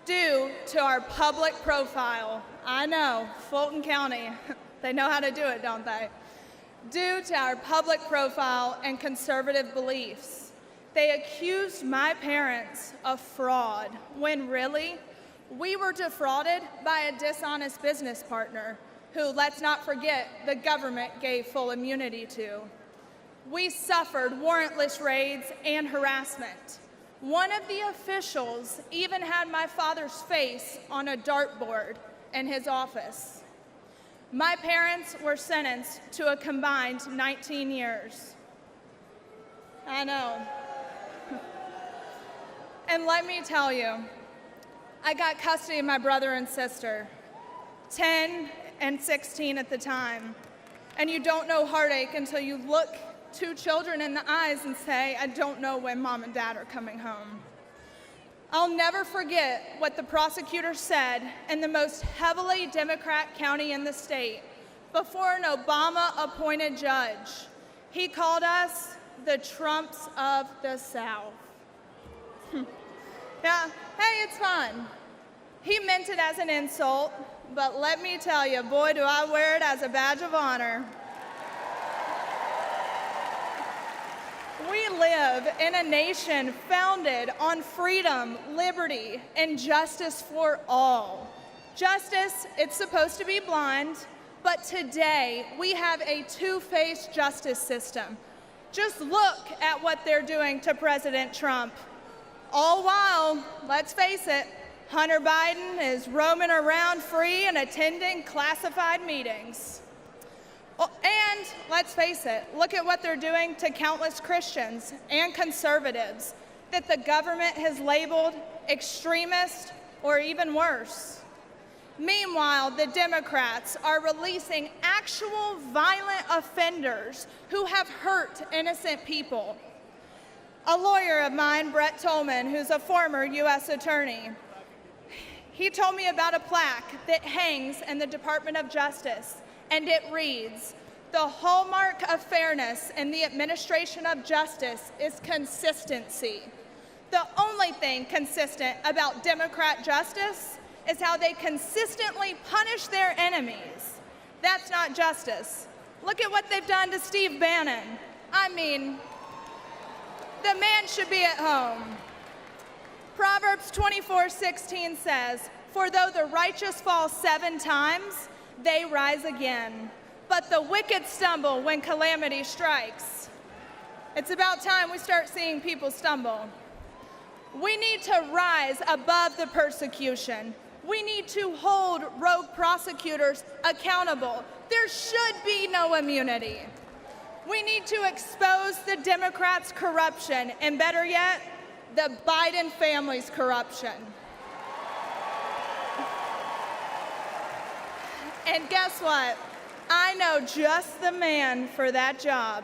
due to our public profile. I know, Fulton County, they know how to do it, don't they? Due to our public profile and conservative beliefs. They accused my parents of fraud, when really, we were defrauded by a dishonest business partner who, let's not forget, the government gave full immunity to. We suffered warrantless raids and harassment. One of the officials even had my father's face on a dartboard in his office. My parents were sentenced to a combined 19 years. I know. And let me tell you, I got custody of my brother and sister, 10 and 16 at the time. And you don't know heartache until you look two children in the eyes and say, I don't know when mom and dad are coming home. I'll never forget what the prosecutor said in the most heavily Democrat county in the state before an Obama-appointed judge. He called us the Trumps of the South. Yeah, hey, it's fun. He meant it as an insult, but let me tell you, boy, do I wear it as a badge of honor. We live in a nation founded on freedom, liberty, and justice for all. Justice, it's supposed to be blind, but today we have a two-faced justice system. Just look at what they're doing to President Trump. All while, let's face it, Hunter Biden is roaming around free and attending classified meetings. And let's face it, look at what they're doing to countless Christians and conservatives that the government has labeled extremist or even worse. Meanwhile, the Democrats are releasing actual violent offenders who have hurt innocent people. A lawyer of mine, Brett Tolman, who's a former U.S. attorney, he told me about a plaque that hangs in the Department of Justice, and it reads, "The hallmark of fairness in the administration of justice is consistency. The only thing consistent about Democrat justice is how they consistently punish their enemies. That's not justice. Look at what they've done to Steve Bannon. I mean, the man should be at home." Proverbs 24:16 says, "For though the righteous fall 7 times, they rise again. But the wicked stumble when calamity strikes." It's about time we start seeing people stumble. We need to rise above the persecution. We need to hold rogue prosecutors accountable. There should be no immunity. We need to expose the Democrats' corruption, and better yet, the Biden family's corruption. And guess what? I know just the man for that job.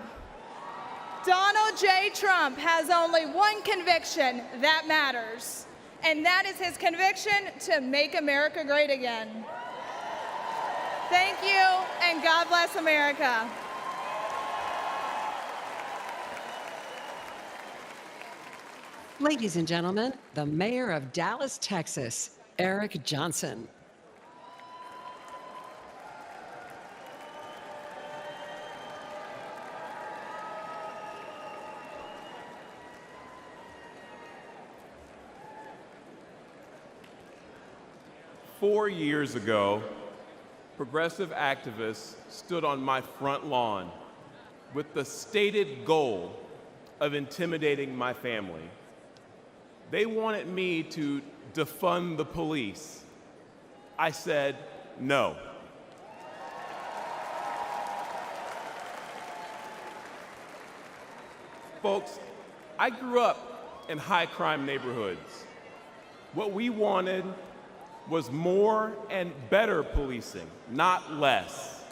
Donald J. Trump has only one conviction that matters, and that is his conviction to make America great again. Thank you, and God bless America. Ladies and gentlemen, the mayor of Dallas, Texas, Eric Johnson. Four years ago, progressive activists stood on my front lawn with the stated goal of intimidating my family. They wanted me to defund the police. I said no. Folks, I grew up in high-crime neighborhoods. What we wanted was more and better policing, not less.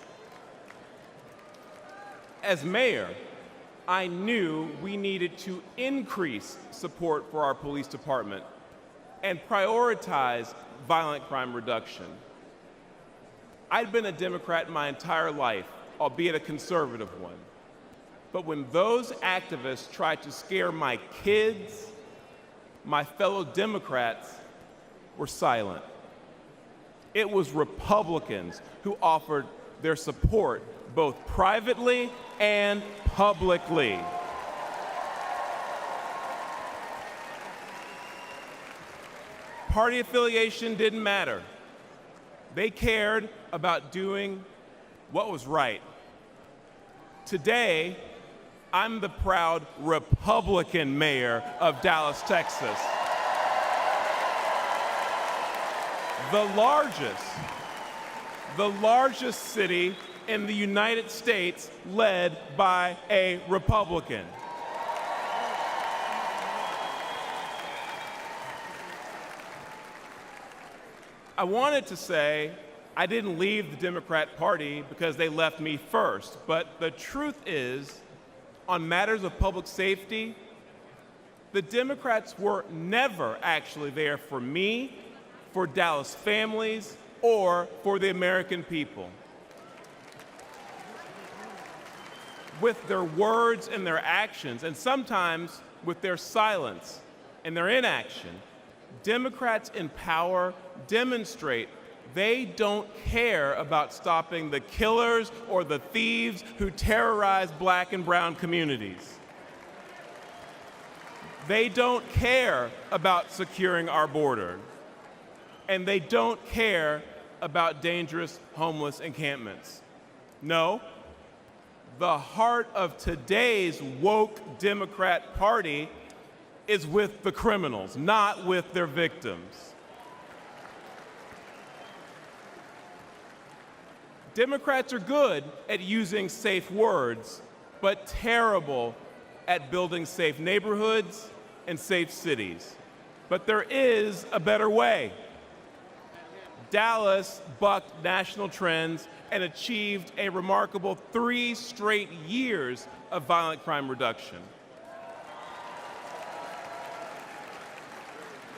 As mayor, I knew we needed to increase support for our police department and prioritize violent crime reduction. I'd been a Democrat my entire life, albeit a conservative one. But when those activists tried to scare my kids, my fellow Democrats were silent. It was Republicans who offered their support both privately and publicly. Party affiliation didn't matter. They cared about doing what was right. Today, I'm the proud Republican mayor of Dallas, Texas. The largest city in the United States led by a Republican. I wanted to say I didn't leave the Democrat Party because they left me first, but the truth is, on matters of public safety, the Democrats were never actually there for me, for Dallas families, or for the American people. With their words and their actions, and sometimes with their silence and their inaction, Democrats in power demonstrate they don't care about stopping the killers or the thieves who terrorize Black and brown communities. They don't care about securing our border. And they don't care about dangerous homeless encampments. No, the heart of today's woke Democrat Party is with the criminals, not with their victims. Democrats are good at using safe words, but terrible at building safe neighborhoods and safe cities. But there is a better way. Dallas bucked national trends and achieved a remarkable 3 straight years of violent crime reduction.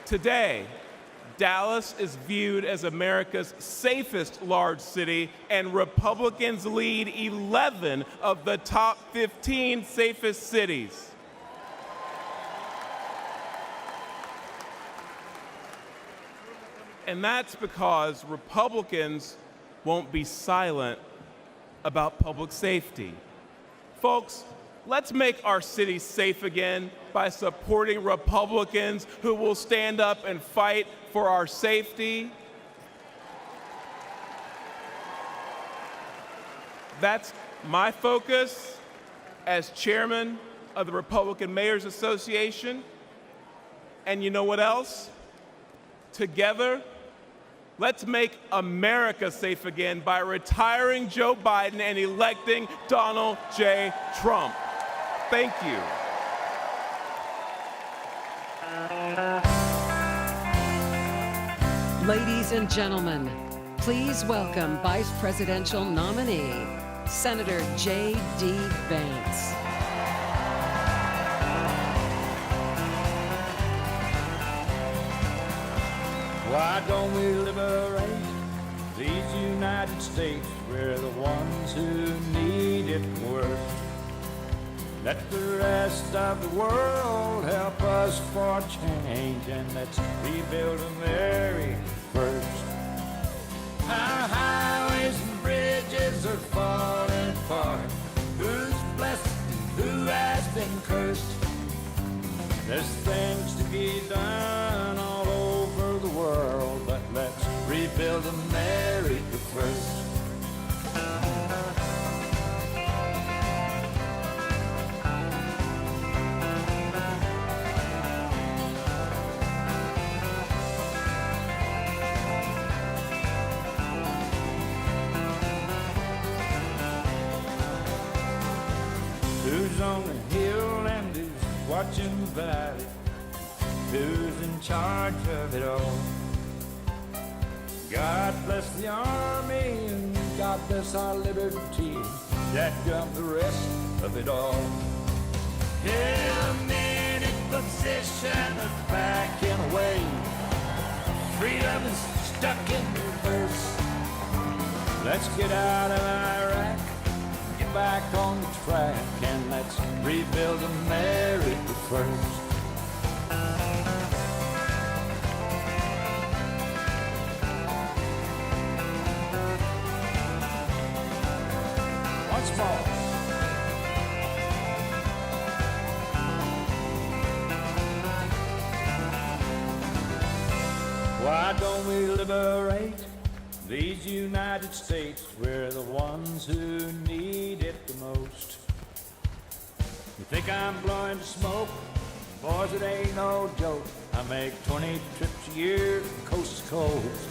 Today, Dallas is viewed as America's safest large city, and Republicans lead 11 of the top 15 safest cities. And that's because Republicans won't be silent about public safety. Folks, let's make our city safe again by supporting Republicans who will stand up and fight for our safety. That's my focus as chairman of the Republican Mayors Association. And you know what else? Together, Let's make America safe again by retiring Joe Biden and electing Donald J. Trump. Thank you. Ladies and gentlemen, please welcome Vice Presidential nominee, Senator J.D. Vance. Why don't we liberate these United States? We're the ones who need it worst. Let the rest of the world help us for change, and let's rebuild America first. Our highways and bridges are falling apart. Who's blessed and who has been cursed? There's things to be done all over the world, but let's rebuild America first. Who's on the hill and who's watching the valley? Who's in charge of it all? God bless the army and God bless our liberty. That got the rest of it all. In a minute position of backing away. Freedom is stuck in reverse. Let's get out of Iraq, get back on the track, and let's rebuild America first. Once more. Why don't we liberate these United States? We're the ones who need it the most. You think I'm blowing smoke? Boys, it ain't no joke. I make 20 trips a year from coast to coast.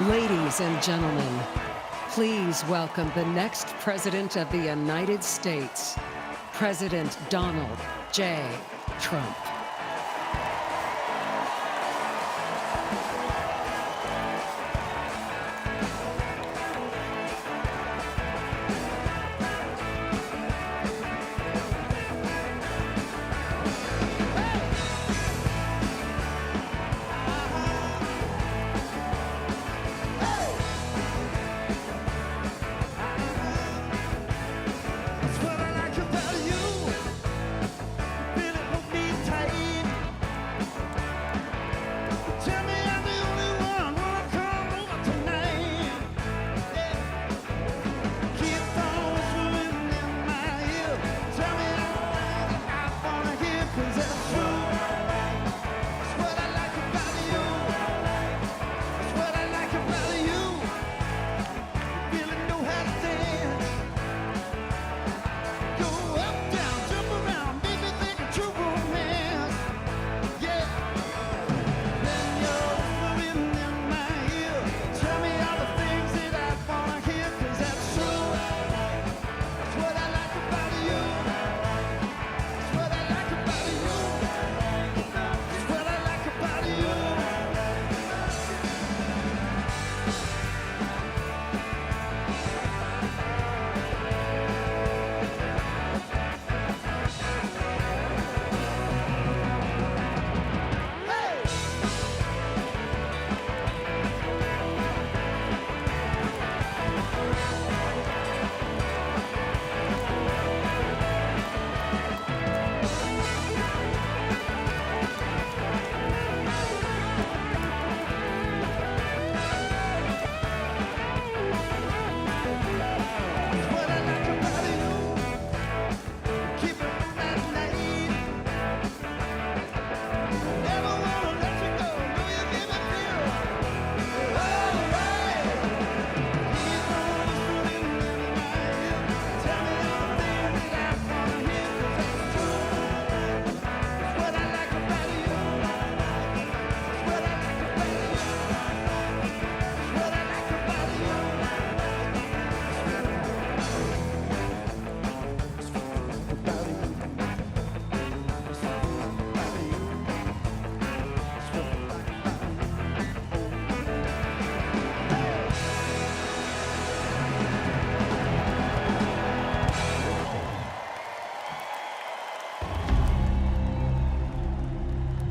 Ladies and gentlemen, please welcome the next President of the United States, President Donald J. Trump.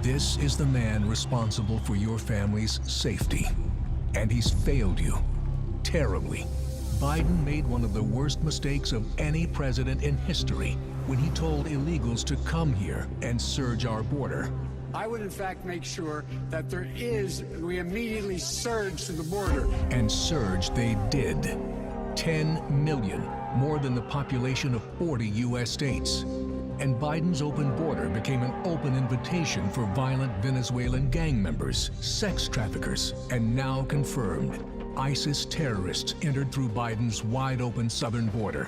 This is the man responsible for your family's safety. And he's failed you terribly. Biden made one of the worst mistakes of any president in history when he told illegals to come here and surge our border. I would in fact make sure that we immediately surge to the border. And surge they did. 10 million, more than the population of 40 U.S. states. And Biden's open border became an open invitation for violent Venezuelan gang members, sex traffickers, and now confirmed, ISIS terrorists entered through Biden's wide-open southern border,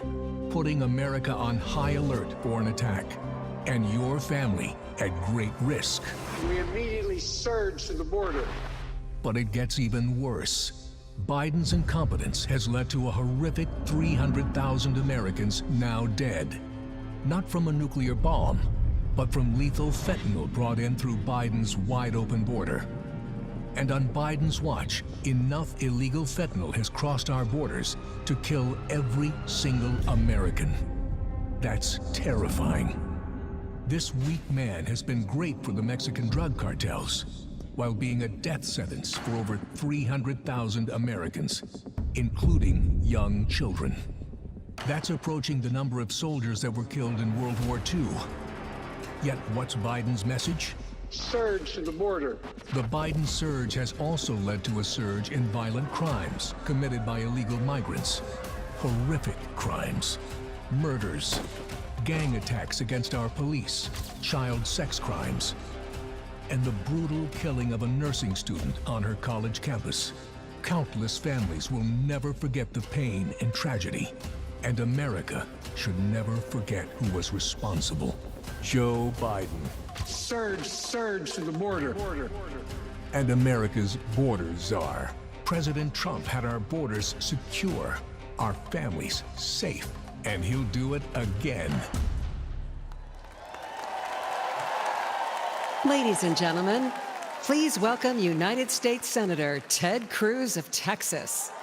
putting America on high alert for an attack, and your family at great risk. We immediately surge to the border. But it gets even worse. Biden's incompetence has led to a horrific 300,000 Americans now dead. Not from a nuclear bomb, but from lethal fentanyl brought in through Biden's wide-open border. And on Biden's watch, enough illegal fentanyl has crossed our borders to kill every single American. That's terrifying. This weak man has been great for the Mexican drug cartels, while being a death sentence for over 300,000 Americans, including young children. That's approaching the number of soldiers that were killed in World War II. Yet what's Biden's message? Surge to the border. The Biden surge has also led to a surge in violent crimes committed by illegal migrants. Horrific crimes. Murders. Gang attacks against our police. Child sex crimes. And the brutal killing of a nursing student on her college campus. Countless families will never forget the pain and tragedy. And America should never forget who was responsible. Joe Biden. Surge to the border. And America's border czar. President Trump had our borders secure, our families safe, and he'll do it again. Ladies and gentlemen, please welcome United States Senator Ted Cruz of Texas.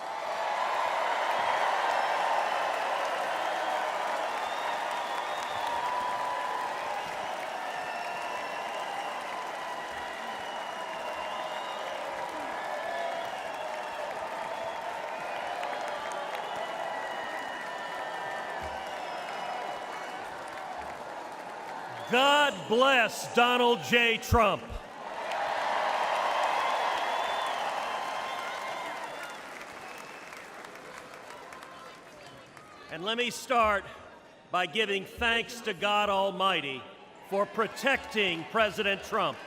God bless Donald J. Trump. And let me start by giving thanks to God Almighty for protecting President Trump.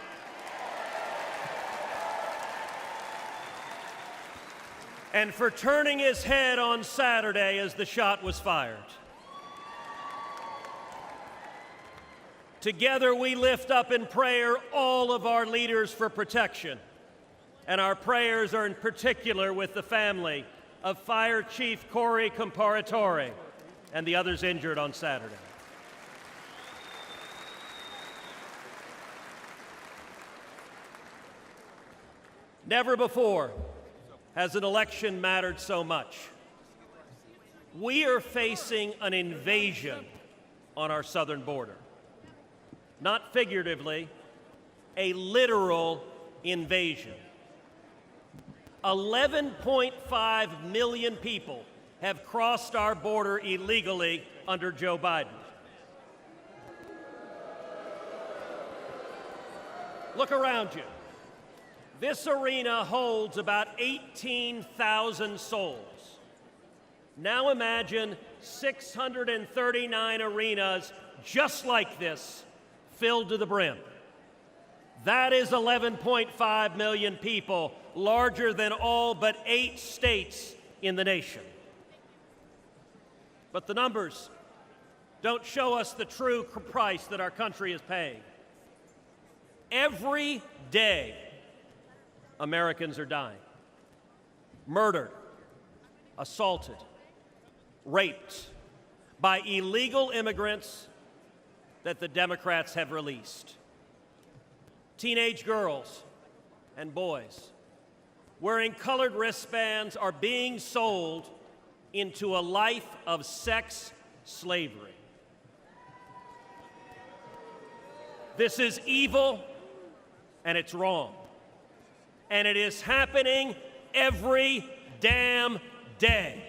And for turning his head on Saturday as the shot was fired. Together we lift up in prayer all of our leaders for protection. And our prayers are in particular with the family of Fire Chief Corey Comparatore and the others injured on Saturday. Never before has an election mattered so much. We are facing an invasion on our southern border. Not figuratively, a literal invasion. 11.5 million people have crossed our border illegally under Joe Biden. Look around you. This arena holds about 18,000 souls. Now imagine 639 arenas just like this, filled to the brim. That is 11.5 million people, larger than all but 8 states in the nation. But the numbers don't show us the true price that our country is paying. Every day, Americans are dying. Murdered, assaulted, raped by illegal immigrants that the Democrats have released. Teenage girls and boys wearing colored wristbands are being sold into a life of sex slavery. This is evil and it's wrong. And it is happening every damn day.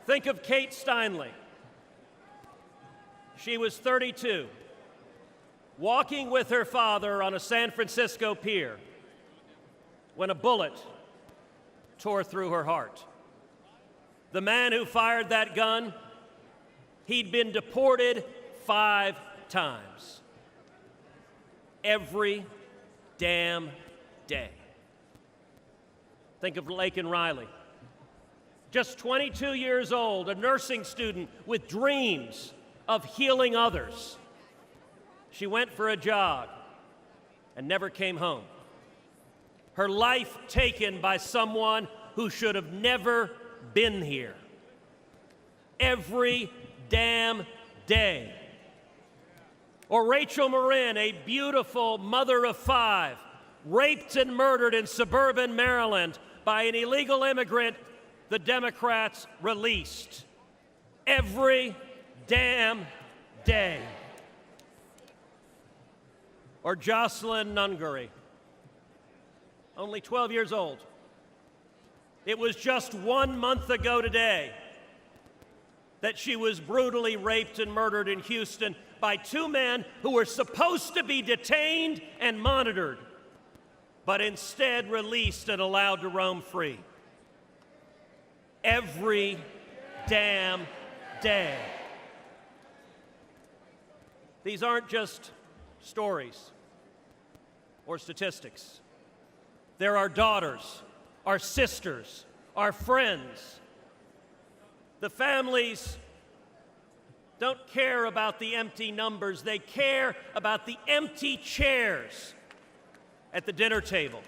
Think of Kate Steinle. She was 32, walking with her father on a San Francisco pier when a bullet tore through her heart. The man who fired that gun, he'd been deported 5 times. Every damn day. Think of Laken Riley. Just 22 years old, a nursing student with dreams of healing others. She went for a jog and never came home. Her life taken by someone who should have never been here. Every damn day. Or Rachel Marin, a beautiful mother of 5, raped and murdered in suburban Maryland by an illegal immigrant the Democrats released. Every damn day. Or Jocelyn Nungary, only 12 years old. It was just 1 month ago today that she was brutally raped and murdered in Houston by 2 men who were supposed to be detained and monitored, but instead released and allowed to roam free. Every damn day. These aren't just stories or statistics. They're our daughters, our sisters, our friends. The families don't care about the empty numbers. They care about the empty chairs at the dinner table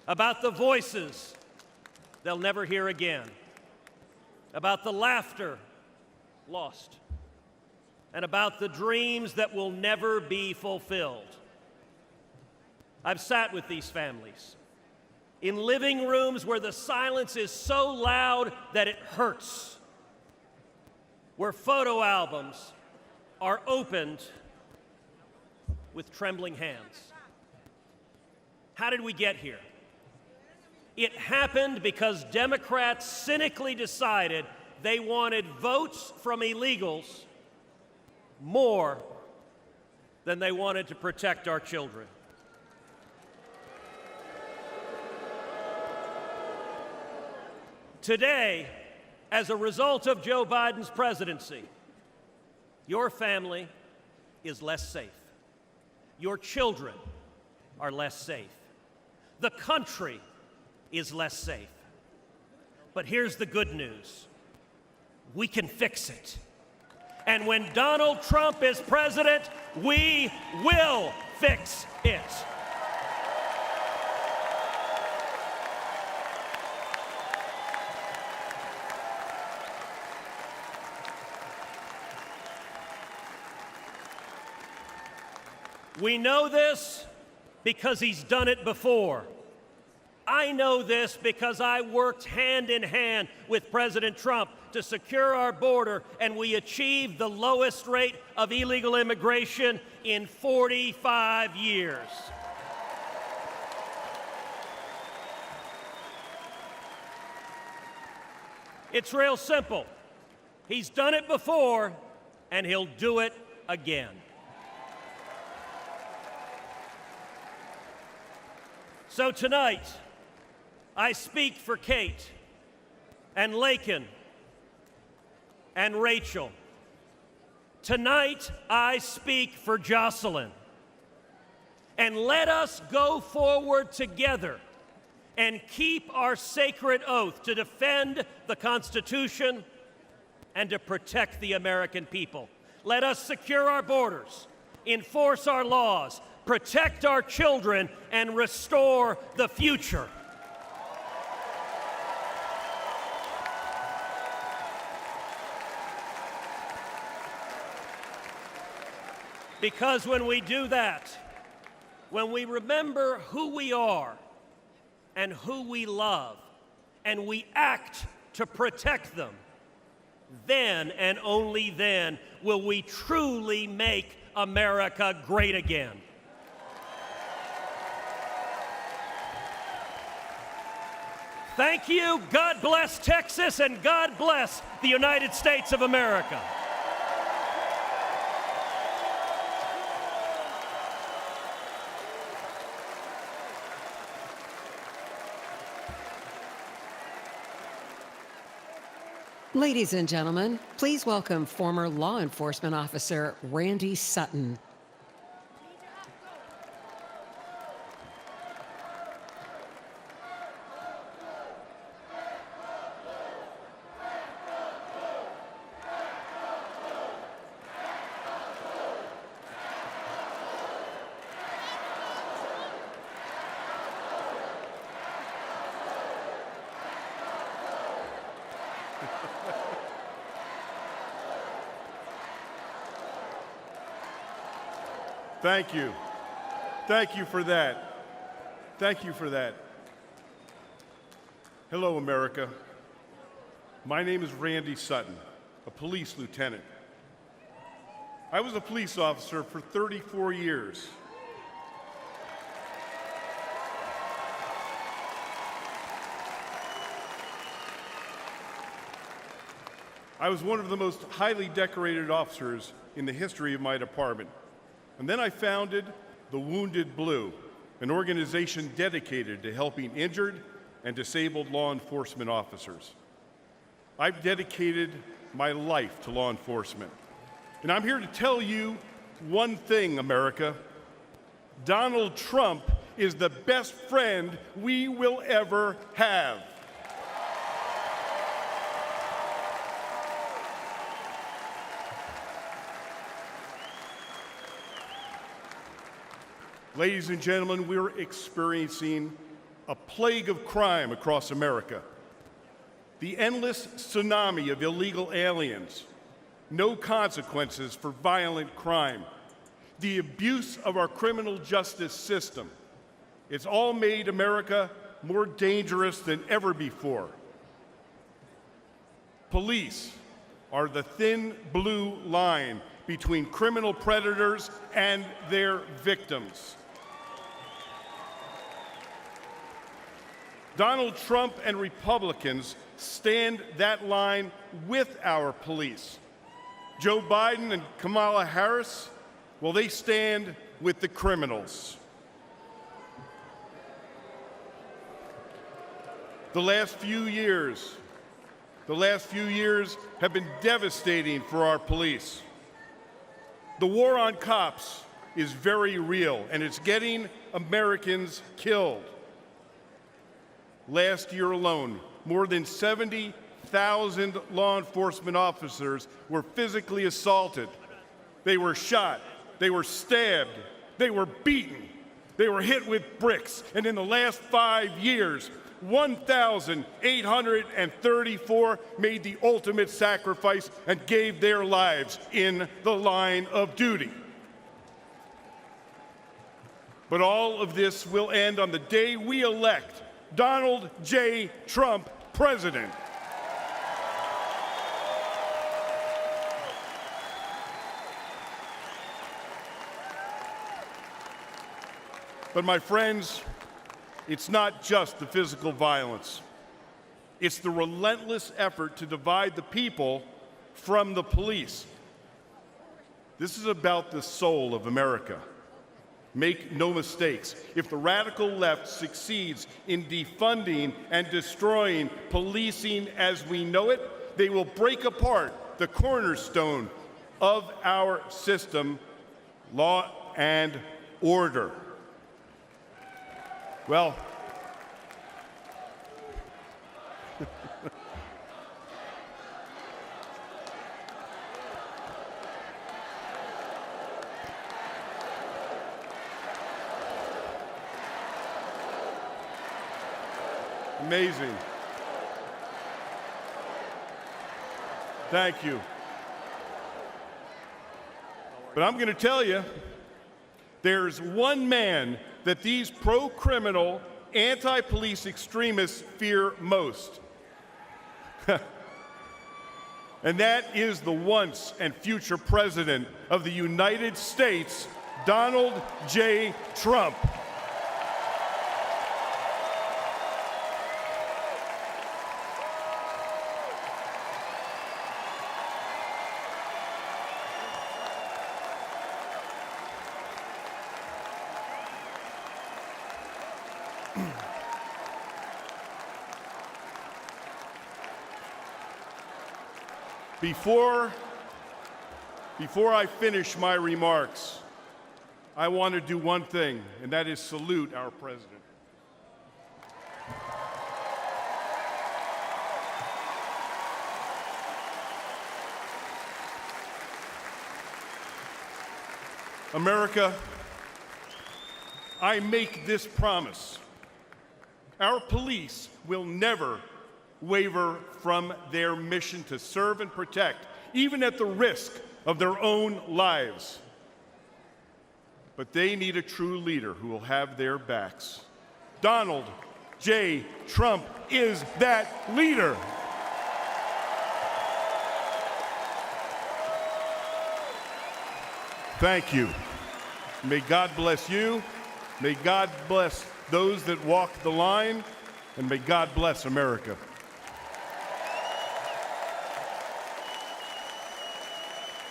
about the voices they'll never hear again, about the laughter lost, and about the dreams that will never be fulfilled. I've sat with these families in living rooms where the silence is so loud that it hurts, where photo albums are opened with trembling hands. How did we get here? It happened because Democrats cynically decided they wanted votes from illegals more than they wanted to protect our children. Today, as a result of Joe Biden's presidency, your family is less safe. Your children are less safe. The country is less safe. But here's the good news. We can fix it. And when Donald Trump is president, we will fix it. We know this because he's done it before. I know this because I worked hand in hand with President Trump to secure our border, and we achieved the lowest rate of illegal immigration in 45 years. It's real simple. He's done it before, and he'll do it again. So tonight, I speak for Kate and Laken and Rachel. Tonight, I speak for Jocelyn. And let us go forward together and keep our sacred oath to defend the Constitution and to protect the American people. Let us secure our borders, enforce our laws, protect our children, and restore the future. Because when we do that, when we remember who we are and who we love, and we act to protect them, then and only then will we truly make America great again. Thank you. God bless Texas, and God bless the United States of America. Ladies and gentlemen, please welcome former law enforcement officer Randy Sutton. Thank you. Thank you for that. Thank you for that. Hello, America. My name is Randy Sutton, a police lieutenant. I was a police officer for 34 years. I was one of the most highly decorated officers in the history of my department. And then I founded the Wounded Blue, an organization dedicated to helping injured and disabled law enforcement officers. I've dedicated my life to law enforcement. And I'm here to tell you one thing, America. Donald Trump is the best friend we will ever have. Ladies and gentlemen, we're experiencing a plague of crime across America. The endless tsunami of illegal aliens, no consequences for violent crime, the abuse of our criminal justice system. It's all made America more dangerous than ever before. Police are the thin blue line between criminal predators and their victims. Donald Trump and Republicans stand that line with our police. Joe Biden and Kamala Harris, well, they stand with the criminals. The last few years have been devastating for our police. The war on cops is very real, and it's getting Americans killed. Last year alone, more than 70,000 law enforcement officers were physically assaulted. They were shot, they were stabbed, they were beaten, they were hit with bricks, and in the last 5 years, 1,834 made the ultimate sacrifice and gave their lives in the line of duty. But all of this will end on the day we elect Donald J. Trump president. But my friends, it's not just the physical violence. It's the relentless effort to divide the people from the police. This is about the soul of America. Make no mistakes. If the radical left succeeds in defunding and destroying policing as we know it, they will break apart the cornerstone of our system, law and order. Well, amazing. Thank you. But I'm going to tell you, there's one man that these pro-criminal, anti-police extremists fear most. And that is the once and future president of the United States, Donald J. Trump. Before I finish my remarks, I want to do one thing, and that is salute our president. America, I make this promise. Our police will never waver from their mission to serve and protect, even at the risk of their own lives. But they need a true leader who will have their backs. Donald J. Trump is that leader. Thank you. May God bless you. May God bless those that walk the line. And may God bless America.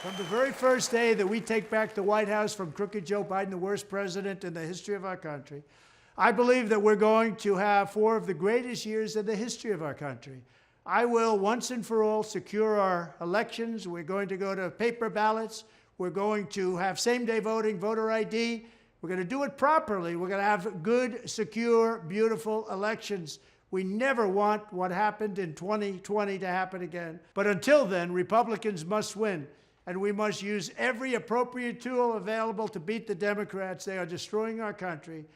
From the very first day that we take back the White House from crooked Joe Biden, the worst president in the history of our country, I believe that we're going to have 4 of the greatest years in the history of our country. I will once and for all secure our elections. We're going to go to paper ballots. We're going to have same-day voting, voter ID. We're going to do it properly. We're going to have good, secure, beautiful elections. We never want what happened in 2020 to happen again. But until then, Republicans must win. And we must use every appropriate tool available to beat the Democrats. They are destroying our country.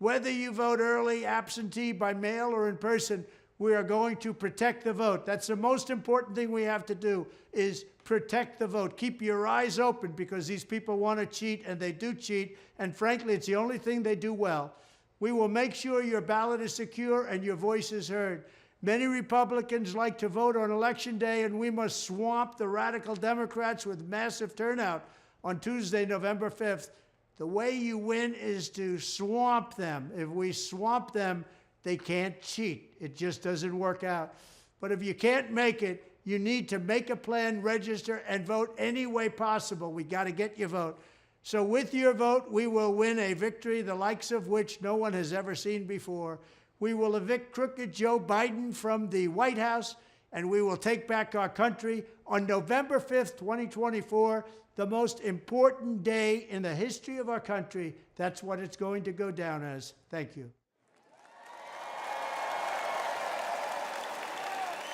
Whether you vote early, absentee, by mail, or in person, we are going to protect the vote. That's the most important thing we have to do, is protect the vote. Keep your eyes open, because these people want to cheat, and they do cheat, and frankly, it's the only thing they do well. We will make sure your ballot is secure and your voice is heard. Many Republicans like to vote on Election Day, and we must swamp the radical Democrats with massive turnout on Tuesday, November 5th. The way you win is to swamp them. If we swamp them, they can't cheat. It just doesn't work out. But if you can't make it, you need to make a plan, register, and vote any way possible. We got to get your vote. So with your vote, we will win a victory the likes of which no one has ever seen before. We will evict crooked Joe Biden from the White House, and we will take back our country on November 5th, 2024, the most important day in the history of our country. That's what it's going to go down as. Thank you.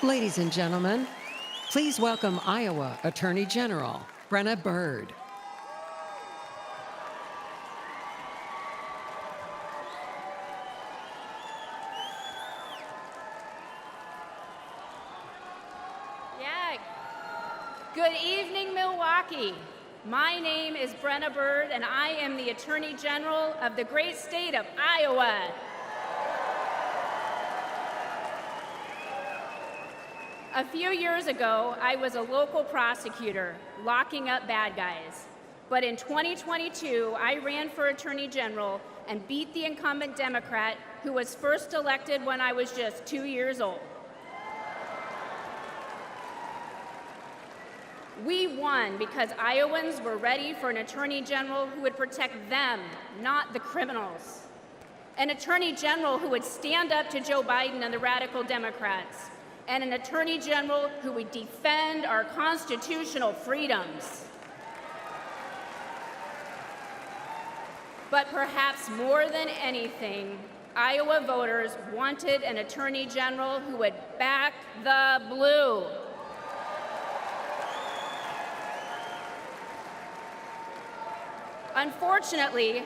Ladies and gentlemen, please welcome Iowa Attorney General Brena Bird. Good evening, Milwaukee. My name is Brena Bird, and I am the Attorney General of the great state of Iowa. A few years ago, I was a local prosecutor locking up bad guys. But in 2022, I ran for Attorney General and beat the incumbent Democrat who was first elected when I was just 2 years old. We won because Iowans were ready for an Attorney General who would protect them, not the criminals. An Attorney General who would stand up to Joe Biden and the radical Democrats. And an Attorney General who would defend our constitutional freedoms. But perhaps more than anything, Iowa voters wanted an Attorney General who would back the blue. Unfortunately,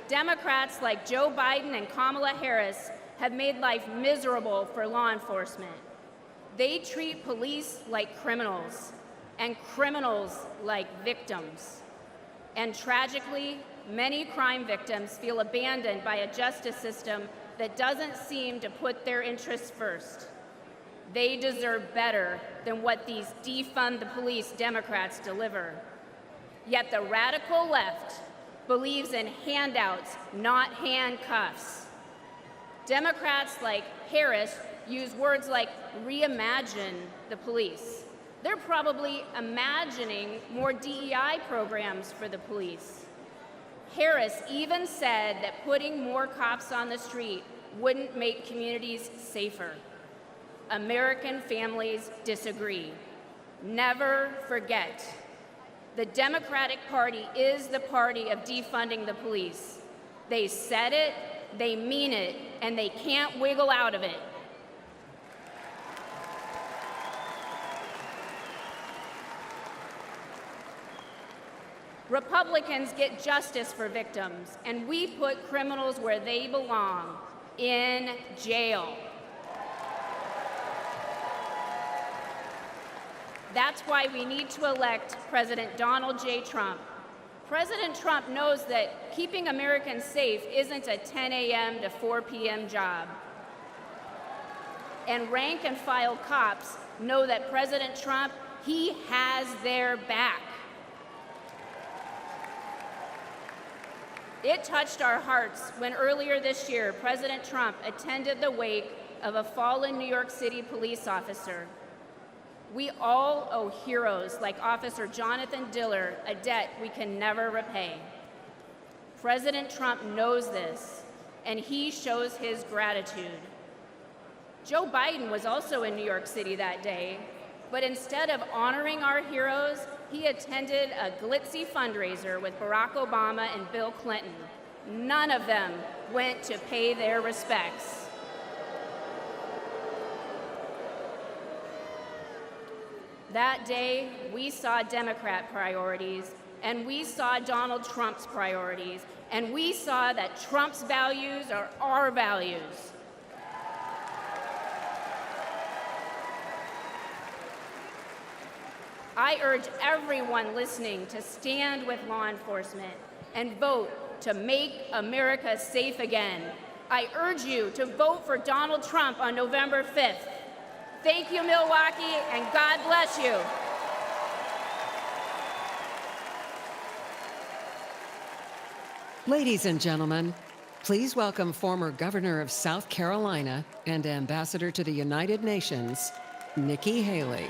Democrats like Joe Biden and Kamala Harris have made life miserable for law enforcement. They treat police like criminals, and criminals like victims. And tragically, many crime victims feel abandoned by a justice system that doesn't seem to put their interests first. They deserve better than what these defund the police Democrats deliver. Yet the radical left believes in handouts, not handcuffs. Democrats like Harris use words like reimagine the police. They're probably imagining more DEI programs for the police. Harris even said that putting more cops on the street wouldn't make communities safer. American families disagree. Never forget. The Democratic Party is the party of defunding the police. They said it, they mean it, and they can't wiggle out of it. Republicans get justice for victims, and we put criminals where they belong, in jail. That's why we need to elect President Donald J. Trump. President Trump knows that keeping Americans safe isn't a 10 a.m. to 4 p.m. job. And rank and file cops know that President Trump, he has their back. It touched our hearts when earlier this year, President Trump attended the wake of a fallen New York City police officer. We all owe heroes like Officer Jonathan Diller a debt we can never repay. President Trump knows this, and he shows his gratitude. Joe Biden was also in New York City that day, but instead of honoring our heroes, he attended a glitzy fundraiser with Barack Obama and Bill Clinton. None of them went to pay their respects. That day, we saw Democrat priorities, and we saw Donald Trump's priorities, and we saw that Trump's values are our values. I urge everyone listening to stand with law enforcement and vote to make America safe again. I urge you to vote for Donald Trump on November 5th. Thank you, Milwaukee, and God bless you. Ladies and gentlemen, please welcome former Governor of South Carolina and Ambassador to the United Nations, Nikki Haley.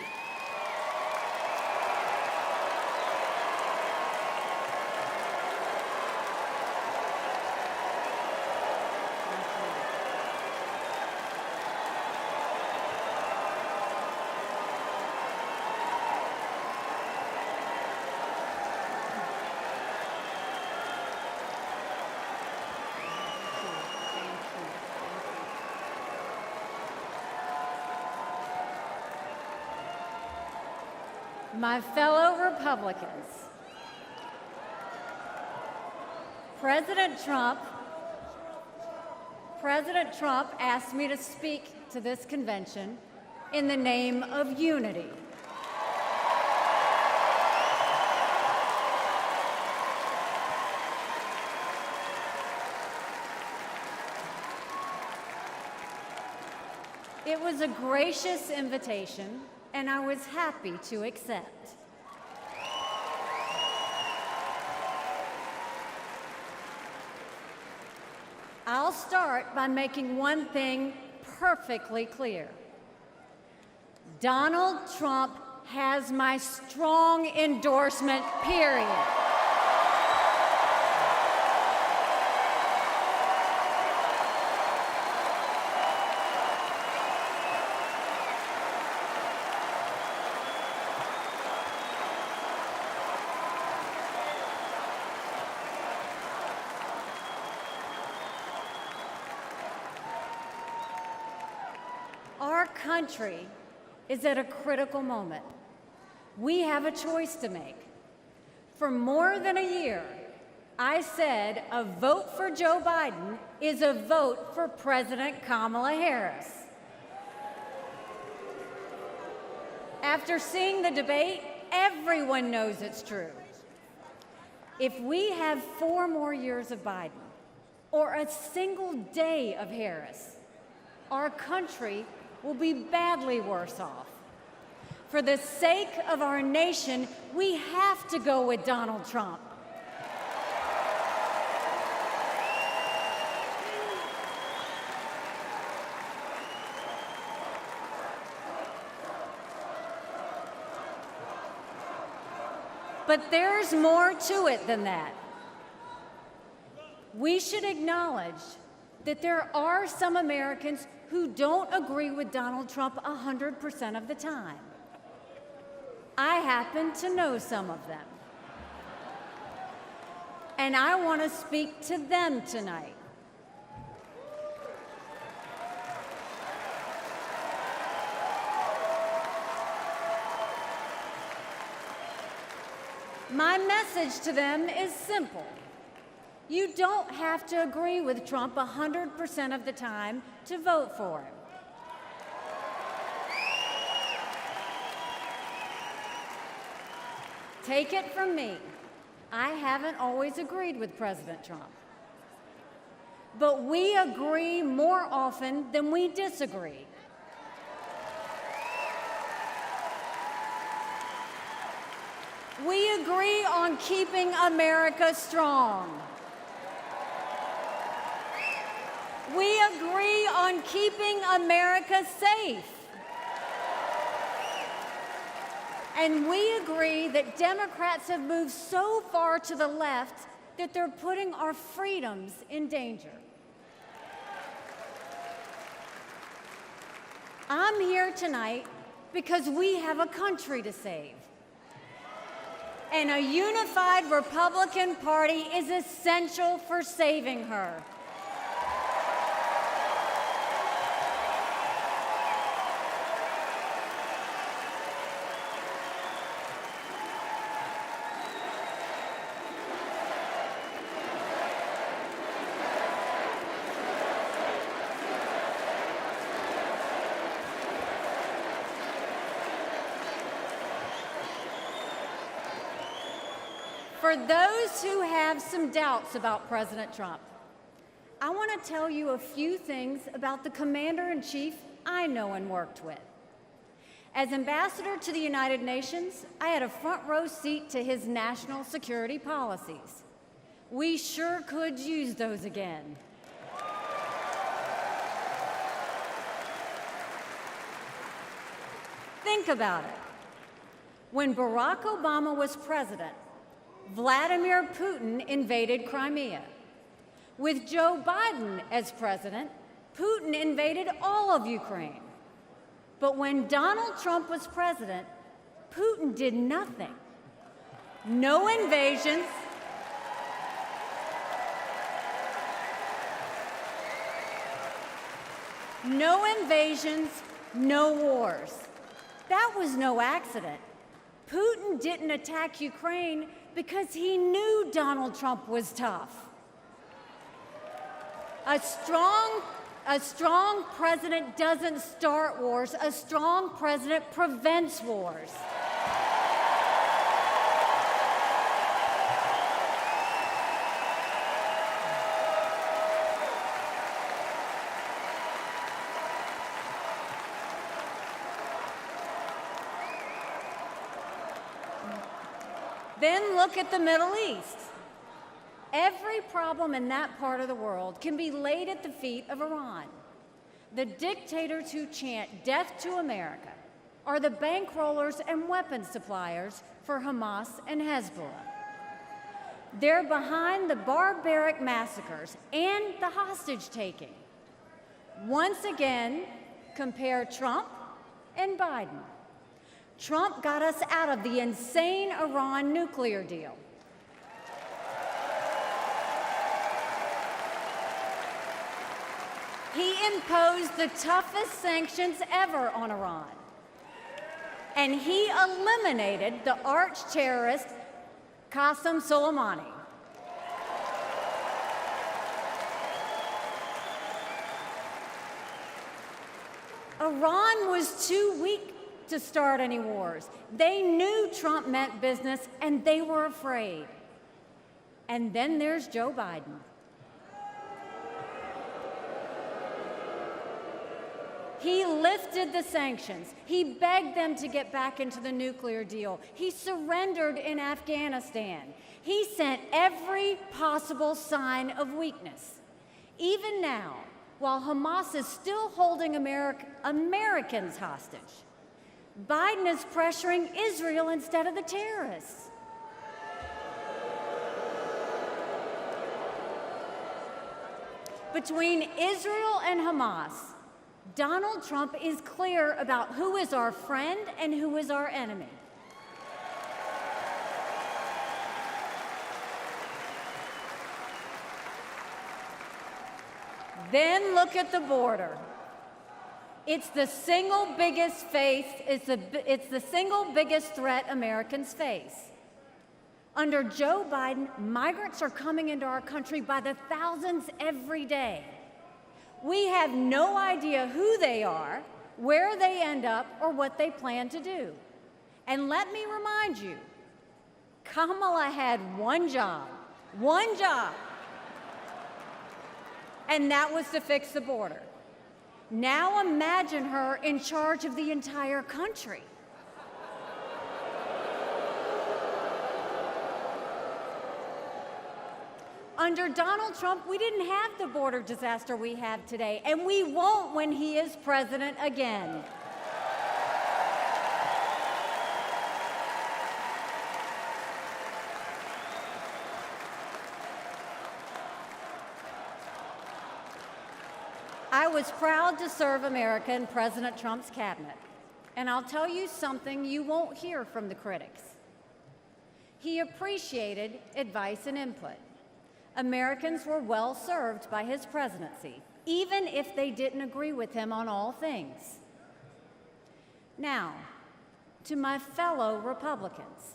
My fellow Republicans, President Trump asked me to speak to this convention in the name of unity. It was a gracious invitation, and I was happy to accept. I'll start by making one thing perfectly clear. Donald Trump has my strong endorsement, period. Our country is at a critical moment. We have a choice to make. For more than a year, I said a vote for Joe Biden is a vote for President Kamala Harris. After seeing the debate, everyone knows it's true. If we have 4 more years of Biden or a single day of Harris, our country will be badly worse off. For the sake of our nation, we have to go with Donald Trump. But there's more to it than that. We should acknowledge that there are some Americans who don't agree with Donald Trump 100% of the time. I happen to know some of them. And I want to speak to them tonight. My message to them is simple. You don't have to agree with Trump 100% of the time to vote for him. Take it from me, I haven't always agreed with President Trump. But we agree more often than we disagree. We agree on keeping America strong. We agree on keeping America safe. And we agree that Democrats have moved so far to the left that they're putting our freedoms in danger. I'm here tonight because we have a country to save. And a unified Republican Party is essential for saving her. For those who have some doubts about President Trump, I want to tell you a few things about the commander-in-chief I know and worked with. As ambassador to the United Nations, I had a front row seat to his national security policies. We sure could use those again. Think about it. When Barack Obama was president, Vladimir Putin invaded Crimea. With Joe Biden as president, Putin invaded all of Ukraine. But when Donald Trump was president, Putin did nothing. No invasions. No invasions, no wars. That was no accident. Putin didn't attack Ukraine because he knew Donald Trump was tough. A strong president doesn't start wars. A strong president prevents wars. Then look at the Middle East. Every problem in that part of the world can be laid at the feet of Iran. The dictators who chant death to America are the bankrollers and weapons suppliers for Hamas and Hezbollah. They're behind the barbaric massacres and the hostage-taking. Once again, compare Trump and Biden. Trump got us out of the insane Iran nuclear deal. He imposed the toughest sanctions ever on Iran. And he eliminated the arch-terrorist Qasem Soleimani. Iran was too weak to start any wars. They knew Trump meant business, and they were afraid. And then there's Joe Biden. He lifted the sanctions. He begged them to get back into the nuclear deal. He surrendered in Afghanistan. He sent every possible sign of weakness. Even now, while Hamas is still holding Americans hostage, Biden is pressuring Israel instead of the terrorists. Between Israel and Hamas, Donald Trump is clear about who is our friend and who is our enemy. Then look at the border. It's the single biggest it's the single biggest threat Americans face. Under Joe Biden, migrants are coming into our country by the thousands every day. We have no idea who they are, where they end up, or what they plan to do. And let me remind you, Kamala had one job, and that was to fix the border. Now imagine her in charge of the entire country. Under Donald Trump, we didn't have the border disaster we have today, and we won't when he is president again. I was proud to serve America in President Trump's cabinet, and I'll tell you something you won't hear from the critics. He appreciated advice and input. Americans were well served by his presidency, even if they didn't agree with him on all things. Now, to my fellow Republicans,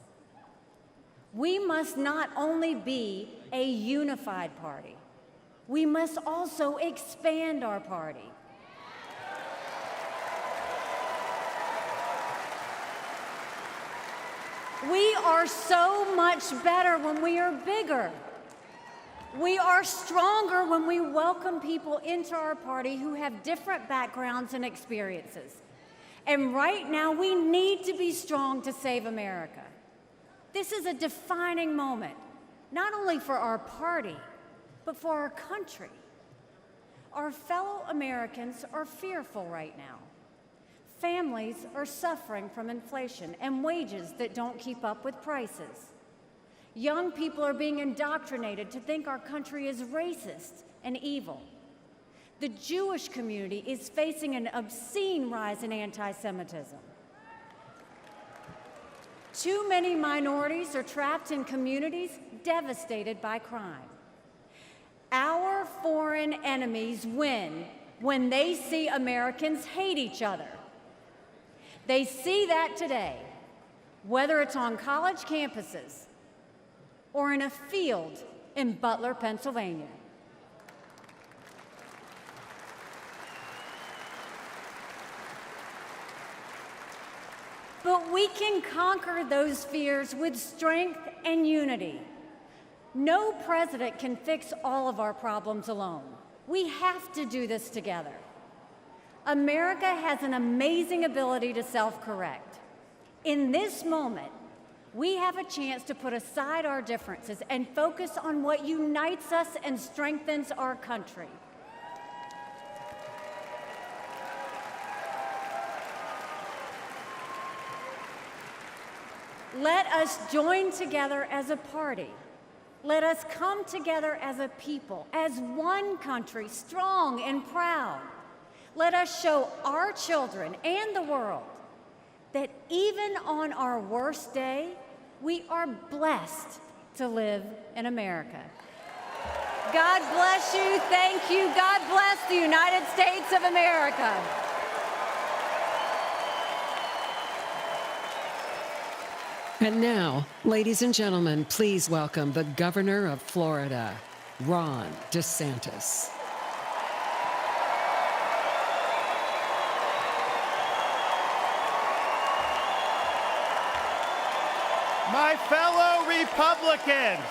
we must not only be a unified party, we must also expand our party. We are so much better when we are bigger. We are stronger when we welcome people into our party who have different backgrounds and experiences. And right now, we need to be strong to save America. This is a defining moment, not only for our party, but for our country. Our fellow Americans are fearful right now. Families are suffering from inflation and wages that don't keep up with prices. Young people are being indoctrinated to think our country is racist and evil. The Jewish community is facing an obscene rise in anti-Semitism. Too many minorities are trapped in communities devastated by crime. Our foreign enemies win when they see Americans hate each other. They see that today, whether it's on college campuses or in a field in Butler, Pennsylvania. But we can conquer those fears with strength and unity. No president can fix all of our problems alone. We have to do this together. America has an amazing ability to self-correct. In this moment, we have a chance to put aside our differences and focus on what unites us and strengthens our country. Let us join together as a party. Let us come together as a people, as one country, strong and proud. Let us show our children and the world that even on our worst day, we are blessed to live in America. God bless you. Thank you. God bless the United States of America. And now, ladies and gentlemen, please welcome the Governor of Florida, Ron DeSantis. My fellow Republicans,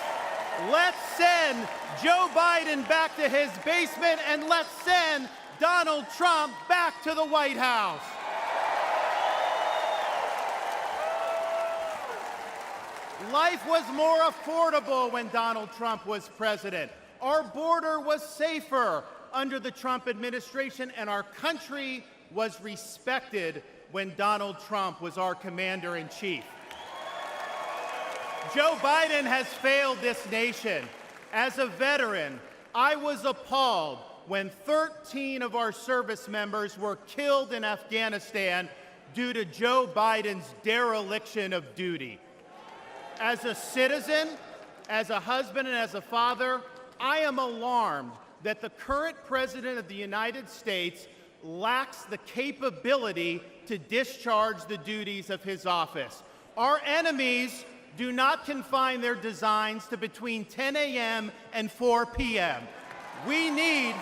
let's send Joe Biden back to his basement and let's send Donald Trump back to the White House. Life was more affordable when Donald Trump was president. Our border was safer under the Trump administration, and our country was respected when Donald Trump was our commander-in-chief. Joe Biden has failed this nation. As a veteran, I was appalled when 13 of our service members were killed in Afghanistan due to Joe Biden's dereliction of duty. As a citizen, as a husband, and as a father, I am alarmed that the current president of the United States lacks the capability to discharge the duties of his office. Our enemies do not confine their designs to between 10 a.m. and 4 p.m. We need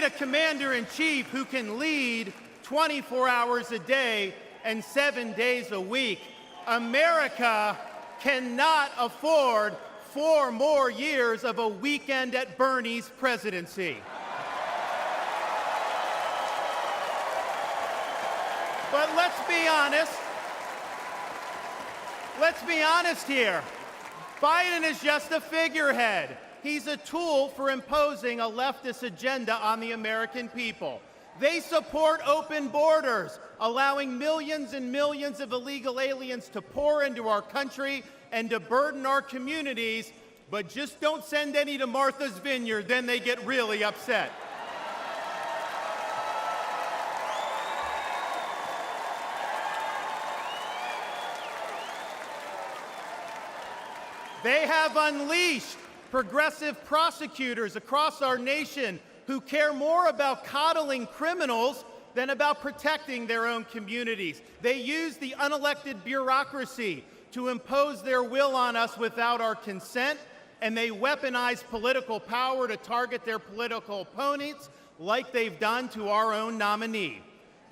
a commander-in-chief who can lead 24 hours a day and 7 days a week. America cannot afford 4 more years of a weekend at Bernie's presidency. But let's be honest. Let's be honest here. Biden is just a figurehead. He's a tool for imposing a leftist agenda on the American people. They support open borders, allowing millions and millions of illegal aliens to pour into our country and to burden our communities, but just don't send any to Martha's Vineyard, then they get really upset. They have unleashed progressive prosecutors across our nation who care more about coddling criminals than about protecting their own communities. They use the unelected bureaucracy to impose their will on us without our consent, and they weaponize political power to target their political opponents like they've done to our own nominee.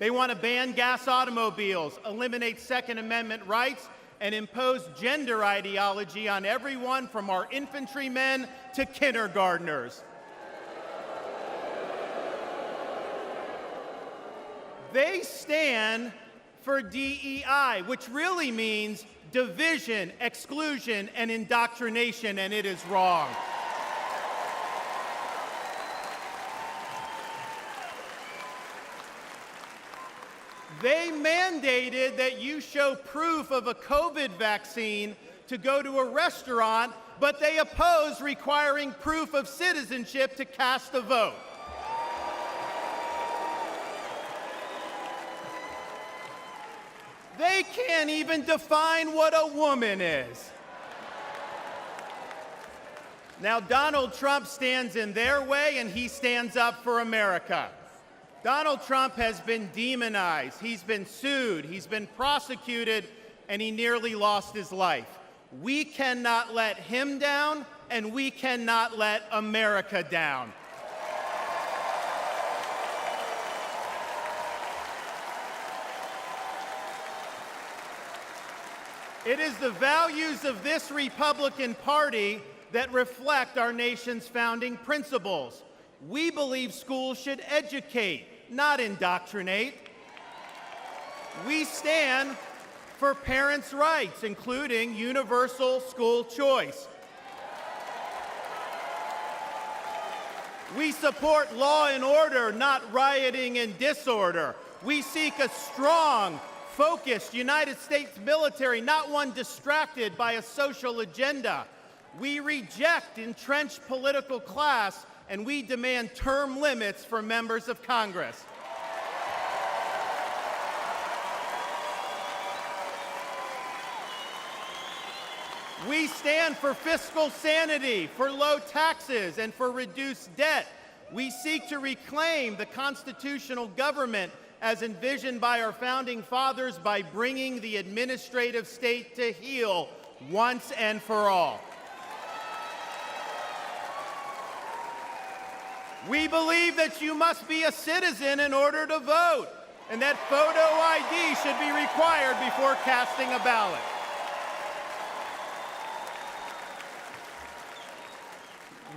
They want to ban gas automobiles, eliminate Second Amendment rights, and impose gender ideology on everyone from our infantrymen to kindergartners. They stand for DEI, which really means division, exclusion, and indoctrination, and it is wrong. They mandated that you show proof of a COVID vaccine to go to a restaurant, but they oppose requiring proof of citizenship to cast a vote. They can't even define what a woman is. Now, Donald Trump stands in their way, and he stands up for America. Donald Trump has been demonized, he's been sued, he's been prosecuted, and he nearly lost his life. We cannot let him down, and we cannot let America down. It is the values of this Republican Party that reflect our nation's founding principles. We believe schools should educate, not indoctrinate. We stand for parents' rights, including universal school choice. We support law and order, not rioting and disorder. We seek a strong, focused United States military, not one distracted by a social agenda. We reject entrenched political class, and we demand term limits for members of Congress. We stand for fiscal sanity, for low taxes, and for reduced debt. We seek to reclaim the constitutional government as envisioned by our founding fathers by bringing the administrative state to heel once and for all. We believe that you must be a citizen in order to vote, and that photo ID should be required before casting a ballot.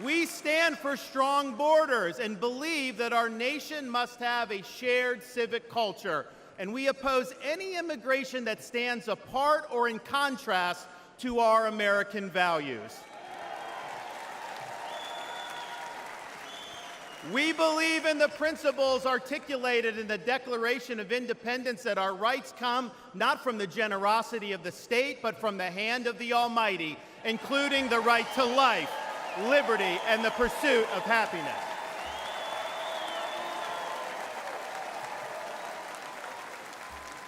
We stand for strong borders and believe that our nation must have a shared civic culture, and we oppose any immigration that stands apart or in contrast to our American values. We believe in the principles articulated in the Declaration of Independence that our rights come not from the generosity of the state, but from the hand of the Almighty, including the right to life, liberty, and the pursuit of happiness.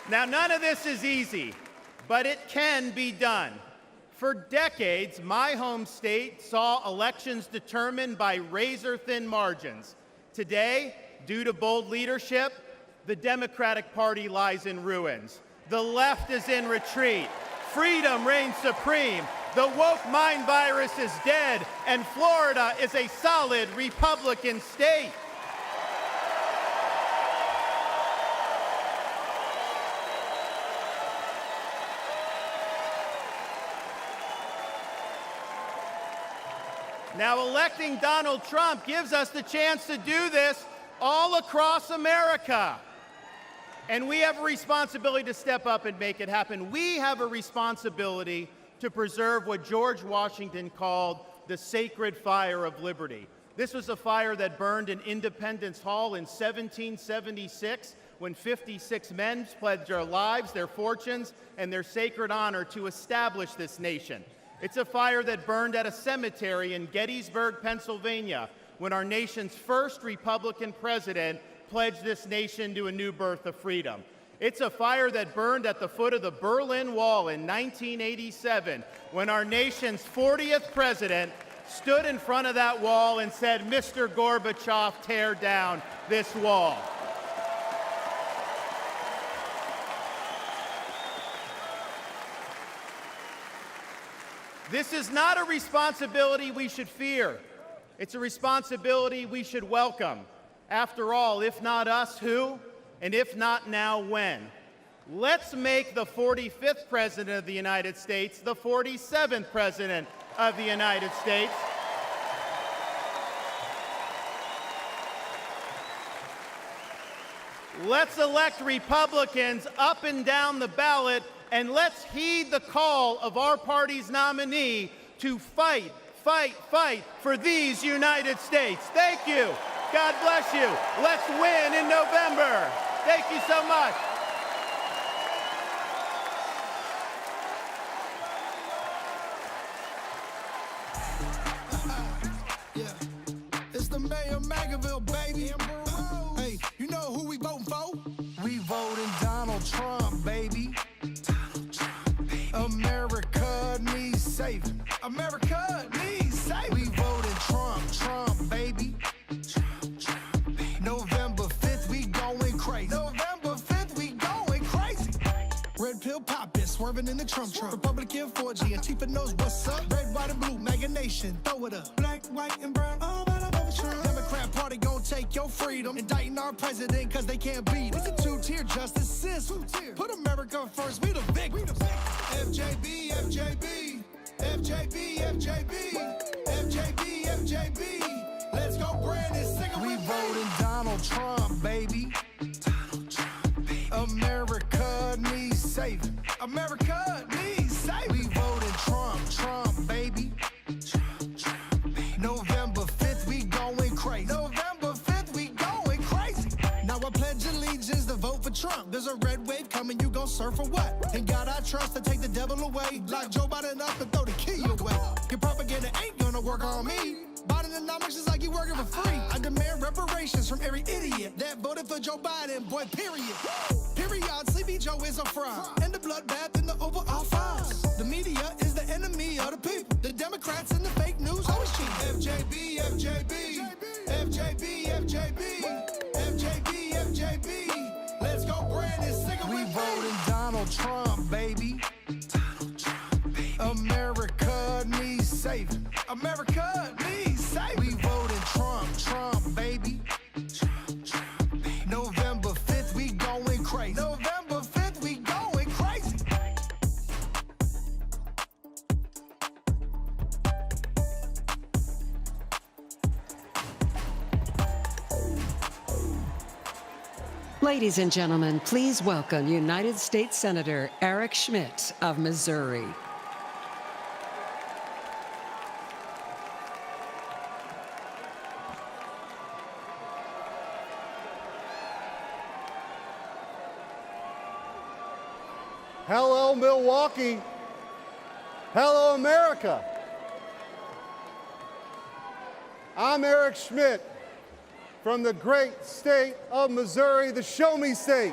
Now, none of this is easy, but it can be done. For decades, my home state saw elections determined by razor-thin margins. Today, due to bold leadership, the Democratic Party lies in ruins. The left is in retreat. Freedom reigns supreme. The woke mind virus is dead, and Florida is a solid Republican state. Now, electing Donald Trump gives us the chance to do this all across America. And we have a responsibility to step up and make it happen. We have a responsibility to preserve what George Washington called the sacred fire of liberty. This was a fire that burned in Independence Hall in 1776 when 56 men pledged their lives, their fortunes, and their sacred honor to establish this nation. It's a fire that burned at a cemetery in Gettysburg, Pennsylvania, when our nation's first Republican president pledged this nation to a new birth of freedom. It's a fire that burned at the foot of the Berlin Wall in 1987, when our nation's 40th president stood in front of that wall and said, "Mr. Gorbachev, tear down this wall." This is not a responsibility we should fear. It's a responsibility we should welcome. After all, if not us, who? And if not now, when? Let's make the 45th President of the United States the 47th President of the United States. Let's elect Republicans up and down the ballot, and let's heed the call of our party's nominee to fight, fight, fight for these United States. Thank you. God bless you. Let's win in November. Thank you so much. It's the mayor of Magaville, baby. Hey, you know who we voting for? We voting Donald Trump, baby. America needs saving. America needs saving. We voting Trump, baby. November 5th, we going crazy. November 5th, we going crazy. Red pill poppin', swerving in the Trump. Republican 4G, Antifa knows what's up. Red, white, and blue, MAGA nation, throw it up. Black, white, and brown, all about a Trump. Democrat party gon' take your freedom. Indicting our president cause they can't beat it. It's a two-tier justice system. Put America first, we the victims. FJB, FJB, FJB, FJB, FJB, FJB. Let's go, Brandon, sing it. We voting Donald Trump, baby. America needs saving. America needs saving. We voting Trump, baby. November 5th, we going crazy. November 5th, we going crazy. Now I pledge allegiance to vote for Trump. There's a red wave coming, you gon' surf for what? In God I trust to take the devil away. Lock Joe Biden up and throw the key away. Your propaganda ain't gonna work on me. Bidenomics is like you working for free. I demand reparations from every idiot that voted for Joe Biden, boy, period. Period, Sleepy Joe is a fraud. And the bloodbath in the Oval Office. The media is the enemy of the people. The Democrats and the fake news always cheat. FJB, FJB, FJB, FJB, FJB, FJB. Let's go, Brandon, sing it. We voting Donald Trump, baby. America needs saving. America needs saving. We voting Trump, baby. November 5th, we going crazy. November 5th, we going crazy. Ladies and gentlemen, please welcome United States Senator Eric Schmitt of Missouri. Hello, Milwaukee. Hello, America. I'm Eric Schmitt from the great state of Missouri, the Show Me State.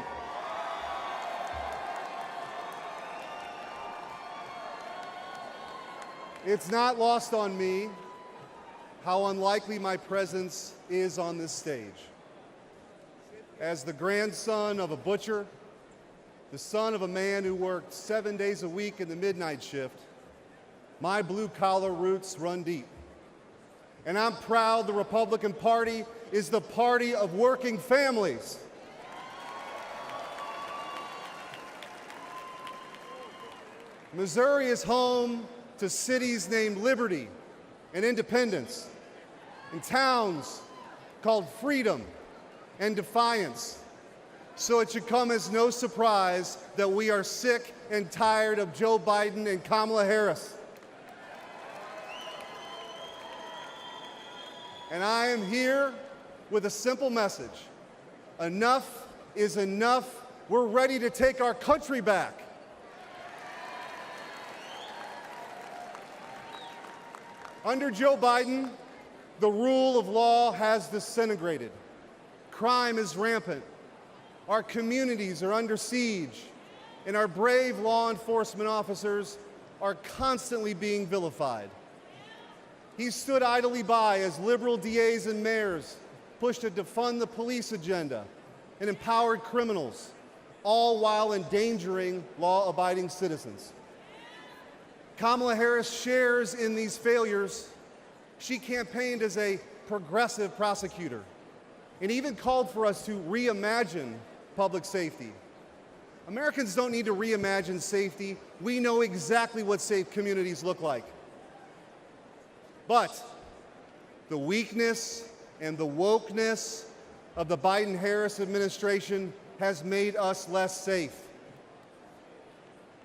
It's not lost on me how unlikely my presence is on this stage. As the grandson of a butcher, the son of a man who worked 7 days a week in the midnight shift, my blue-collar roots run deep. And I'm proud the Republican Party is the party of working families. Missouri is home to cities named Liberty and Independence, and towns called Freedom and Defiance. So it should come as no surprise that we are sick and tired of Joe Biden and Kamala Harris. And I am here with a simple message. Enough is enough. We're ready to take our country back. Under Joe Biden, the rule of law has disintegrated. Crime is rampant. Our communities are under siege, and our brave law enforcement officers are constantly being vilified. He stood idly by as liberal DAs and mayors pushed to defund the police agenda and empowered criminals, all while endangering law-abiding citizens. Kamala Harris shares in these failures. She campaigned as a progressive prosecutor and even called for us to reimagine public safety. Americans don't need to reimagine safety. We know exactly what safe communities look like. But the weakness and the wokeness of the Biden-Harris administration has made us less safe.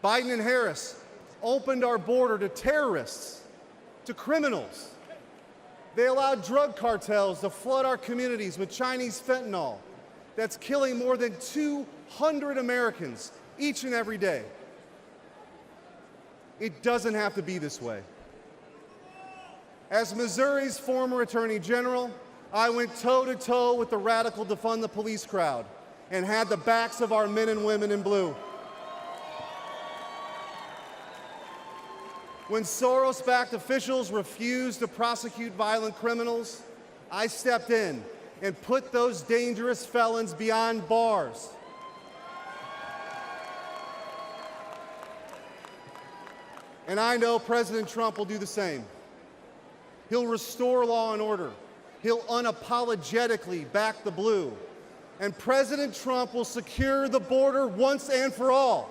Biden and Harris opened our border to terrorists, to criminals. They allowed drug cartels to flood our communities with Chinese fentanyl that's killing more than 200 Americans each and every day. It doesn't have to be this way. As Missouri's former Attorney General, I went toe-to-toe with the radical defund the police crowd and had the backs of our men and women in blue. When Soros-backed officials refused to prosecute violent criminals, I stepped in and put those dangerous felons behind bars. And I know President Trump will do the same. He'll restore law and order. He'll unapologetically back the blue. And President Trump will secure the border once and for all.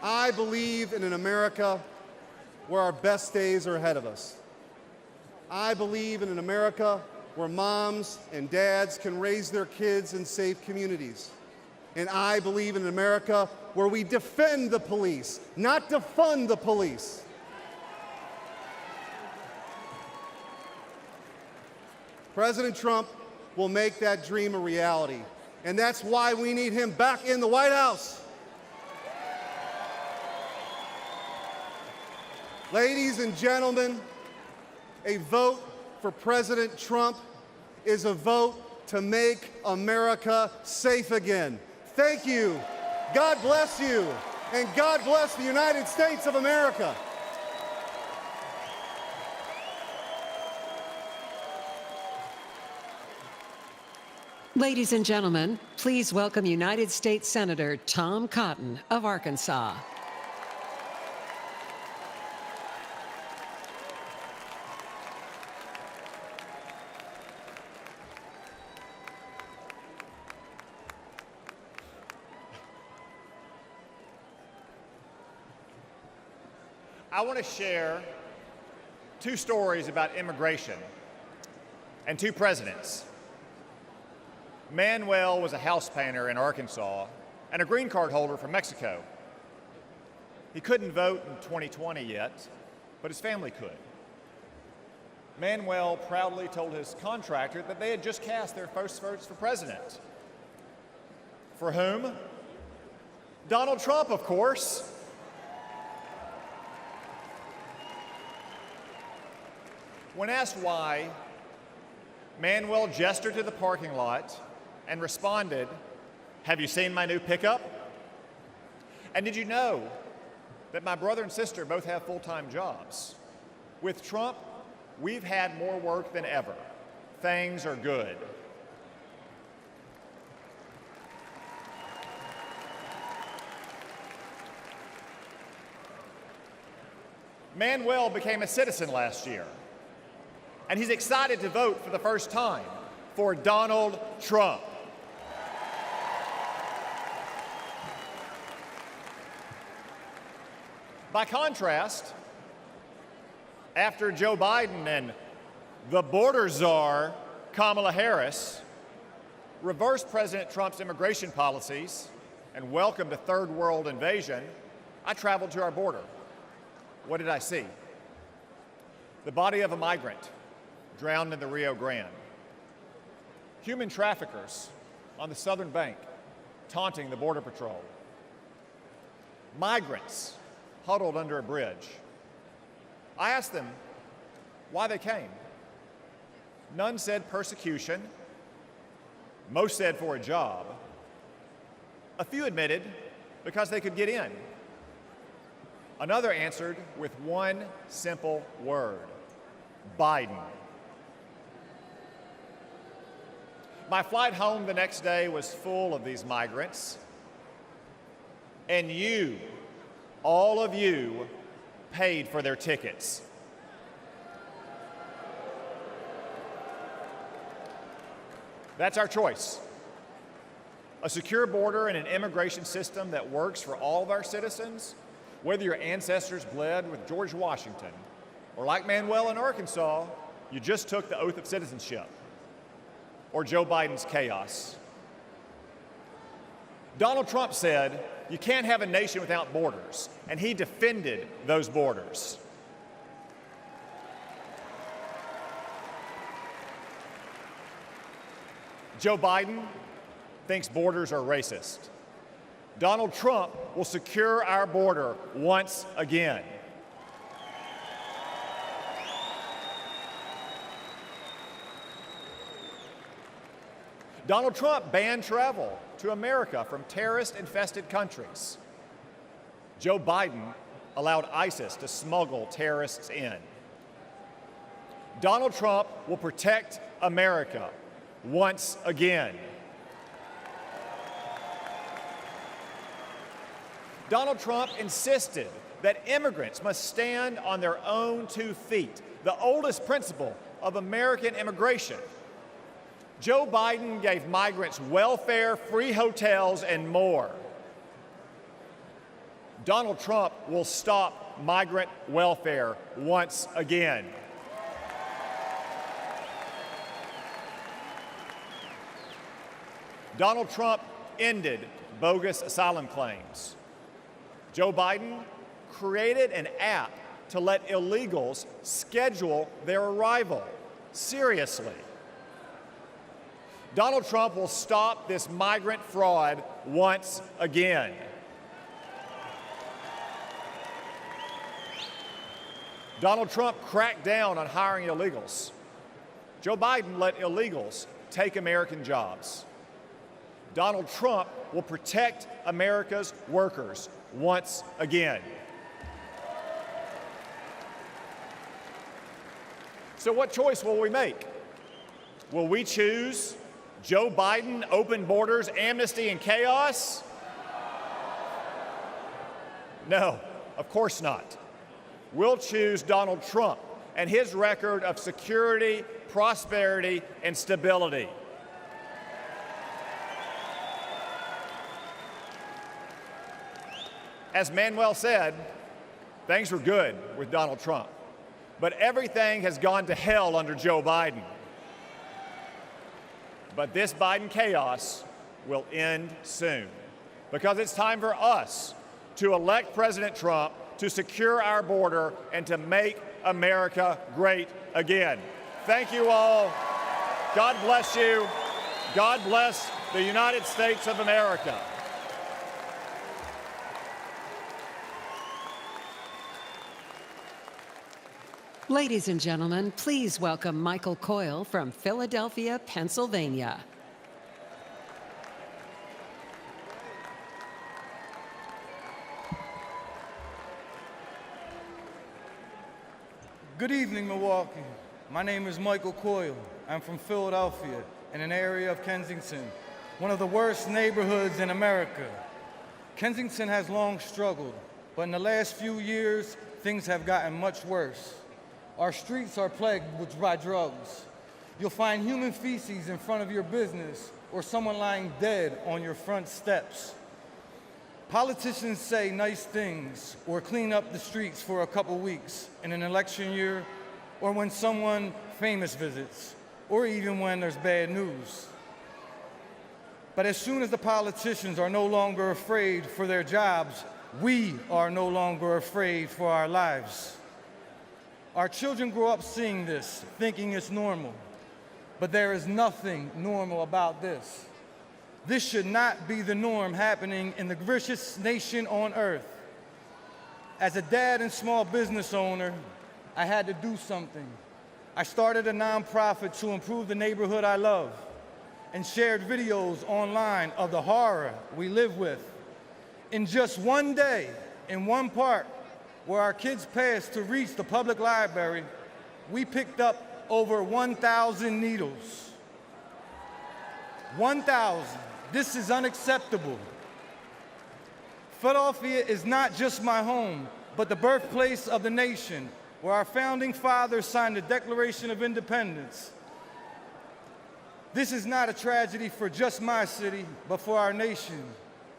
I believe in an America where our best days are ahead of us. I believe in an America where moms and dads can raise their kids in safe communities. And I believe in an America where we defend the police, not defund the police. President Trump will make that dream a reality. And that's why we need him back in the White House. Ladies and gentlemen, a vote for President Trump is a vote to make America safe again. Thank you. God bless you. And God bless the United States of America. Ladies and gentlemen, please welcome United States Senator Tom Cotton of Arkansas. I want to share two stories about immigration and two presidents. Manuel was a house painter in Arkansas and a green card holder from Mexico. He couldn't vote in 2020 yet, but his family could. Manuel proudly told his contractor that they had just cast their first votes for president. For whom? Donald Trump, of course. When asked why, Manuel gestured to the parking lot and responded, "Have you seen my new pickup? And did you know that my brother and sister both have full-time jobs? With Trump, we've had more work than ever. Things are good." Manuel became a citizen last year, and he's excited to vote for the first time for Donald Trump. By contrast, after Joe Biden and the border czar, Kamala Harris, reversed President Trump's immigration policies and welcomed a third world invasion, I traveled to our border. What did I see? The body of a migrant drowned in the Rio Grande. Human traffickers on the southern bank taunting the Border Patrol. Migrants huddled under a bridge. I asked them why they came. None said persecution. Most said for a job. A few admitted because they could get in. Another answered with one simple word: Biden. My flight home the next day was full of these migrants. And you, all of you, paid for their tickets. That's our choice. A secure border and an immigration system that works for all of our citizens, whether your ancestors bled with George Washington, or like Manuel in Arkansas, you just took the oath of citizenship, or Joe Biden's chaos. Donald Trump said, you can't have a nation without borders, and he defended those borders. Joe Biden thinks borders are racist. Donald Trump will secure our border once again. Donald Trump banned travel to America from terrorist-infested countries. Joe Biden allowed ISIS to smuggle terrorists in. Donald Trump will protect America once again. Donald Trump insisted that immigrants must stand on their own 2 feet, the oldest principle of American immigration. Joe Biden gave migrants welfare, free hotels, and more. Donald Trump will stop migrant welfare once again. Donald Trump ended bogus asylum claims. Joe Biden created an app to let illegals schedule their arrival. Seriously. Donald Trump will stop this migrant fraud once again. Donald Trump cracked down on hiring illegals. Joe Biden let illegals take American jobs. Donald Trump will protect America's workers once again. So what choice will we make? Will we choose Joe Biden, open borders, amnesty, and chaos? No, of course not. We'll choose Donald Trump and his record of security, prosperity, and stability. As Manuel said, things were good with Donald Trump, but everything has gone to hell under Joe Biden. But this Biden chaos will end soon, because it's time for us to elect President Trump to secure our border and to make America great again. Thank you all. God bless you. God bless the United States of America. Ladies and gentlemen, please welcome Michael Coyle from Philadelphia, Pennsylvania. Good evening, Milwaukee. My name is Michael Coyle. I'm from Philadelphia, in an area of Kensington, one of the worst neighborhoods in America. Kensington has long struggled, but in the last few years, things have gotten much worse. Our streets are plagued by drugs. You'll find human feces in front of your business or someone lying dead on your front steps. Politicians say nice things or clean up the streets for a couple weeks in an election year, or when someone famous visits, or even when there's bad news. But as soon as the politicians are no longer afraid for their jobs, we are no longer afraid for our lives. Our children grow up seeing this, thinking it's normal. But there is nothing normal about this. This should not be the norm happening in the richest nation on earth. As a dad and small business owner, I had to do something. I started a nonprofit to improve the neighborhood I love and shared videos online of the horror we live with. In just one day, in one park, where our kids passed to reach the public library, we picked up over 1,000 needles. 1,000. This is unacceptable. Philadelphia is not just my home, but the birthplace of the nation, where our founding fathers signed the Declaration of Independence. This is not a tragedy for just my city, but for our nation.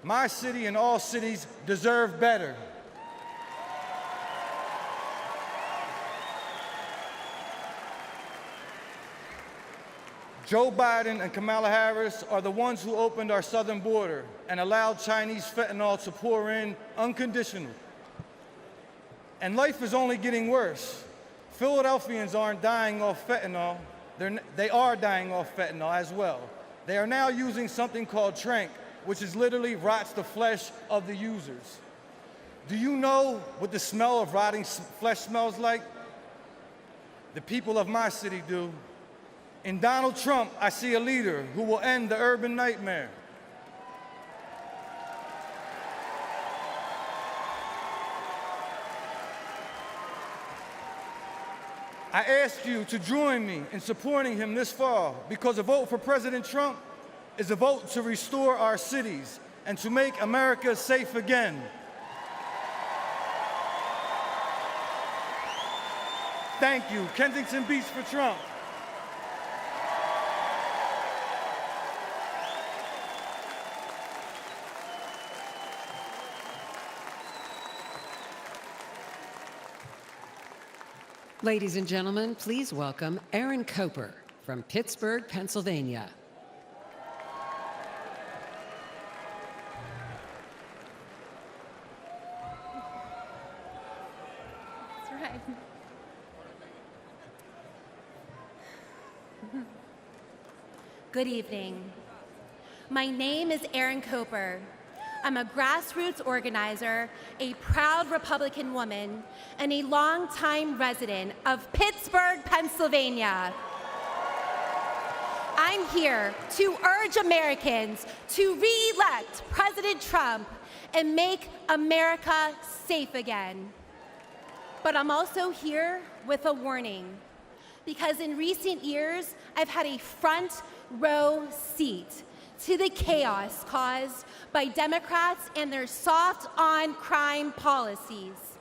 My city and all cities deserve better. Joe Biden and Kamala Harris are the ones who opened our southern border and allowed Chinese fentanyl to pour in unconditionally. And life is only getting worse. Philadelphians aren't dying off fentanyl. They are dying off fentanyl as well. They are now using something called tranq, which is literally rots the flesh of the users. Do you know what the smell of rotting flesh smells like? The people of my city do. In Donald Trump, I see a leader who will end the urban nightmare. I ask you to join me in supporting him this fall, because a vote for President Trump is a vote to restore our cities and to make America safe again. Thank you. Kensington Beats for Trump. Ladies and gentlemen, please welcome Aaron Koper from Pittsburgh, Pennsylvania. That's right. Good evening. My name is Aaron Koper. I'm a grassroots organizer, a proud Republican woman, and a longtime resident of Pittsburgh, Pennsylvania. I'm here to urge Americans to re-elect President Trump and make America safe again. But I'm also here with a warning, because in recent years, I've had a front row seat to the chaos caused by Democrats and their soft on crime policies.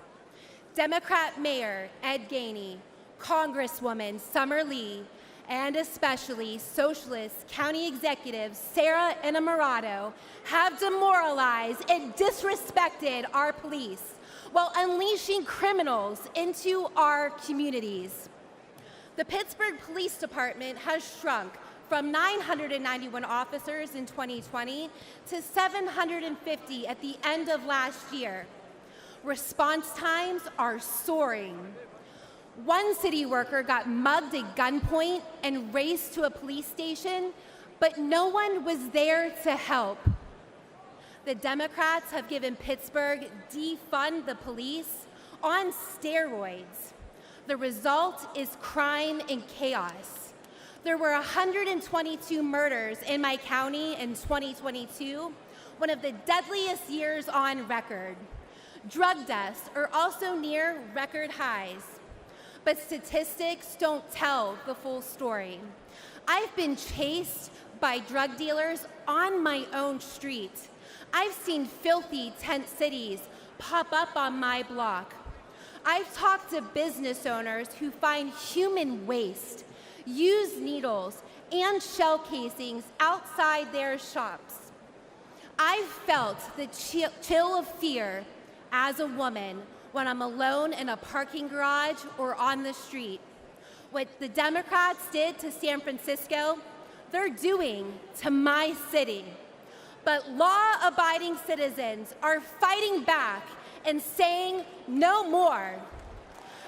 Democrat Mayor Ed Gainey, Congresswoman Summer Lee, and especially Socialist County Executives Sarah Innamorato have demoralized and disrespected our police while unleashing criminals into our communities. The Pittsburgh Police Department has shrunk from 991 officers in 2020 to 750 at the end of last year. Response times are soaring. One city worker got mugged at gunpoint and raced to a police station, but no one was there to help. The Democrats have given Pittsburgh defund the police on steroids. The result is crime and chaos. There were 122 murders in my county in 2022, one of the deadliest years on record. Drug deaths are also near record highs. But statistics don't tell the full story. I've been chased by drug dealers on my own street. I've seen filthy tent cities pop up on my block. I've talked to business owners who find human waste, used needles, and shell casings outside their shops. I've felt the chill of fear as a woman when I'm alone in a parking garage or on the street. What the Democrats did to San Francisco, they're doing to my city. But law-abiding citizens are fighting back and saying no more.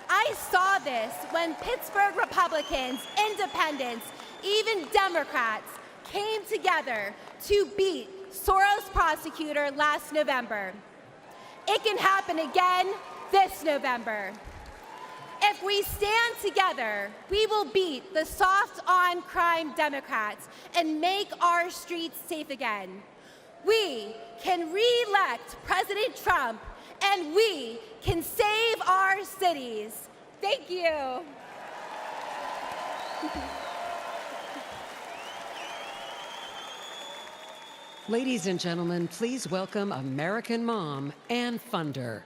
I saw this when Pittsburgh Republicans, independents, even Democrats came together to beat Soros prosecutor last November. It can happen again this November. If we stand together, we will beat the soft on crime Democrats and make our streets safe again. We can re-elect President Trump, and we can save our cities. Thank you. Ladies and gentlemen, please welcome American mom and funder.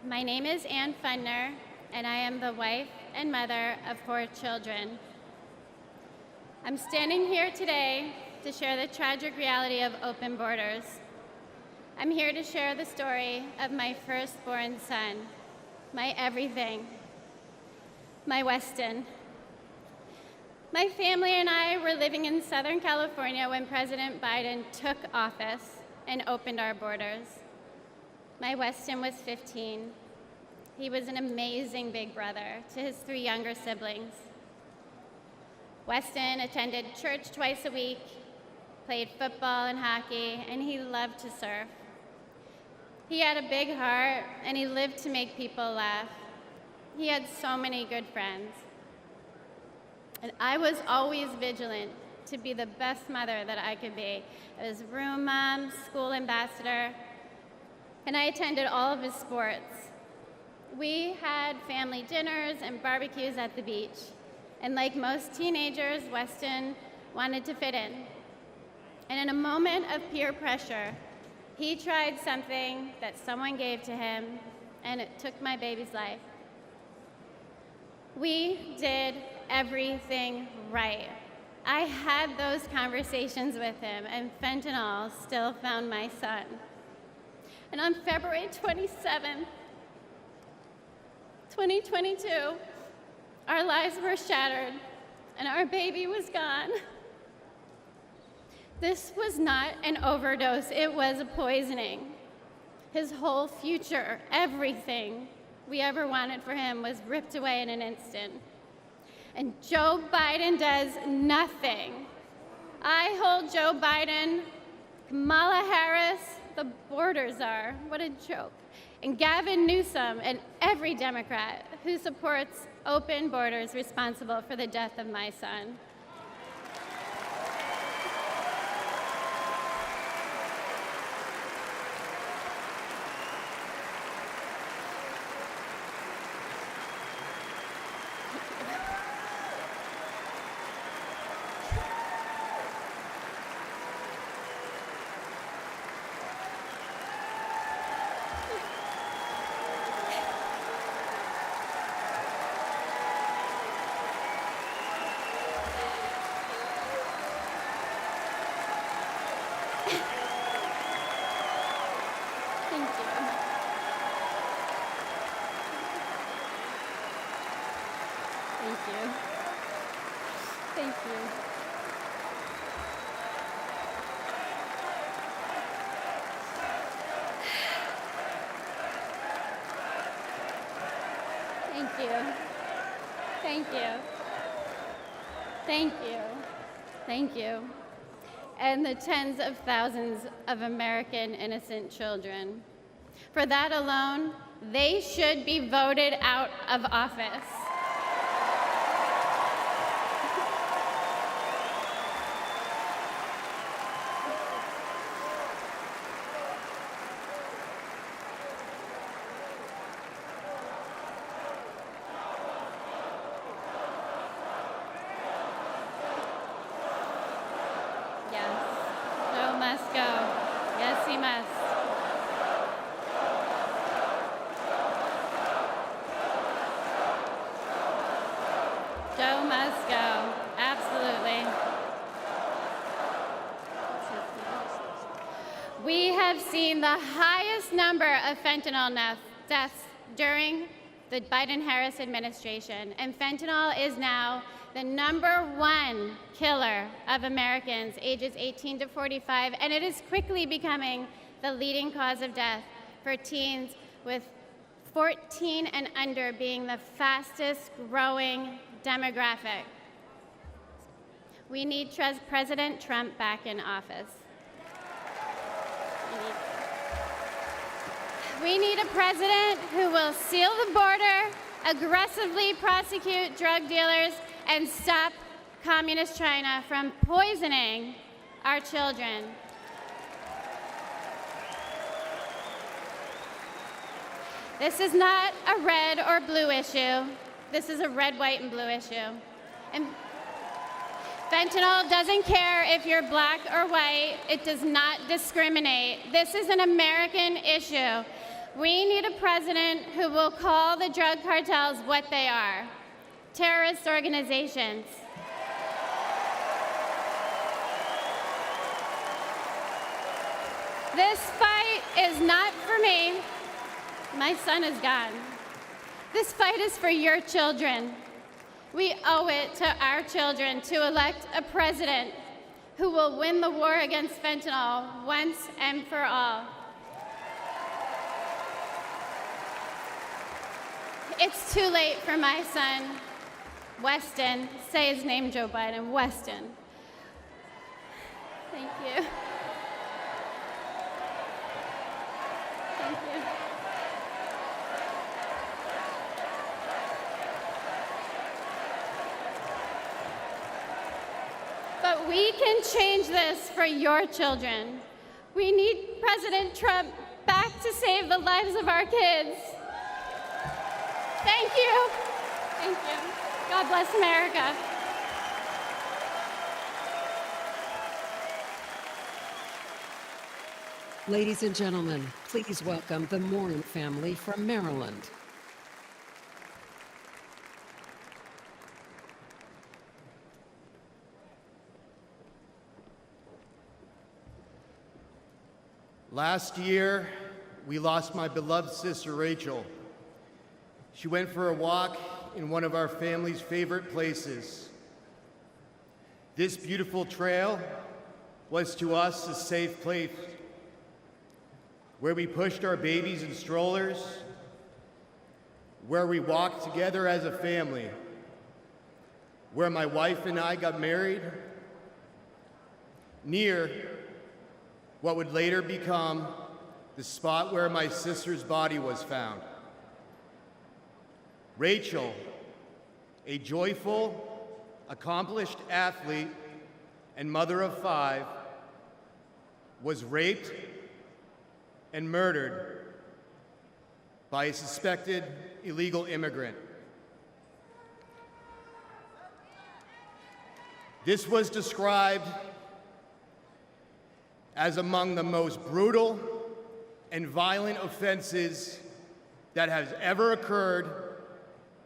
My name is Ann Fundner, and I am the wife and mother of 4 children. I'm standing here today to share the tragic reality of open borders. I'm here to share the story of my firstborn son, my everything, my Weston. My family and I were living in Southern California when President Biden took office and opened our borders. My Weston was 15. He was an amazing big brother to his 3 younger siblings. Weston attended church twice a week, played football and hockey, and he loved to surf. He had a big heart, and he lived to make people laugh. He had so many good friends. And I was always vigilant to be the best mother that I could be. I was room mom, school ambassador, and I attended all of his sports. We had family dinners and barbecues at the beach. And like most teenagers, Weston wanted to fit in. And in a moment of peer pressure, he tried something that someone gave to him, and it took my baby's life. We did everything right. I had those conversations with him, and fentanyl still found my son. And on February 27th, 2022, our lives were shattered, and our baby was gone. This was not an overdose, it was a poisoning. His whole future, everything we ever wanted for him was ripped away in an instant. And Joe Biden does nothing. I hold Joe Biden, Kamala Harris, the border czar, what a joke, and Gavin Newsom and every Democrat who supports open borders responsible for the death of my son. Thank you. And the tens of thousands of American innocent children. For that alone, they should be voted out of office. The highest number of fentanyl deaths during the Biden-Harris administration, and fentanyl is now the #1 killer of Americans ages 18 to 45, and it is quickly becoming the leading cause of death for teens, with 14 and under being the fastest growing demographic. We need President Trump back in office. We need a president who will seal the border, aggressively prosecute drug dealers, and stop Communist China from poisoning our children. This is not a red or blue issue. This is a red, white, and blue issue. And fentanyl doesn't care if you're black or white. It does not discriminate. This is an American issue. We need a president who will call the drug cartels what they are: terrorist organizations. This fight is not for me. My son is gone. This fight is for your children. We owe it to our children to elect a president who will win the war against fentanyl once and for all. It's too late for my son, Weston. Say his name, Joe Biden. Weston. Thank you. Thank you. But we can change this for your children. We need President Trump back to save the lives of our kids. Thank you. Thank you. God bless America. Ladies and gentlemen, please welcome the Morin family from Maryland. Last year, we lost my beloved sister, Rachel. She went for a walk in one of our family's favorite places. This beautiful trail was to us a safe place where we pushed our babies in strollers, where we walked together as a family, where my wife and I got married, near what would later become the spot where my sister's body was found. Rachel, a joyful, accomplished athlete and mother of 5, was raped and murdered by a suspected illegal immigrant. This was described as among the most brutal and violent offenses that has ever occurred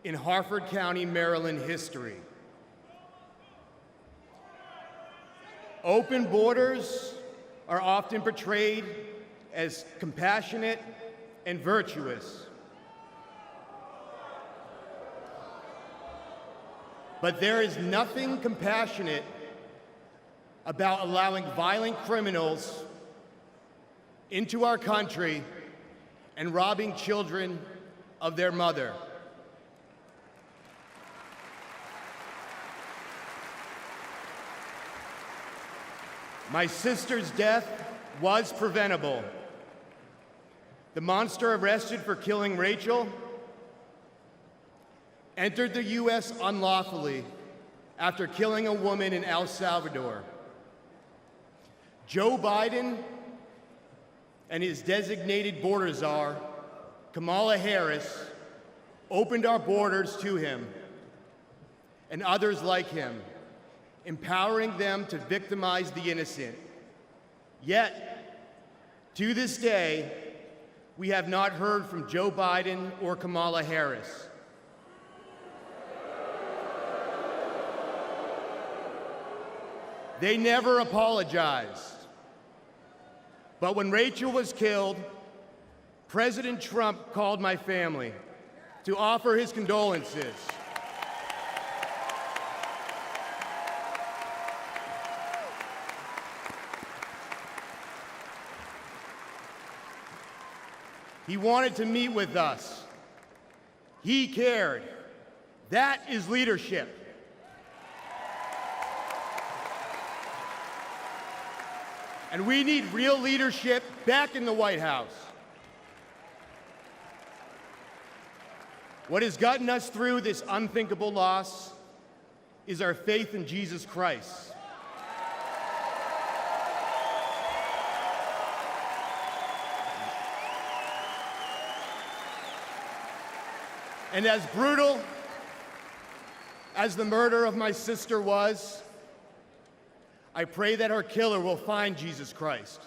in Harford County, Maryland history. Open borders are often portrayed as compassionate and virtuous. But there is nothing compassionate about allowing violent criminals into our country and robbing children of their mother. My sister's death was preventable. The monster arrested for killing Rachel entered the U.S. unlawfully after killing a woman in El Salvador. Joe Biden and his designated border czar, Kamala Harris, opened our borders to him and others like him, empowering them to victimize the innocent. Yet, to this day, we have not heard from Joe Biden or Kamala Harris. They never apologized. But when Rachel was killed, President Trump called my family to offer his condolences. He wanted to meet with us. He cared. That is leadership. And we need real leadership back in the White House. What has gotten us through this unthinkable loss is our faith in Jesus Christ. And as brutal as the murder of my sister was, I pray that her killer will find Jesus Christ.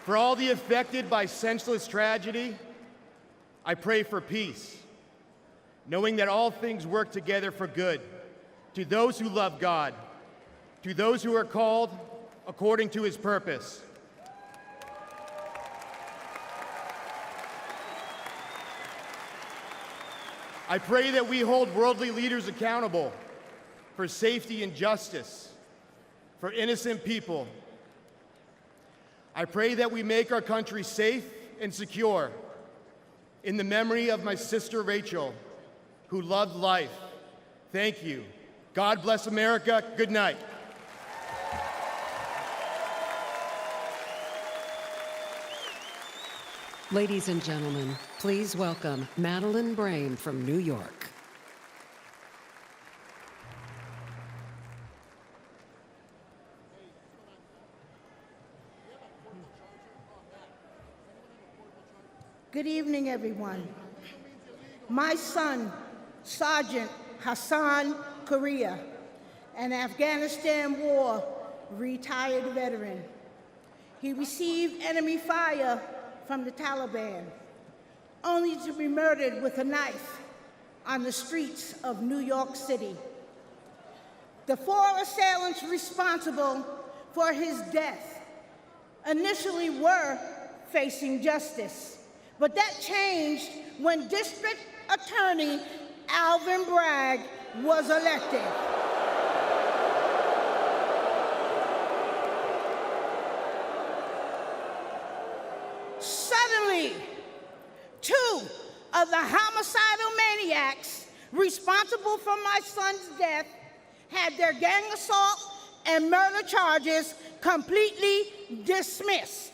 For all the affected by senseless tragedy, I pray for peace, knowing that all things work together for good to those who love God, to those who are called according to his purpose. I pray that we hold worldly leaders accountable for safety and justice for innocent people. I pray that we make our country safe and secure in the memory of my sister Rachel, who loved life. Thank you. God bless America. Good night. Ladies and gentlemen, please welcome Meline Brain from New York. Good evening, everyone. My son, Sergeant Hassan Korea, an Afghanistan War retired veteran. He received enemy fire from the Taliban, only to be murdered with a knife on the streets of New York City. The 4 assailants responsible for his death initially were facing justice, but that changed when District Attorney Alvin Bragg was elected. Suddenly, 2 of the homicidal maniacs responsible for my son's death had their gang assault and murder charges completely dismissed.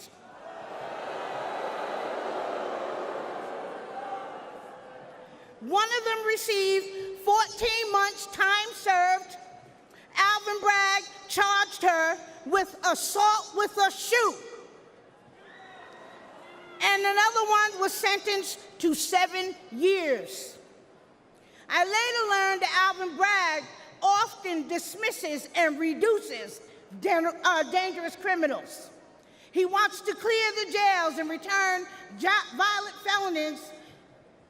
One of them received 14 months time served. Alvin Bragg charged her with assault with a shoe. And another one was sentenced to 7 years. I later learned that Alvin Bragg often dismisses and reduces dangerous criminals. He wants to clear the jails and return violent felons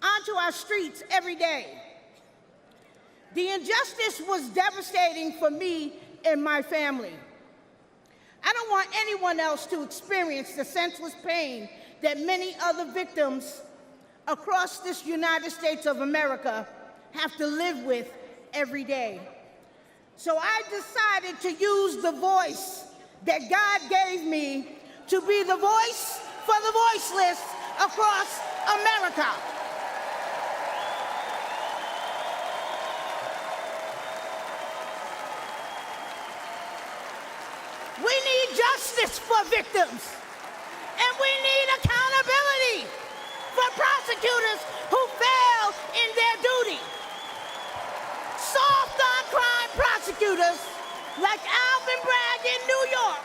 onto our streets every day. The injustice was devastating for me and my family. I don't want anyone else to experience the senseless pain that many other victims across this United States of America have to live with every day. So I decided to use the voice that God gave me to be the voice for the voiceless across America. We need justice for victims, and we need accountability for prosecutors who fail in their duty. Soft on crime prosecutors like Alvin Bragg in New York,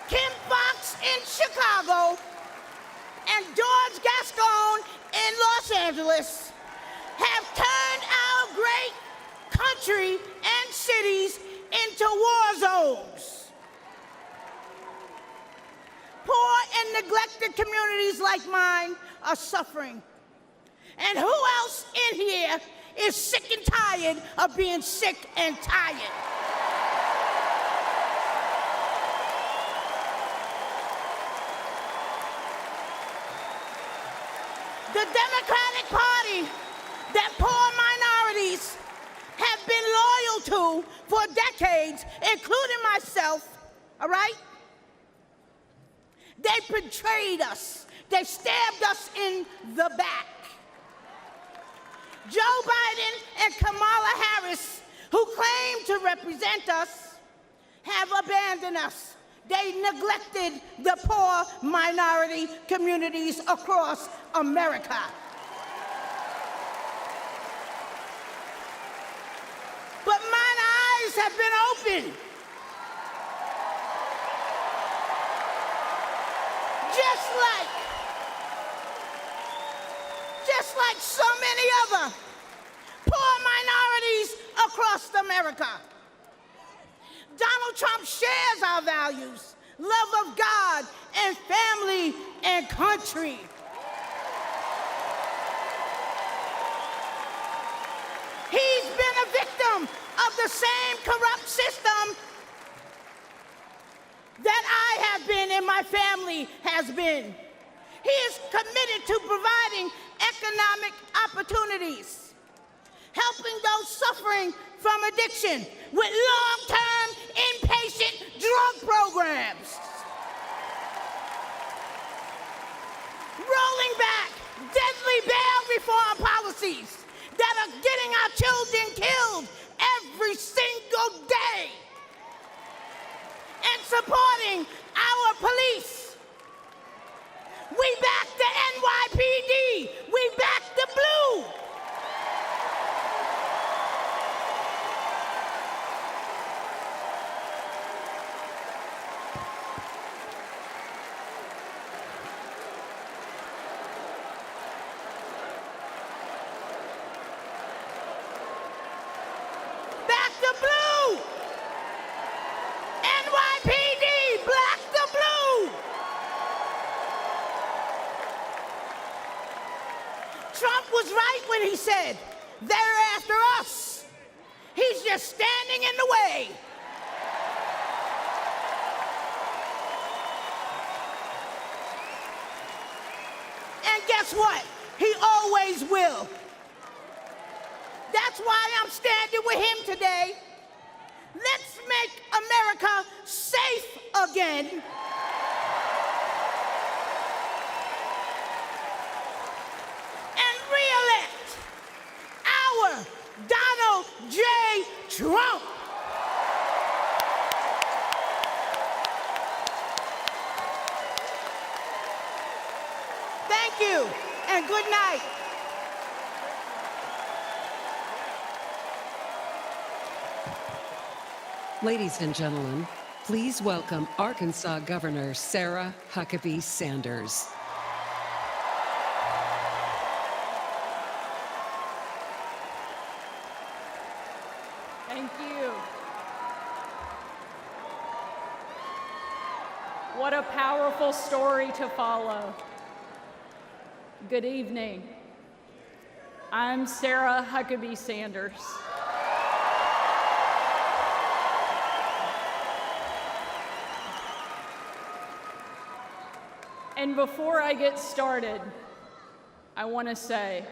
Kim Foxx in Chicago, and George Gascon in Los Angeles have turned our great country and cities into war zones. Poor and neglected communities like mine are suffering. And who else in here is sick and tired of being sick and tired? The Democratic Party that poor minorities have been loyal to for decades, including myself, all right? They betrayed us. They stabbed us in the back. Joe Biden and Kamala Harris, who claim to represent us, have abandoned us. They neglected the poor minority communities across America. But mine eyes have been opened. Just like so many other poor minorities across America. Donald Trump shares our values love of God and family and country. He's been a victim of the same corrupt system that I have been and my family has been. He is committed to providing economic opportunities, helping those suffering from addiction with long-term inpatient drug programs, rolling back deadly bail reform policies that are getting our children killed every single day, and supporting our police. We back the NYPD. We back the blue. Back the blue. NYPD, black the blue. Trump was right when he said, they're after us. He's just standing in the way. And guess what? He always will. That's why I'm standing with him today. Let's make America safe again. And re-elect our Donald J. Trump. Thank you, and good night. Ladies and gentlemen, please welcome Arkansas Governor Sarah Huckabee Sanders. Thank you. What a powerful story to follow. Good evening. I'm Sarah Huckabee Sanders. And before I get started, I want to say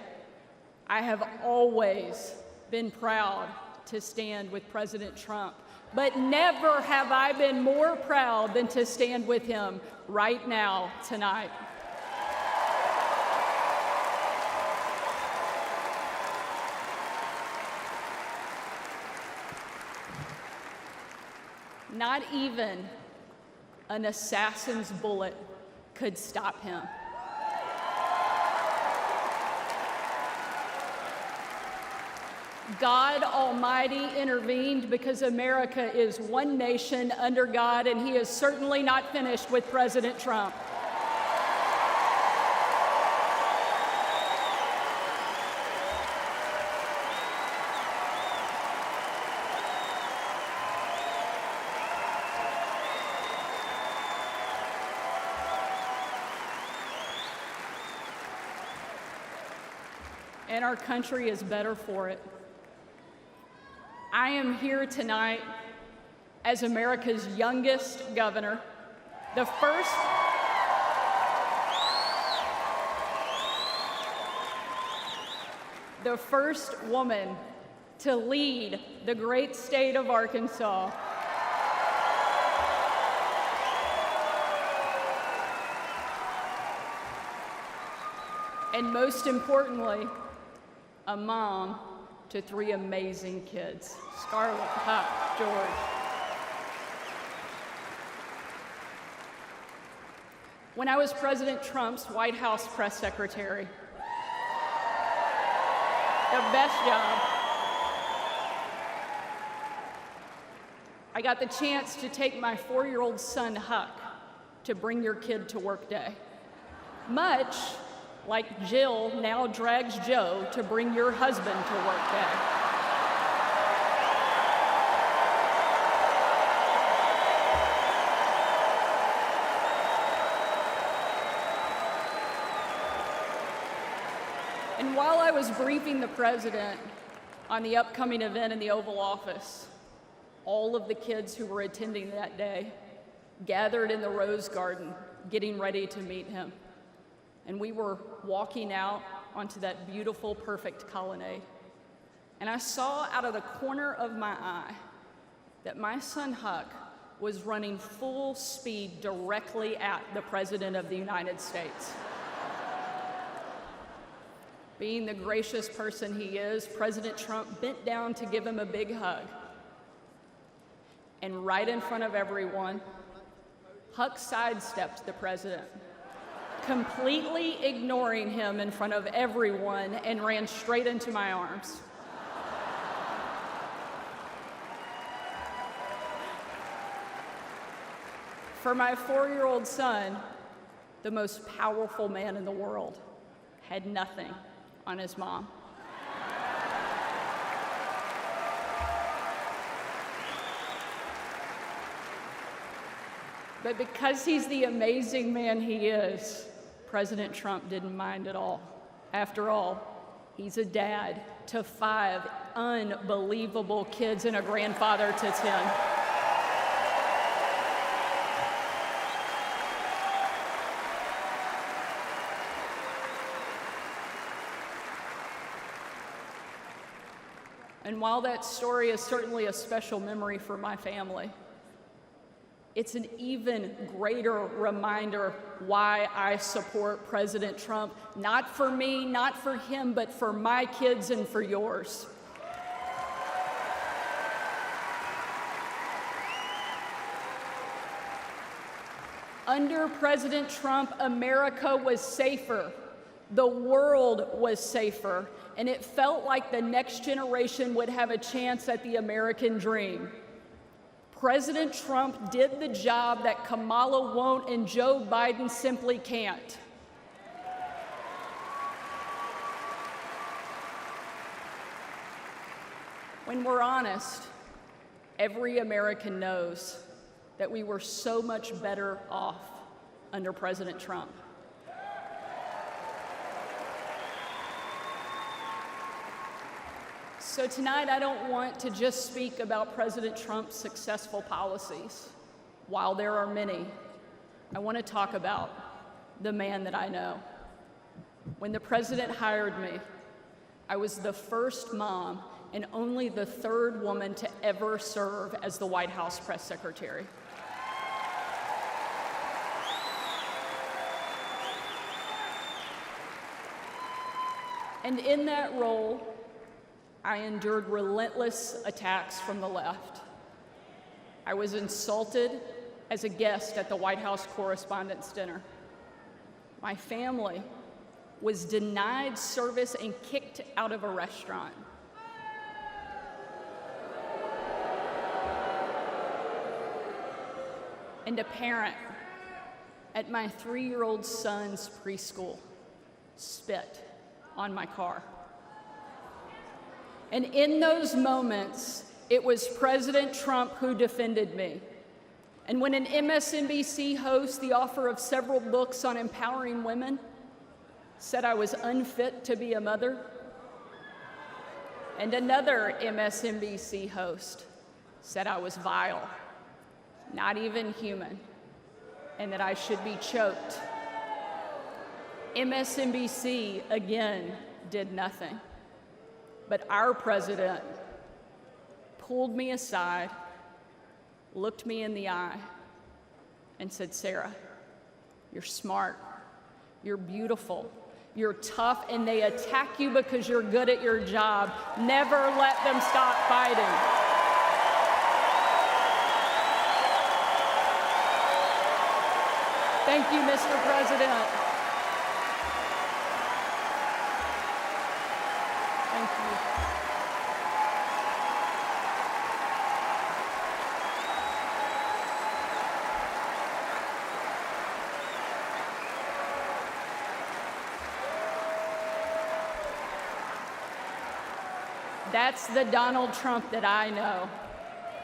I have always been proud to stand with President Trump, but never have I been more proud than to stand with him right now, tonight. Not even an assassin's bullet could stop him. God Almighty intervened because America is one nation under God, and he is certainly not finished with President Trump. And our country is better for it. I am here tonight as America's youngest governor, the first woman to lead the great state of Arkansas. And most importantly, a mom to 3 amazing kids, Scarlett, Huck, George. When I was President Trump's White House press secretary, the best job, I got the chance to take my 4-year-old son, Huck, to bring your kid to work day. Much like Jill now drags Joe to bring your husband to work day. And while I was briefing the president on the upcoming event in the Oval Office, all of the kids who were attending that day gathered in the Rose Garden, getting ready to meet him. And we were walking out onto that beautiful, perfect colonnade. And I saw out of the corner of my eye that my son Huck was running full speed directly at the President of the United States. Being the gracious person he is, President Trump bent down to give him a big hug. And right in front of everyone, Huck sidestepped the president, completely ignoring him in front of everyone, and ran straight into my arms. For my 4-year-old son, the most powerful man in the world had nothing on his mom. But because he's the amazing man he is, President Trump didn't mind at all. After all, he's a dad to 5 unbelievable kids and a grandfather to 10. And while that story is certainly a special memory for my family, it's an even greater reminder why I support President Trump, not for me, not for him, but for my kids and for yours. Under President Trump, America was safer. The world was safer, and it felt like the next generation would have a chance at the American dream. President Trump did the job that Kamala won't and Joe Biden simply can't. When we're honest, every American knows that we were so much better off under President Trump. So tonight, I don't want to just speak about President Trump's successful policies. While there are many, I want to talk about the man that I know. When the president hired me, I was the first mom and only the 3rd woman to ever serve as the White House press secretary. And in that role, I endured relentless attacks from the left. I was insulted as a guest at the White House Correspondents' Dinner. My family was denied service and kicked out of a restaurant. And a parent at my 3-year-old son's preschool spit on my car. And in those moments, it was President Trump who defended me. And when an MSNBC host, the author of several books on empowering women, said I was unfit to be a mother, and another MSNBC host said I was vile, not even human, and that I should be choked, MSNBC again did nothing. But our president pulled me aside, looked me in the eye, and said, "Sarah, you're smart, you're beautiful, you're tough, and they attack you because you're good at your job. Never let them stop fighting." Thank you, Mr. President. Thank you. That's the Donald Trump that I know.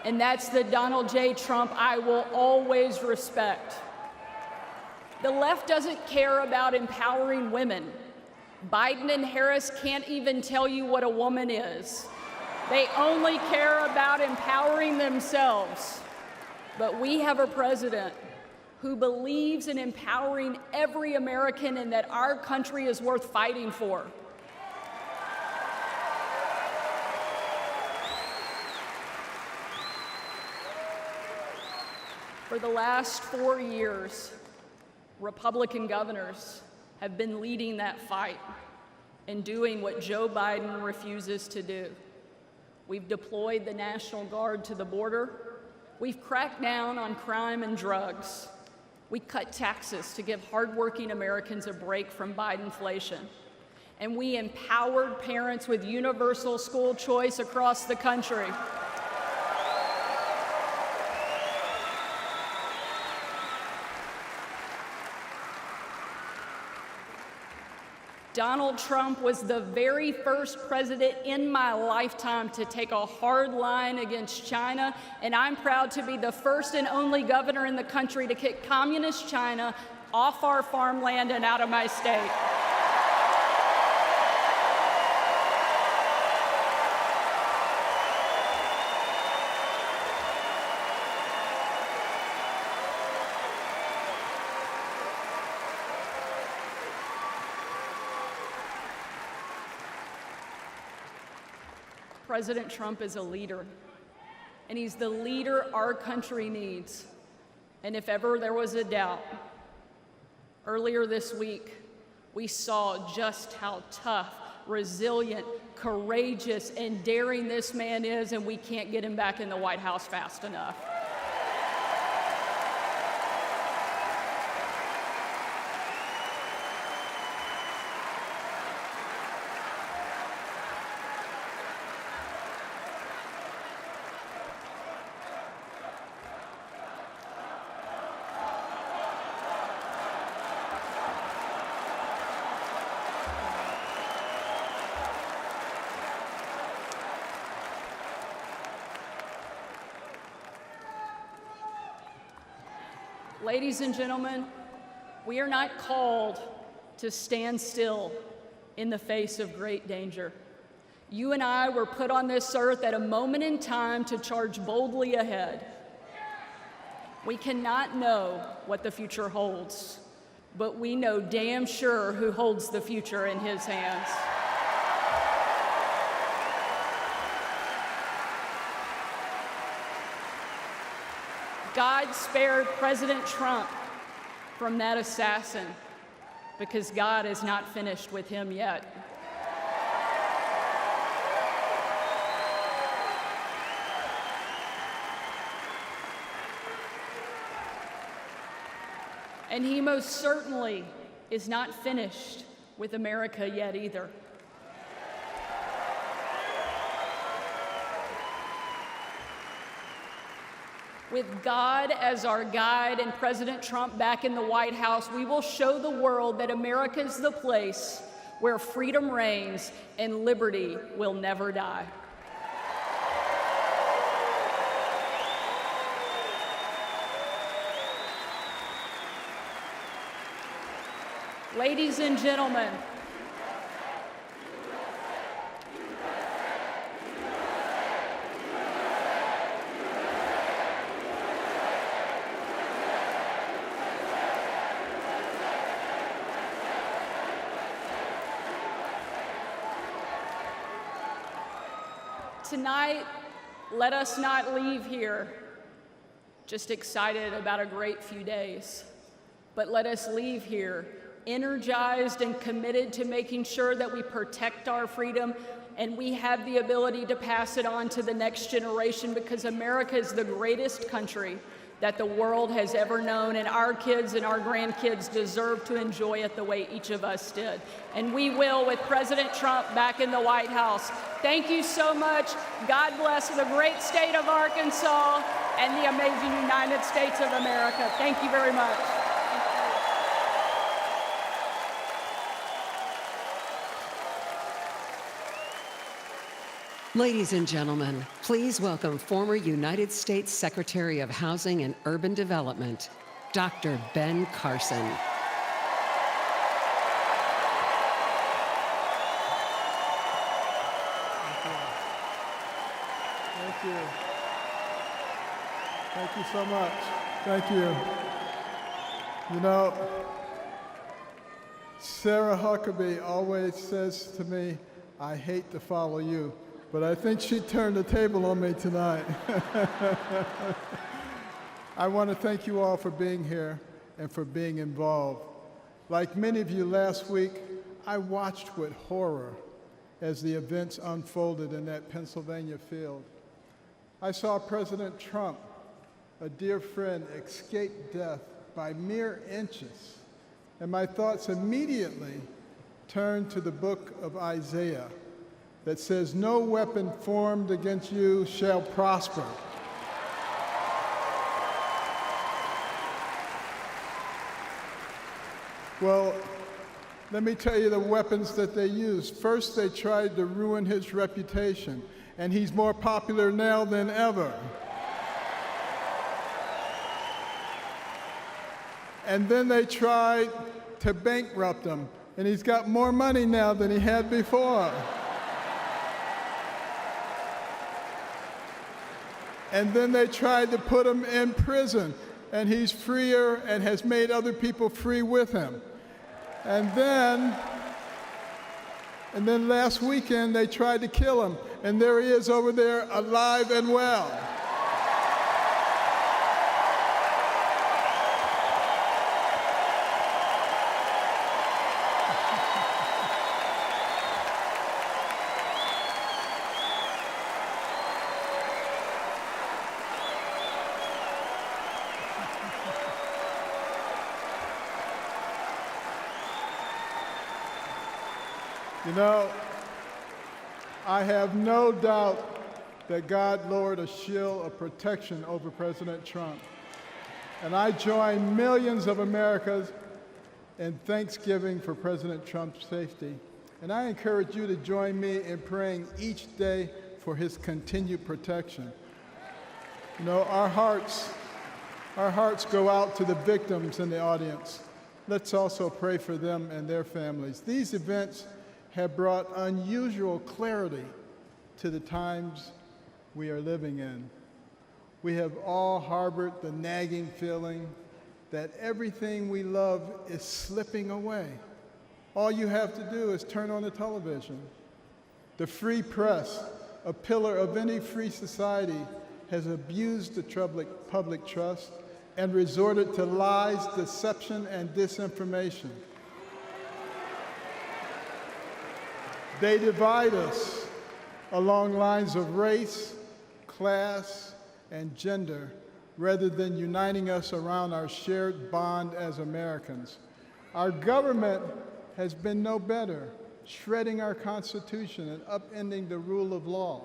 And that's the Donald J. Trump I will always respect. The left doesn't care about empowering women. Biden and Harris can't even tell you what a woman is. They only care about empowering themselves. But we have a president who believes in empowering every American and that our country is worth fighting for. For the last 4 years, Republican governors have been leading that fight and doing what Joe Biden refuses to do. We've deployed the National Guard to the border. We've cracked down on crime and drugs. We cut taxes to give hardworking Americans a break from Bidenflation. And we empowered parents with universal school choice across the country. Donald Trump was the very first president in my lifetime to take a hard line against China, and I'm proud to be the first and only governor in the country to kick communist China off our farmland and out of my state. President Trump is a leader, and he's the leader our country needs. And if ever there was a doubt, earlier this week, we saw just how tough, resilient, courageous, and daring this man is, and we can't get him back in the White House fast enough. Ladies and gentlemen, we are not called to stand still in the face of great danger. You and I were put on this earth at a moment in time to charge boldly ahead. We cannot know what the future holds, but we know damn sure who holds the future in his hands. God spared President Trump from that assassin because God is not finished with him yet. And he most certainly is not finished with America yet either. With God as our guide and President Trump back in the White House, we will show the world that America is the place where freedom reigns and liberty will never die. Ladies and gentlemen, tonight, let us not leave here just excited about a great few days, but let us leave here energized and committed to making sure that we protect our freedom and we have the ability to pass it on to the next generation, because America is the greatest country that the world has ever known, and our kids and our grandkids deserve to enjoy it the way each of us did. And we will with President Trump back in the White House. Thank you so much. God bless the great state of Arkansas and the amazing United States of America. Thank you very much. Ladies and gentlemen, please welcome former United States Secretary of Housing and Urban Development, Dr. Ben Carson. Thank you. Thank you so much. Thank you. You know, Sarah Huckabee always says to me, I hate to follow you, but I think she turned the table on me tonight. I want to thank you all for being here and for being involved. Like many of you last week, I watched with horror as the events unfolded in that Pennsylvania field. I saw President Trump, a dear friend, escape death by mere inches, and my thoughts immediately turned to the book of Isaiah that says, "No weapon formed against you shall prosper." Well, let me tell you the weapons that they used. First, they tried to ruin his reputation, and he's more popular now than ever. And then they tried to bankrupt him, and he's got more money now than he had before. And then they tried to put him in prison, and he's freer and has made other people free with him. And then last weekend they tried to kill him, and there he is over there alive and well. You know, I have no doubt that God lowered a shield of protection over President Trump. And I join millions of Americans in thanksgiving for President Trump's safety. And I encourage you to join me in praying each day for his continued protection. You know, our hearts go out to the victims in the audience. Let's also pray for them and their families. These events have brought unusual clarity to the times we are living in. We have all harbored the nagging feeling that everything we love is slipping away. All you have to do is turn on the television. The free press, a pillar of any free society, has abused the public trust and resorted to lies, deception, and disinformation. They divide us along lines of race, class, and gender, rather than uniting us around our shared bond as Americans. Our government has been no better, shredding our Constitution and upending the rule of law.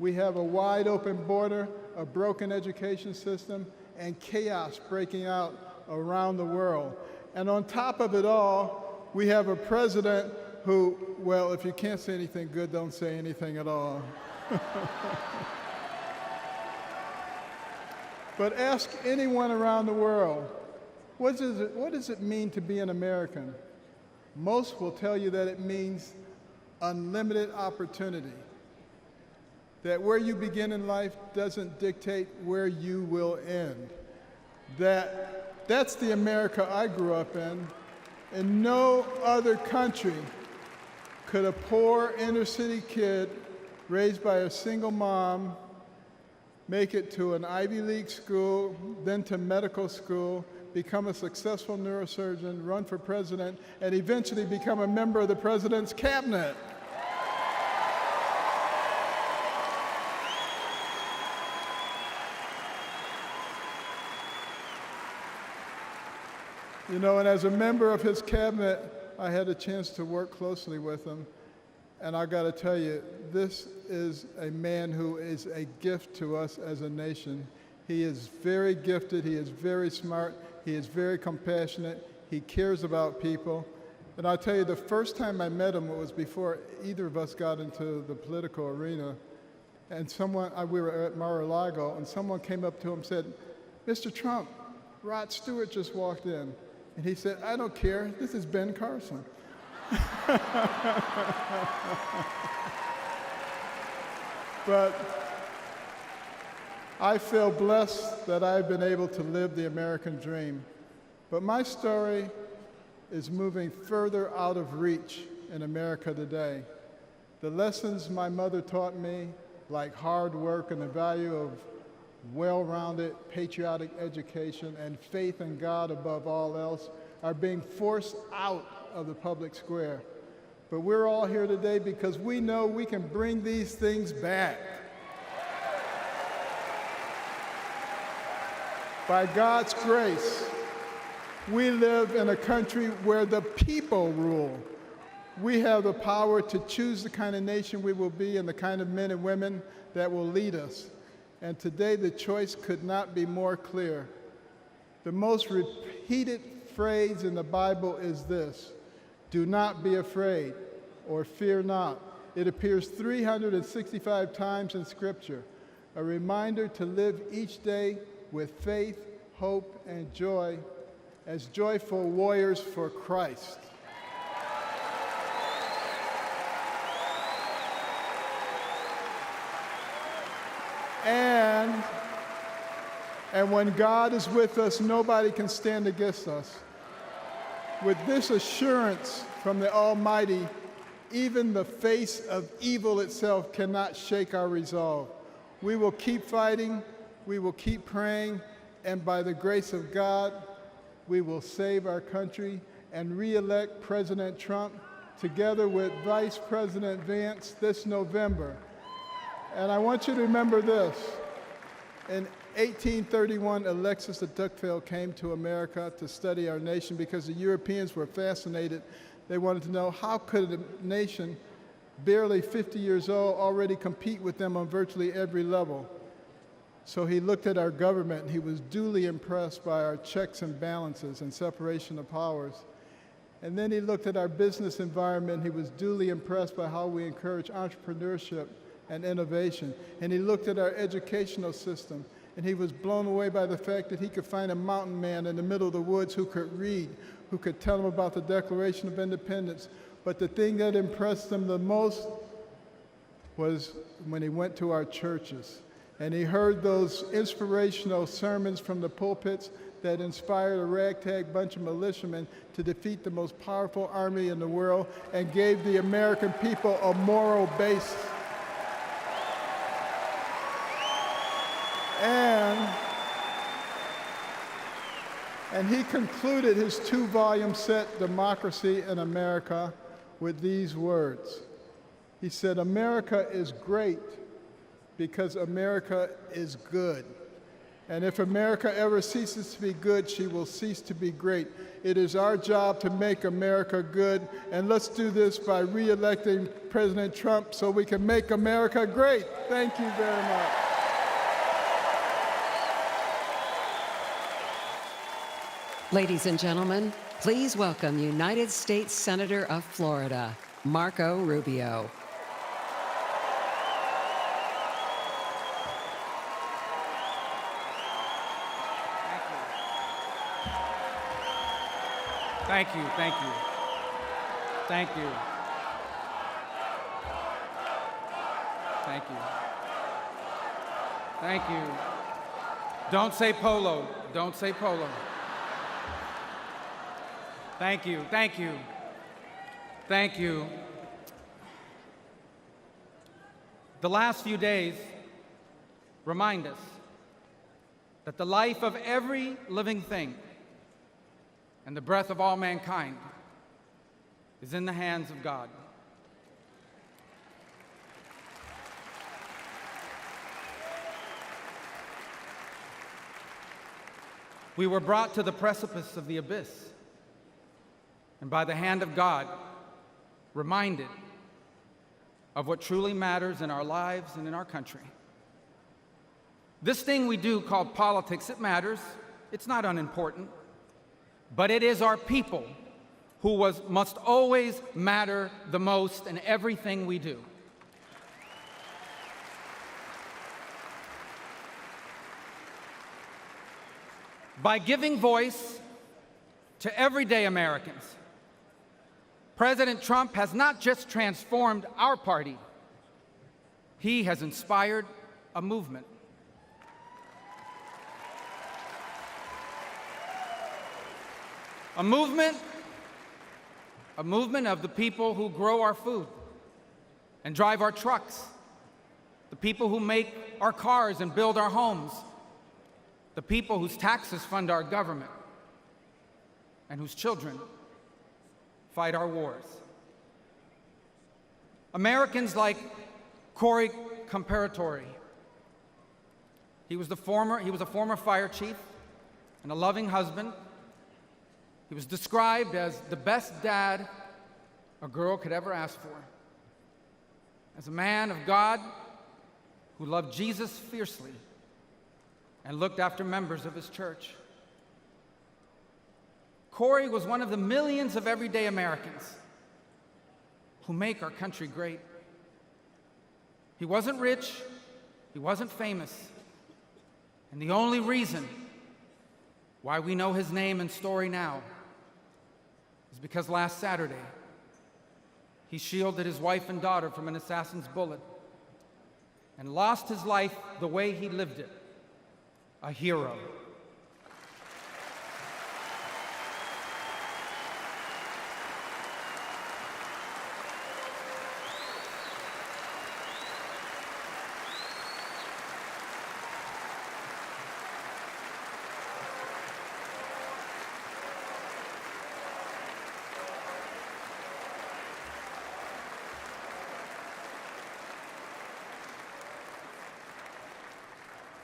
We have a wide open border, a broken education system, and chaos breaking out around the world. And on top of it all, we have a president who, well, if you can't say anything good, don't say anything at all. But ask anyone around the world, what does it mean to be an American? Most will tell you that it means unlimited opportunity, that where you begin in life doesn't dictate where you will end. That's the America I grew up in. In no other country could a poor inner-city kid raised by a single mom make it to an Ivy League school, then to medical school, become a successful neurosurgeon, run for president, and eventually become a member of the president's cabinet? You know, and as a member of his cabinet, I had a chance to work closely with him. And I got to tell you, this is a man who is a gift to us as a nation. He is very gifted, he is very smart, he is very compassionate, he cares about people. And I'll tell you, the first time I met him, it was before either of us got into the political arena. And we were at Mar-a-Lago, and someone came up to him and said, "Mr. Trump, Rod Stewart just walked in." And he said, "I don't care, this is Ben Carson." I feel blessed that I've been able to live the American dream. But my story is moving further out of reach in America today. The lessons my mother taught me, like hard work and the value of well-rounded patriotic education and faith in God above all else, are being forced out of the public square. But we're all here today because we know we can bring these things back. By God's grace, we live in a country where the people rule. We have the power to choose the kind of nation we will be and the kind of men and women that will lead us. And today the choice could not be more clear. The most repeated phrase in the Bible is this: do not be afraid, or fear not. It appears 365 times in Scripture, a reminder to live each day with faith, hope, and joy as joyful warriors for Christ. And when God is with us, nobody can stand against us. With this assurance from the Almighty, even the face of evil itself cannot shake our resolve. We will keep fighting, we will keep praying, and by the grace of God, we will save our country and re-elect President Trump together with Vice President Vance this November. And I want you to remember this. In 1831, Alexis de Tocqueville came to America to study our nation because the Europeans were fascinated. They wanted to know how could a nation barely 50 years old already compete with them on virtually every level. So he looked at our government and he was duly impressed by our checks and balances and separation of powers. And then he looked at our business environment. He was duly impressed by how we encourage entrepreneurship and innovation. And he looked at our educational system, and he was blown away by the fact that he could find a mountain man in the middle of the woods who could read, who could tell him about the Declaration of Independence. But the thing that impressed him the most was when he went to our churches, and he heard those inspirational sermons from the pulpits that inspired a ragtag bunch of militiamen to defeat the most powerful army in the world and gave the American people a moral base. And he concluded his 2-volume set, Democracy in America, with these words. He said, "America is great because America is good. And if America ever ceases to be good, she will cease to be great. It is our job to make America good, and let's do this by re-electing President Trump so we can make America great." Thank you very much. Ladies and gentlemen, please welcome United States Senator of Florida, Marco Rubio. Thank you, thank you. Thank you. Thank you. Thank you. Don't say polo. Don't say polo. Thank you, thank you. Thank you. The last few days remind us that the life of every living thing and the breath of all mankind is in the hands of God. We were brought to the precipice of the abyss, and by the hand of God, reminded of what truly matters in our lives and in our country. This thing we do called politics, it matters. It's not unimportant. But it is our people who must always matter the most in everything we do. By giving voice to everyday Americans, President Trump has not just transformed our party, he has inspired a movement. A movement of the people who grow our food and drive our trucks, the people who make our cars and build our homes, the people whose taxes fund our government, and whose children fight our wars. Americans like Corey Comparatori. He was a former fire chief and a loving husband. He was described as the best dad a girl could ever ask for. As a man of God who loved Jesus fiercely and looked after members of his church. Corey was one of the millions of everyday Americans who make our country great. He wasn't rich, he wasn't famous, and the only reason why we know his name and story now is because last Saturday, he shielded his wife and daughter from an assassin's bullet and lost his life the way he lived it, a hero.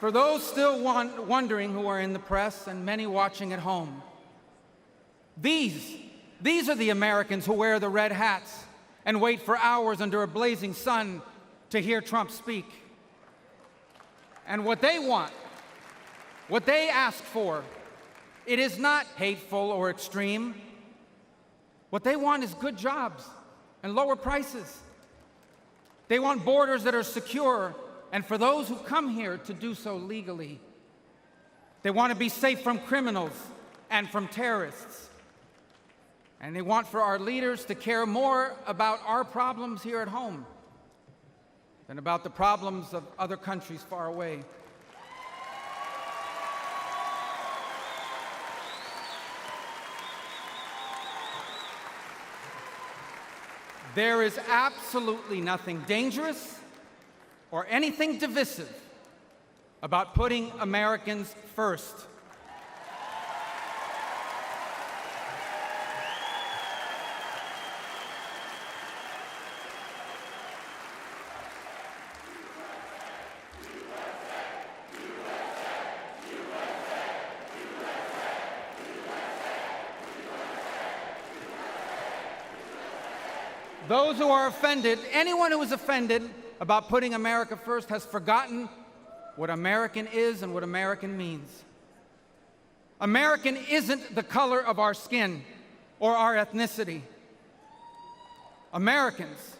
For those still wondering who are in the press and many watching at home, these are the Americans who wear the red hats and wait for hours under a blazing sun to hear Trump speak. And what they want, what they ask for, it is not hateful or extreme. What they want is good jobs and lower prices. They want borders that are secure, and for those who come here to do so legally. They want to be safe from criminals and from terrorists. And they want for our leaders to care more about our problems here at home than about the problems of other countries far away. There is absolutely nothing dangerous or anything divisive about putting Americans first. Those who are offended, anyone who is offended about putting America first has forgotten what American is and what American means. American isn't the color of our skin or our ethnicity. Americans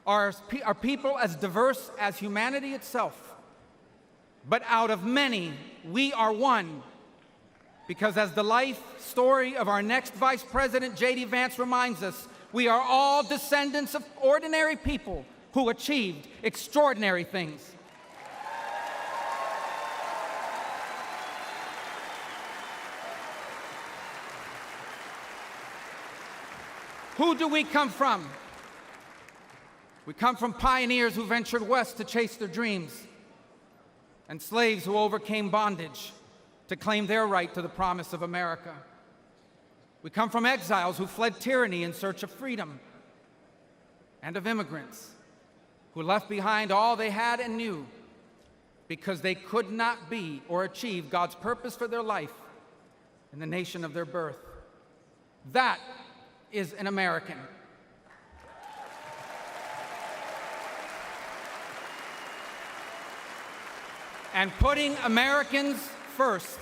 are people as diverse as humanity itself. But out of many, we are one. Because as the life story of our next Vice President, J.D. Vance, reminds us, we are all descendants of ordinary people who achieved extraordinary things. Who do we come from? We come from pioneers who ventured west to chase their dreams, and slaves who overcame bondage to claim their right to the promise of America. We come from exiles who fled tyranny in search of freedom, and of immigrants who left behind all they had and knew because they could not be or achieve God's purpose for their life in the nation of their birth. That is an American. And putting Americans first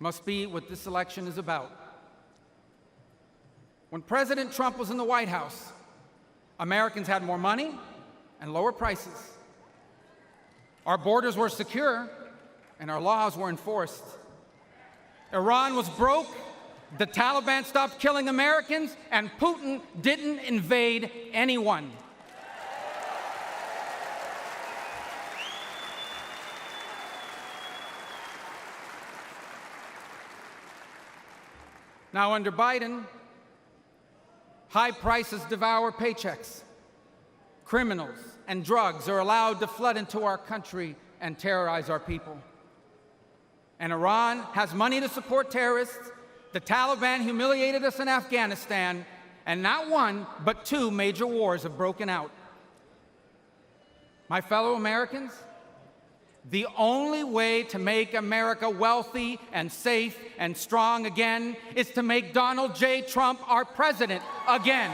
must be what this election is about. When President Trump was in the White House, Americans had more money and lower prices. Our borders were secure and our laws were enforced. Iran was broke, the Taliban stopped killing Americans, and Putin didn't invade anyone. Now, under Biden, high prices devour paychecks. Criminals and drugs are allowed to flood into our country and terrorize our people. And Iran has money to support terrorists. The Taliban humiliated us in Afghanistan, and not one, but two major wars have broken out. My fellow Americans, the only way to make America wealthy and safe and strong again is to make Donald J. Trump our president again.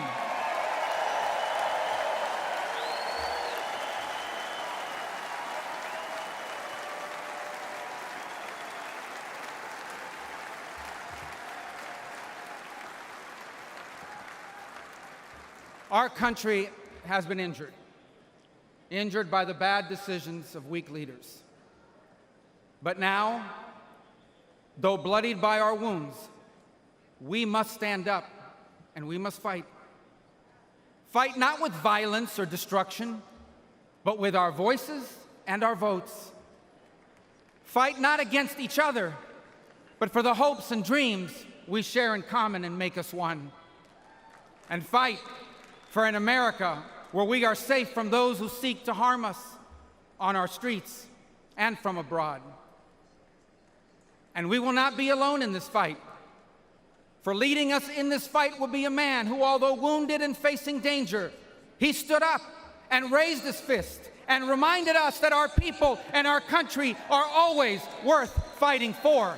Our country has been injured by the bad decisions of weak leaders. But now, though bloodied by our wounds, we must stand up and we must fight. Fight not with violence or destruction, but with our voices and our votes. Fight not against each other, but for the hopes and dreams we share in common and make us one. And fight for an America where we are safe from those who seek to harm us on our streets and from abroad. And we will not be alone in this fight. For leading us in this fight will be a man who, although wounded and facing danger, he stood up and raised his fist and reminded us that our people and our country are always worth fighting for.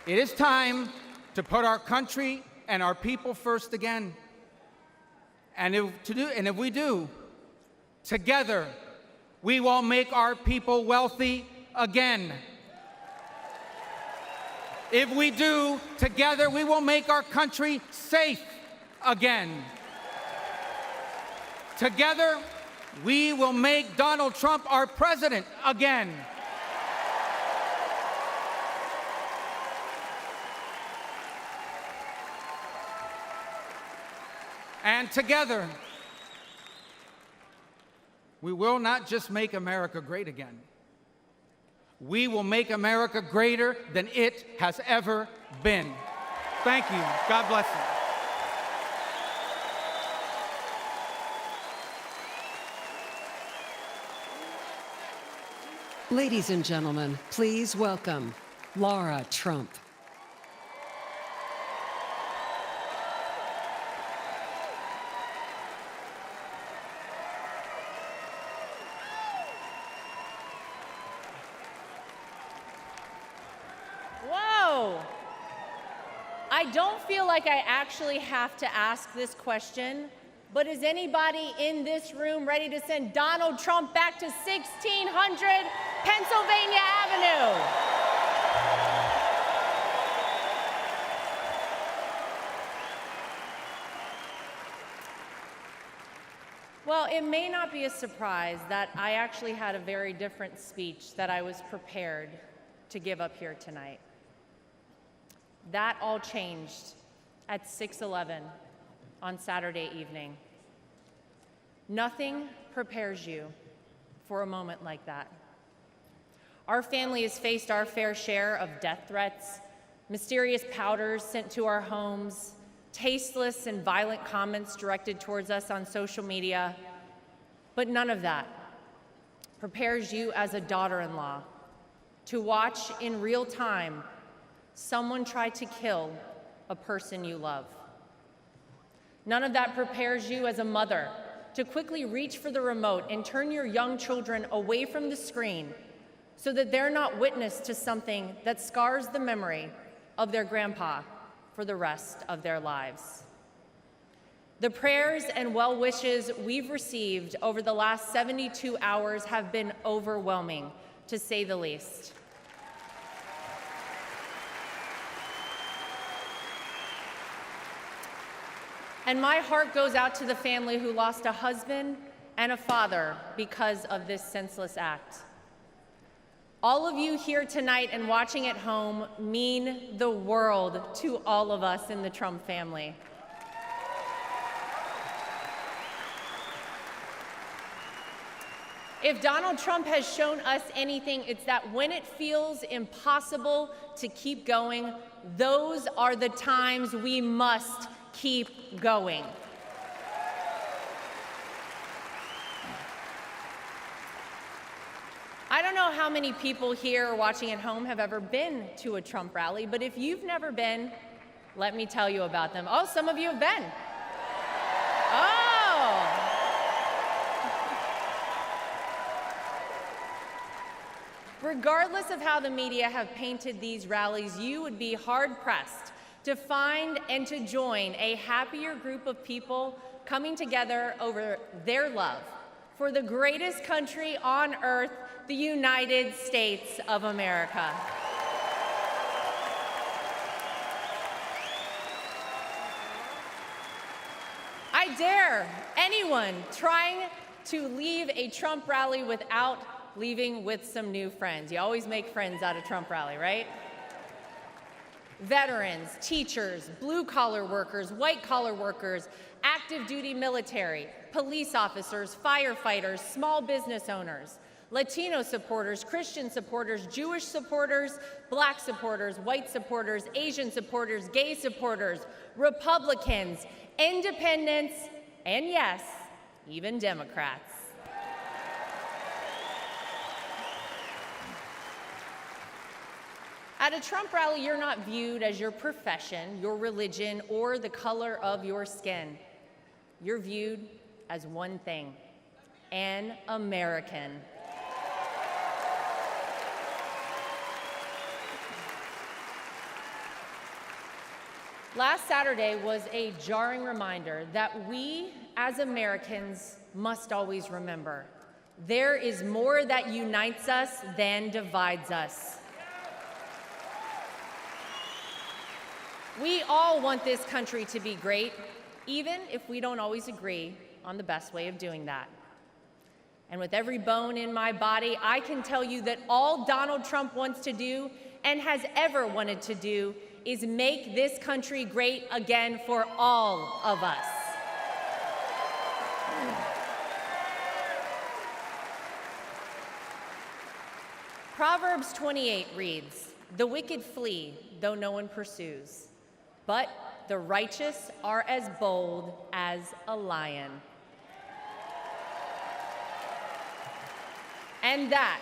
It is time to put our country and our people first again. And if we do, together, we will make our people wealthy again. If we do, together, we will make our country safe again. Together, we will make Donald Trump our president again. And together, we will not just make America great again. We will make America greater than it has ever been. Thank you. God bless you. Ladies and gentlemen, please welcome Lara Trump. I don't feel like I actually have to ask this question, but is anybody in this room ready to send Donald Trump back to 1600 Pennsylvania Avenue? Well, it may not be a surprise that I actually had a very different speech that I was prepared to give up here tonight. That all changed at 6:11 on Saturday evening. Nothing prepares you for a moment like that. Our family has faced our fair share of death threats, mysterious powders sent to our homes, tasteless and violent comments directed towards us on social media, but none of that prepares you as a daughter-in-law to watch in real time someone try to kill a person you love. None of that prepares you as a mother to quickly reach for the remote and turn your young children away from the screen so that they're not witness to something that scars the memory of their grandpa for the rest of their lives. The prayers and well wishes we've received over the last 72 hours have been overwhelming, to say the least. And my heart goes out to the family who lost a husband and a father because of this senseless act. All of you here tonight and watching at home mean the world to all of us in the Trump family. If Donald Trump has shown us anything, it's that when it feels impossible to keep going, those are the times we must keep going. I don't know how many people here or watching at home have ever been to a Trump rally, but if you've never been, let me tell you about them. Oh, some of you have been. Oh. Regardless of how the media have painted these rallies, you would be hard-pressed to find and to join a happier group of people coming together over their love for the greatest country on earth, the United States of America. I dare anyone trying to leave a Trump rally without leaving with some new friends. You always make friends at a Trump rally, right? Veterans, teachers, blue-collar workers, white-collar workers, active duty military, police officers, firefighters, small business owners, Latino supporters, Christian supporters, Jewish supporters, black supporters, white supporters, Asian supporters, gay supporters, Republicans, independents, and yes, even Democrats. At a Trump rally, you're not viewed as your profession, your religion, or the color of your skin. You're viewed as one thing: an American. Last Saturday was a jarring reminder that we, as Americans, must always remember there is more that unites us than divides us. We all want this country to be great, even if we don't always agree on the best way of doing that. And with every bone in my body, I can tell you that all Donald Trump wants to do and has ever wanted to do is make this country great again for all of us. Proverbs 28 reads, "The wicked flee, though no one pursues, but the righteous are as bold as a lion." And that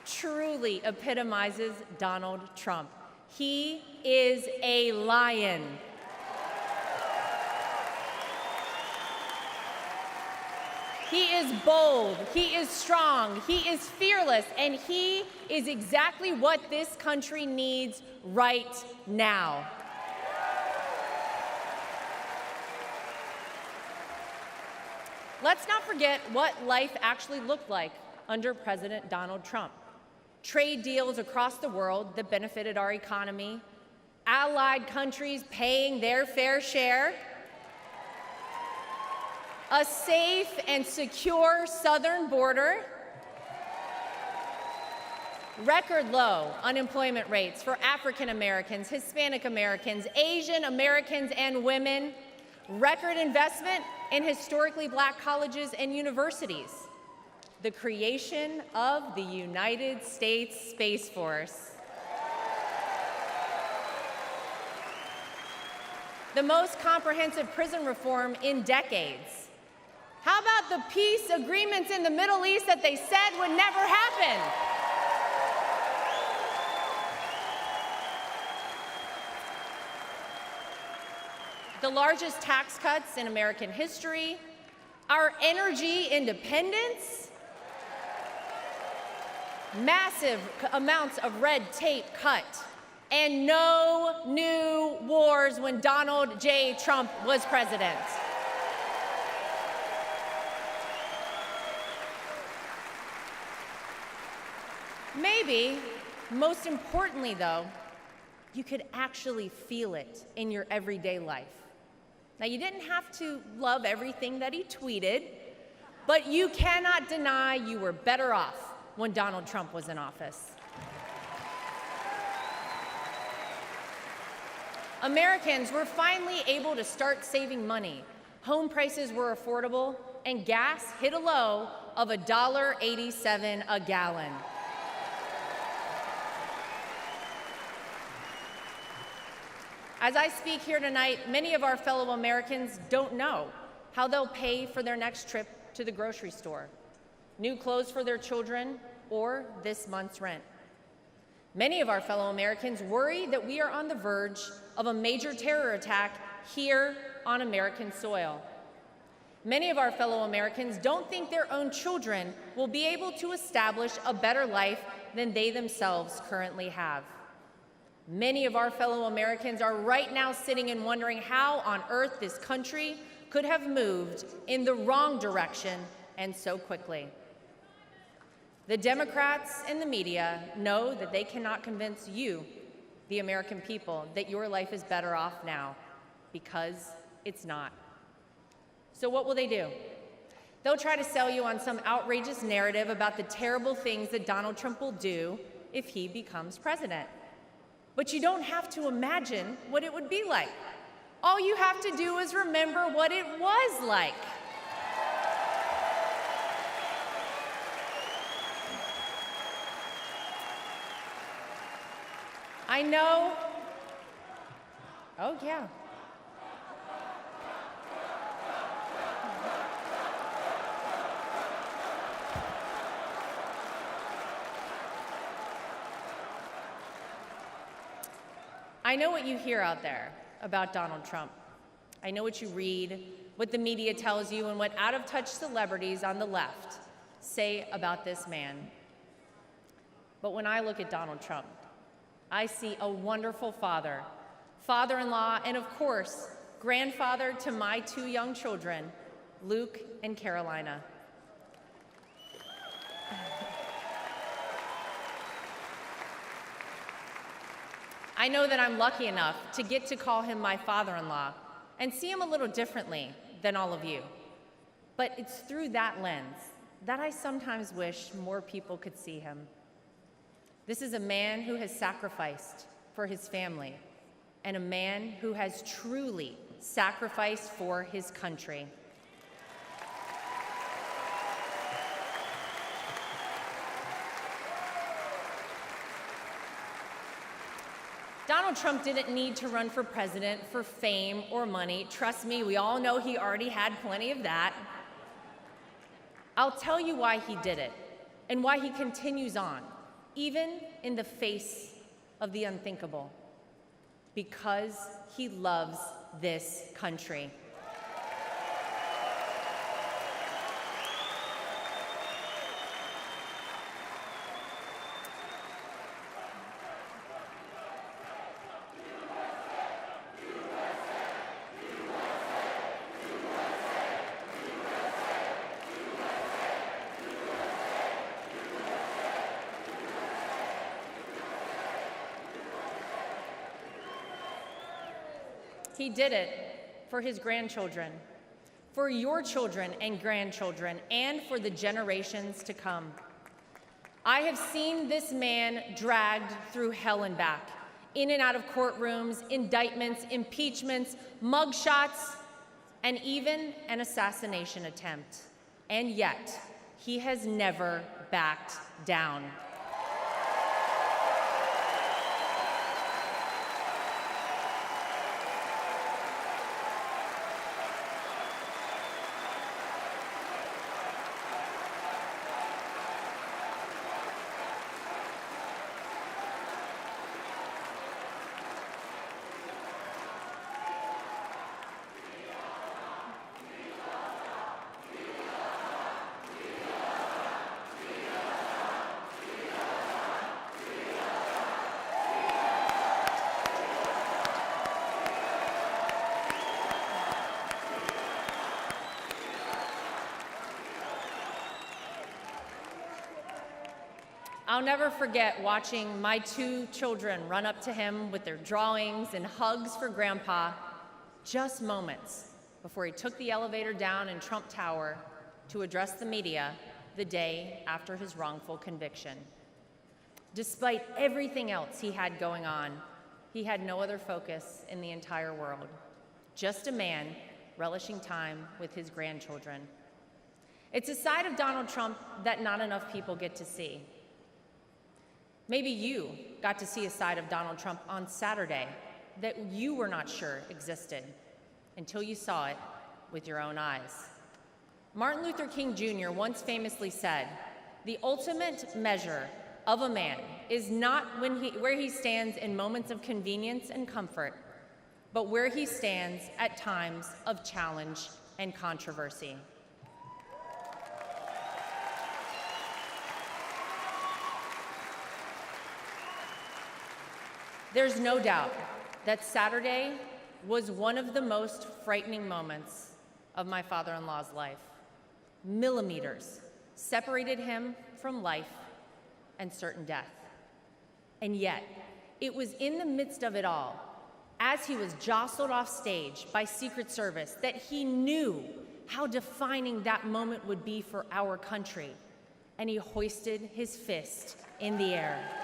truly epitomizes Donald Trump. He is a lion. He is bold, he is strong, he is fearless, and he is exactly what this country needs right now. Let's not forget what life actually looked like under President Donald Trump. Trade deals across the world that benefited our economy, allied countries paying their fair share, a safe and secure southern border, record low unemployment rates for African Americans, Hispanic Americans, Asian Americans, and women, record investment in historically black colleges and universities, the creation of the United States Space Force, the most comprehensive prison reform in decades. How about the peace agreements in the Middle East that they said would never happen? The largest tax cuts in American history, our energy independence, massive amounts of red tape cut, and no new wars when Donald J. Trump was president. Maybe, most importantly though, you could actually feel it in your everyday life. Now, you didn't have to love everything that he tweeted, but you cannot deny you were better off when Donald Trump was in office. Americans were finally able to start saving money. Home prices were affordable, and gas hit a low of $1.87 a gallon. As I speak here tonight, many of our fellow Americans don't know how they'll pay for their next trip to the grocery store, new clothes for their children, or this month's rent. Many of our fellow Americans worry that we are on the verge of a major terror attack here on American soil. Many of our fellow Americans don't think their own children will be able to establish a better life than they themselves currently have. Many of our fellow Americans are right now sitting and wondering how on earth this country could have moved in the wrong direction and so quickly. The Democrats and the media know that they cannot convince you, the American people, that your life is better off now, because it's not. So what will they do? They'll try to sell you on some outrageous narrative about the terrible things that Donald Trump will do if he becomes president. But you don't have to imagine what it would be like. All you have to do is remember what it was like. I know. Oh, yeah. I know what you hear out there about Donald Trump. I know what you read, what the media tells you, and what out-of-touch celebrities on the left say about this man. But when I look at Donald Trump, I see a wonderful father, father-in-law, and of course, grandfather to my 2 young children, Luke and Carolina. I know that I'm lucky enough to get to call him my father-in-law and see him a little differently than all of you. But it's through that lens that I sometimes wish more people could see him. This is a man who has sacrificed for his family and a man who has truly sacrificed for his country. Donald Trump didn't need to run for president for fame or money. Trust me, we all know he already had plenty of that. I'll tell you why he did it and why he continues on, even in the face of the unthinkable. Because he loves this country. He did it for his grandchildren, for your children and grandchildren, and for the generations to come. I have seen this man dragged through hell and back, in and out of courtrooms, indictments, impeachments, mugshots, and even an assassination attempt. And yet, he has never backed down. I'll never forget watching my 2 children run up to him with their drawings and hugs for Grandpa just moments before he took the elevator down in Trump Tower to address the media the day after his wrongful conviction. Despite everything else he had going on, he had no other focus in the entire world, just a man relishing time with his grandchildren. It's a side of Donald Trump that not enough people get to see. Maybe you got to see a side of Donald Trump on Saturday that you were not sure existed until you saw it with your own eyes. Martin Luther King Jr. once famously said, "The ultimate measure of a man is not where he stands in moments of convenience and comfort, but where he stands at times of challenge and controversy." There's no doubt that Saturday was one of the most frightening moments of my father-in-law's life. Millimeters separated him from life and certain death. And yet, it was in the midst of it all, as he was jostled off stage by Secret Service, that he knew how defining that moment would be for our country, and he hoisted his fist in the air.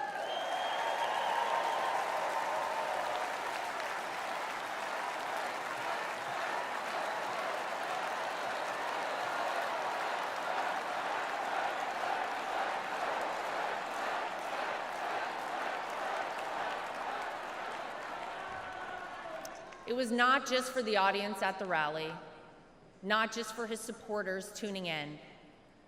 It was not just for the audience at the rally, not just for his supporters tuning in,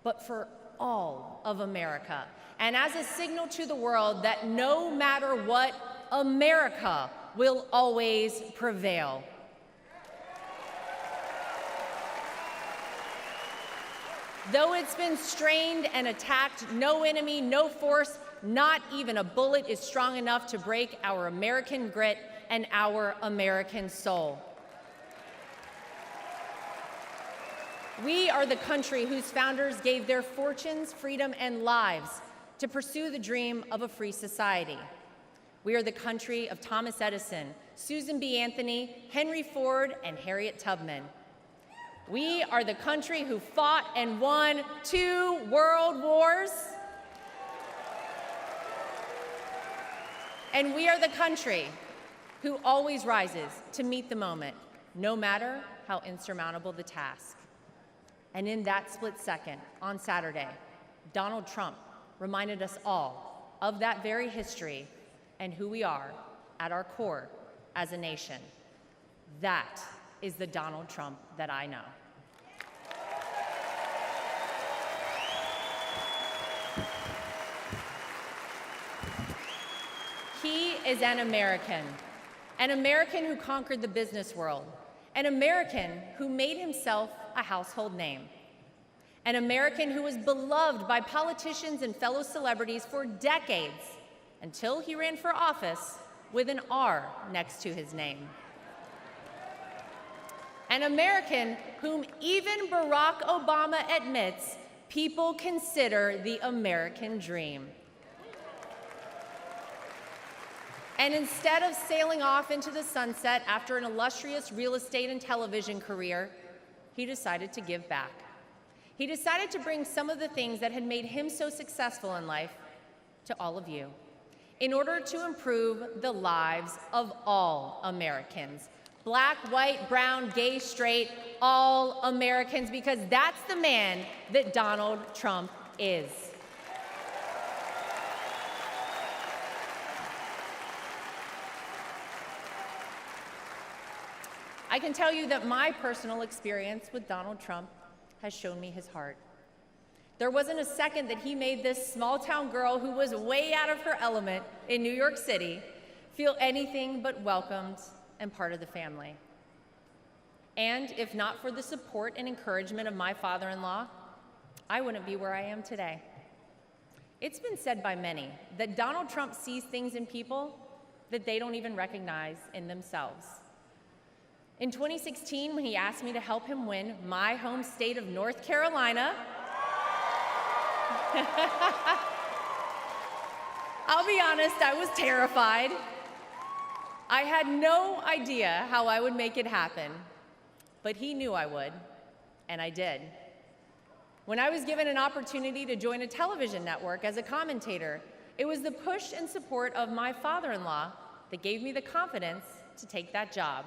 but for all of America. And as a signal to the world that no matter what, America will always prevail. Though it's been strained and attacked, no enemy, no force, not even a bullet is strong enough to break our American grit and our American soul. We are the country whose founders gave their fortunes, freedom, and lives to pursue the dream of a free society. We are the country of Thomas Edison, Susan B. Anthony, Henry Ford, and Harriet Tubman. We are the country who fought and won 2 world wars. And we are the country who always rises to meet the moment, no matter how insurmountable the task. And in that split second, on Saturday, Donald Trump reminded us all of that very history and who we are at our core as a nation. That is the Donald Trump that I know. He is an American who conquered the business world, an American who made himself a household name, an American who was beloved by politicians and fellow celebrities for decades until he ran for office with an R next to his name. An American whom even Barack Obama admits people consider the American dream. And instead of sailing off into the sunset after an illustrious real estate and television career, he decided to give back. He decided to bring some of the things that had made him so successful in life to all of you, in order to improve the lives of all Americans. Black, white, brown, gay, straight, all Americans, because that's the man that Donald Trump is. I can tell you that my personal experience with Donald Trump has shown me his heart. There wasn't a second that he made this small-town girl who was way out of her element in New York City feel anything but welcomed and part of the family. And if not for the support and encouragement of my father-in-law, I wouldn't be where I am today. It's been said by many that Donald Trump sees things in people that they don't even recognize in themselves. In 2016, when he asked me to help him win my home state of North Carolina, I'll be honest, I was terrified. I had no idea how I would make it happen, but he knew I would, and I did. When I was given an opportunity to join a television network as a commentator, it was the push and support of my father-in-law that gave me the confidence to take that job.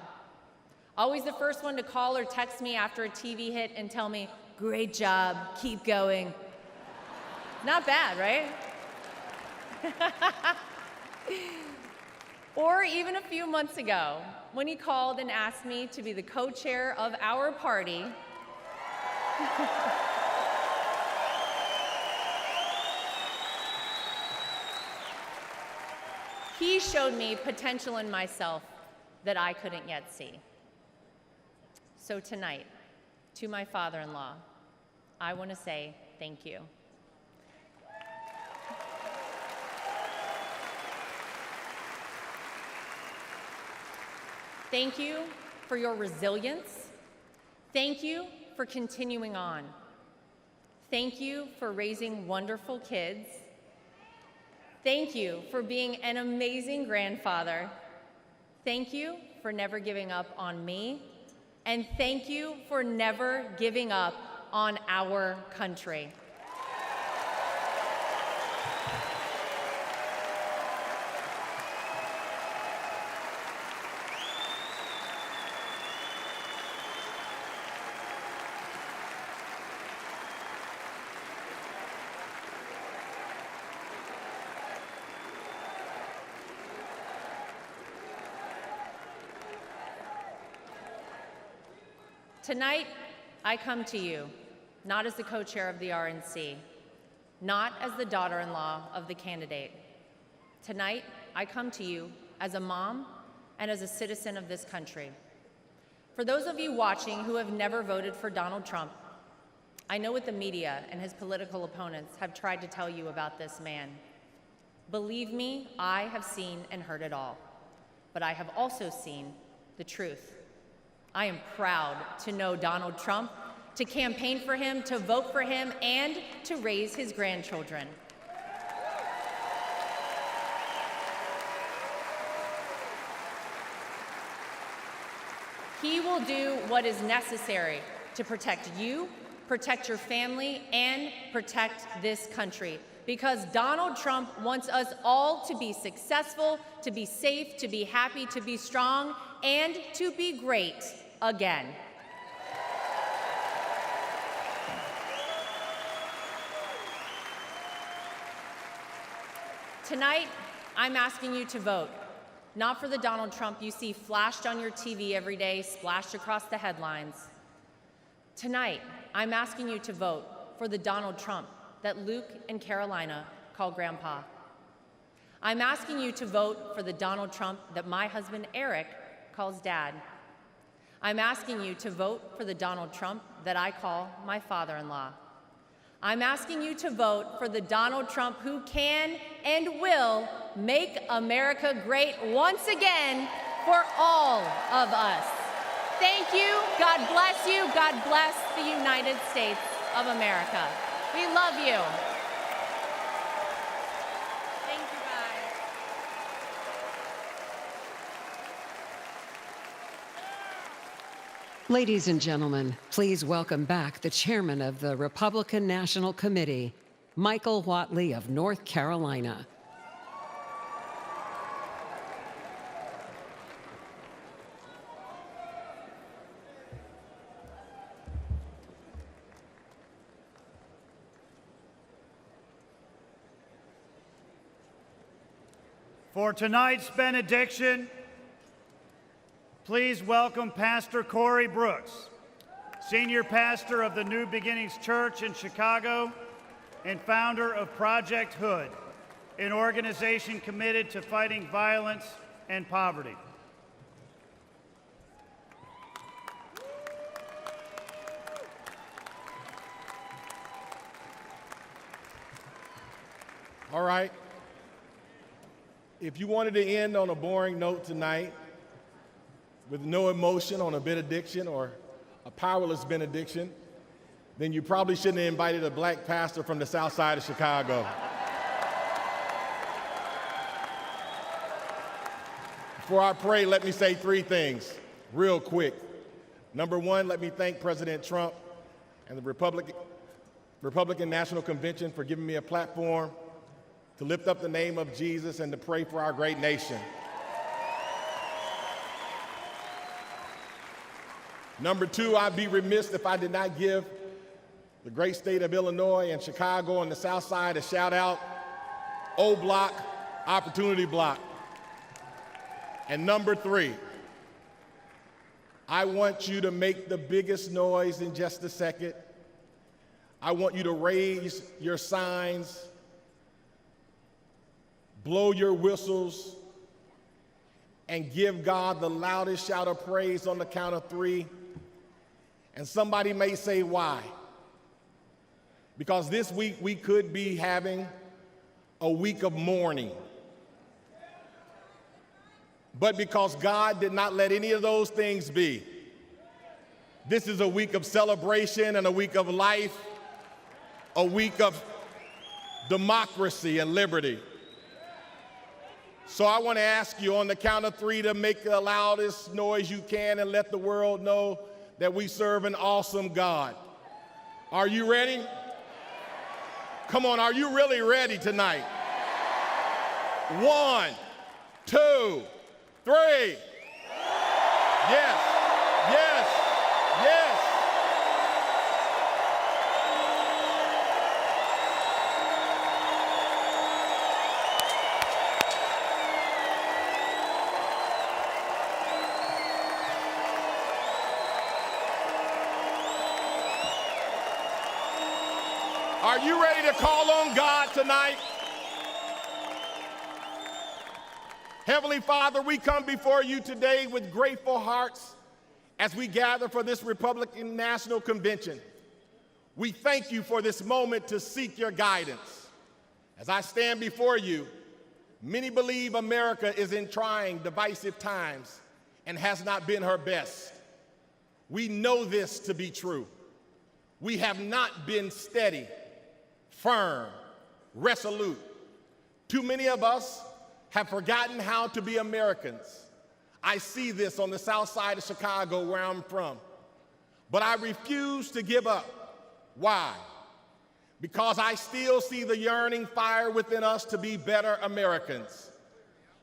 Always the first one to call or text me after a TV hit and tell me, "Great job, keep going." Not bad, right? Or even a few months ago, when he called and asked me to be the co-chair of our party. He showed me potential in myself that I couldn't yet see. So tonight, to my father-in-law, I want to say thank you. Thank you for your resilience. Thank you for continuing on. Thank you for raising wonderful kids. Thank you for being an amazing grandfather. Thank you for never giving up on me. And thank you for never giving up on our country. Tonight, I come to you, not as the co-chair of the RNC, not as the daughter-in-law of the candidate. Tonight, I come to you as a mom and as a citizen of this country. For those of you watching who have never voted for Donald Trump, I know what the media and his political opponents have tried to tell you about this man. Believe me, I have seen and heard it all, but I have also seen the truth. I am proud to know Donald Trump, to campaign for him, to vote for him, and to raise his grandchildren. He will do what is necessary to protect you, protect your family, and protect this country. Because Donald Trump wants us all to be successful, to be safe, to be happy, to be strong, and to be great again. Tonight, I'm asking you to vote, not for the Donald Trump you see flashed on your TV every day, splashed across the headlines. Tonight, I'm asking you to vote for the Donald Trump that Luke and Carolina call Grandpa. I'm asking you to vote for the Donald Trump that my husband Eric calls Dad. I'm asking you to vote for the Donald Trump that I call my father-in-law. I'm asking you to vote for the Donald Trump who can and will make America great once again for all of us. Thank you. God bless you. God bless the United States of America. We love you. Thank you, guys. Ladies and gentlemen, please welcome back the chairman of the Republican National Committee, Michael Whatley of North Carolina. For tonight's benediction, please welcome Pastor Corey Brooks, senior pastor of the New Beginnings Church in Chicago and founder of Project Hood, an organization committed to fighting violence and poverty. All right. If you wanted to end on a boring note tonight, with no emotion on a benediction or a powerless benediction, then you probably shouldn't have invited a black pastor from the south side of Chicago. Before I pray, let me say three things real quick. Number one, let me thank President Trump and the Republican National Convention for giving me a platform to lift up the name of Jesus and to pray for our great nation. Number two, I'd be remiss if I did not give the great state of Illinois and Chicago and the South Side a shout out. O Block, Opportunity Block. And number three, I want you to make the biggest noise in just a second. I want you to raise your signs, blow your whistles, and give God the loudest shout of praise on the count of three. And somebody may say, why? Because this week we could be having a week of mourning. But because God did not let any of those things be, this is a week of celebration and a week of life, a week of democracy and liberty. So I want to ask you on the count of three to make the loudest noise you can and let the world know that we serve an awesome God. Are you ready? Come on, are you really ready tonight? 1, 2, 3. Yes, yes, yes. Are you ready to call on God tonight? Heavenly Father, we come before you today with grateful hearts as we gather for this Republican National Convention. We thank you for this moment to seek your guidance. As I stand before you, many believe America is in trying, divisive times and has not been her best. We know this to be true. We have not been steady, firm, resolute. Too many of us have forgotten how to be Americans. I see this on the south side of Chicago where I'm from. But I refuse to give up. Why? Because I still see the yearning fire within us to be better Americans.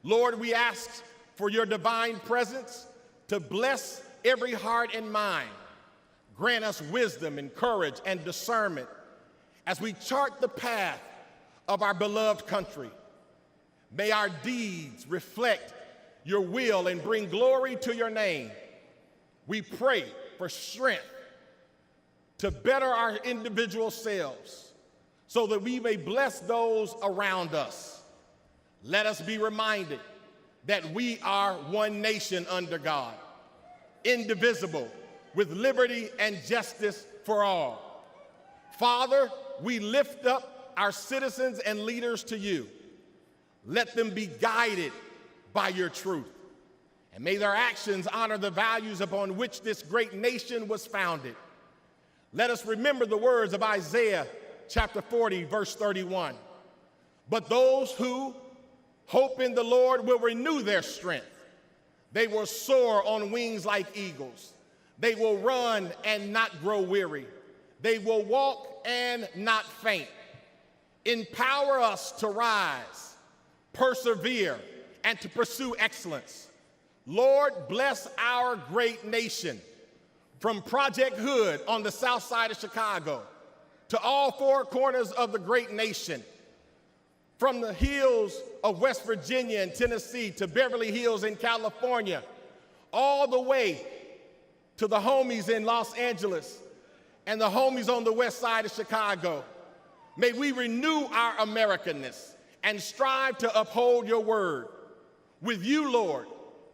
Lord, we ask for your divine presence to bless every heart and mind. Grant us wisdom and courage and discernment as we chart the path of our beloved country. May our deeds reflect your will and bring glory to your name. We pray for strength to better our individual selves so that we may bless those around us. Let us be reminded that we are one nation under God, indivisible, with liberty and justice for all. Father, we lift up our citizens and leaders to you. Let them be guided by your truth. And may their actions honor the values upon which this great nation was founded. Let us remember the words of Isaiah chapter 40, verse 31. But those who hope in the Lord will renew their strength. They will soar on wings like eagles. They will run and not grow weary. They will walk and not faint. Empower us to rise, persevere, and to pursue excellence. Lord, bless our great nation, from Project Hood on the south side of Chicago to all four corners of the great nation, from the hills of West Virginia and Tennessee to Beverly Hills in California, all the way to the homies in Los Angeles and the homies on the west side of Chicago. May we renew our Americanness and strive to uphold your word. With you, Lord,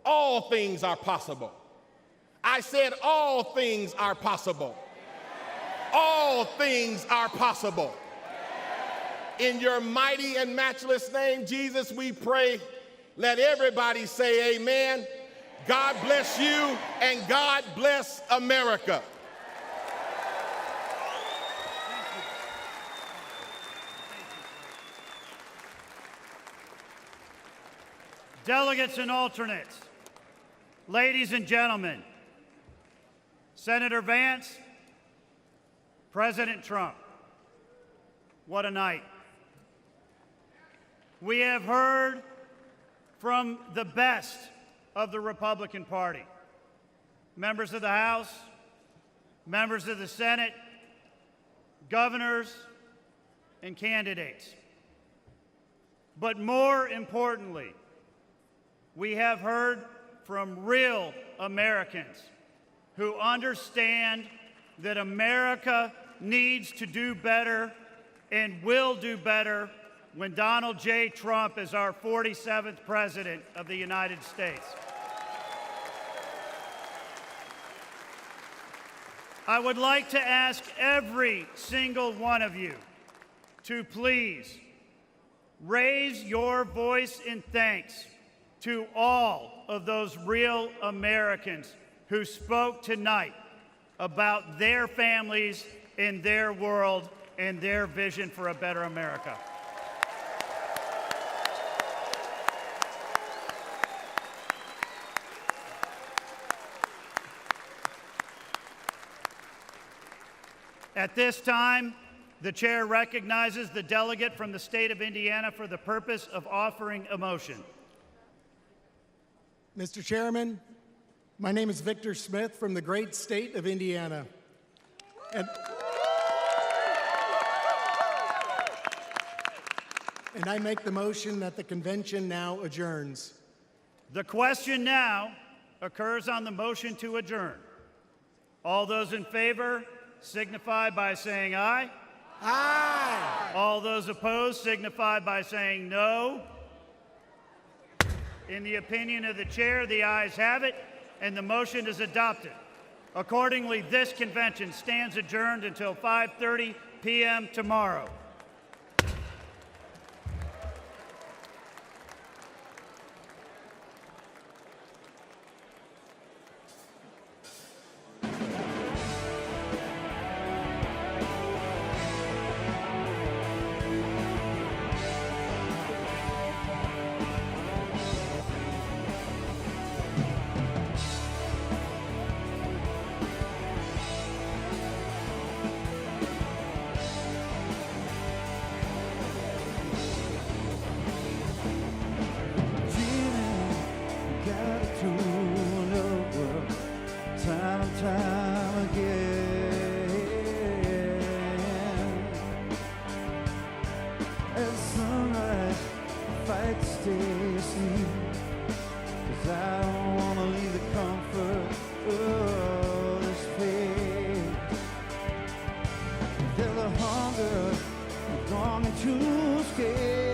all things are possible. I said all things are possible. All things are possible. In your mighty and matchless name, Jesus, we pray. Let everybody say amen. God bless you and God bless America. Delegates and alternates, ladies and gentlemen, Senator Vance, President Trump, what a night. We have heard from the best of the Republican Party, members of the House, members of the Senate, governors, and candidates. But more importantly, we have heard from real Americans who understand that America needs to do better and will do better when Donald J. Trump is our 47th President of the United States. I would like to ask every single one of you to please raise your voice in thanks to all of those real Americans who spoke tonight about their families and their world and their vision for a better America. At this time, the chair recognizes the delegate from the state of Indiana for the purpose of offering a motion. Mr. Chairman, my name is Victor Smith from the great state of Indiana. And I make the motion that the convention now adjourns. The question now occurs on the motion to adjourn. All those in favor signify by saying aye. Aye. All those opposed signify by saying no. In the opinion of the chair, the ayes have it, and the motion is adopted. Accordingly, this convention stands adjourned until 5:30 p.m. tomorrow. Longing to escape.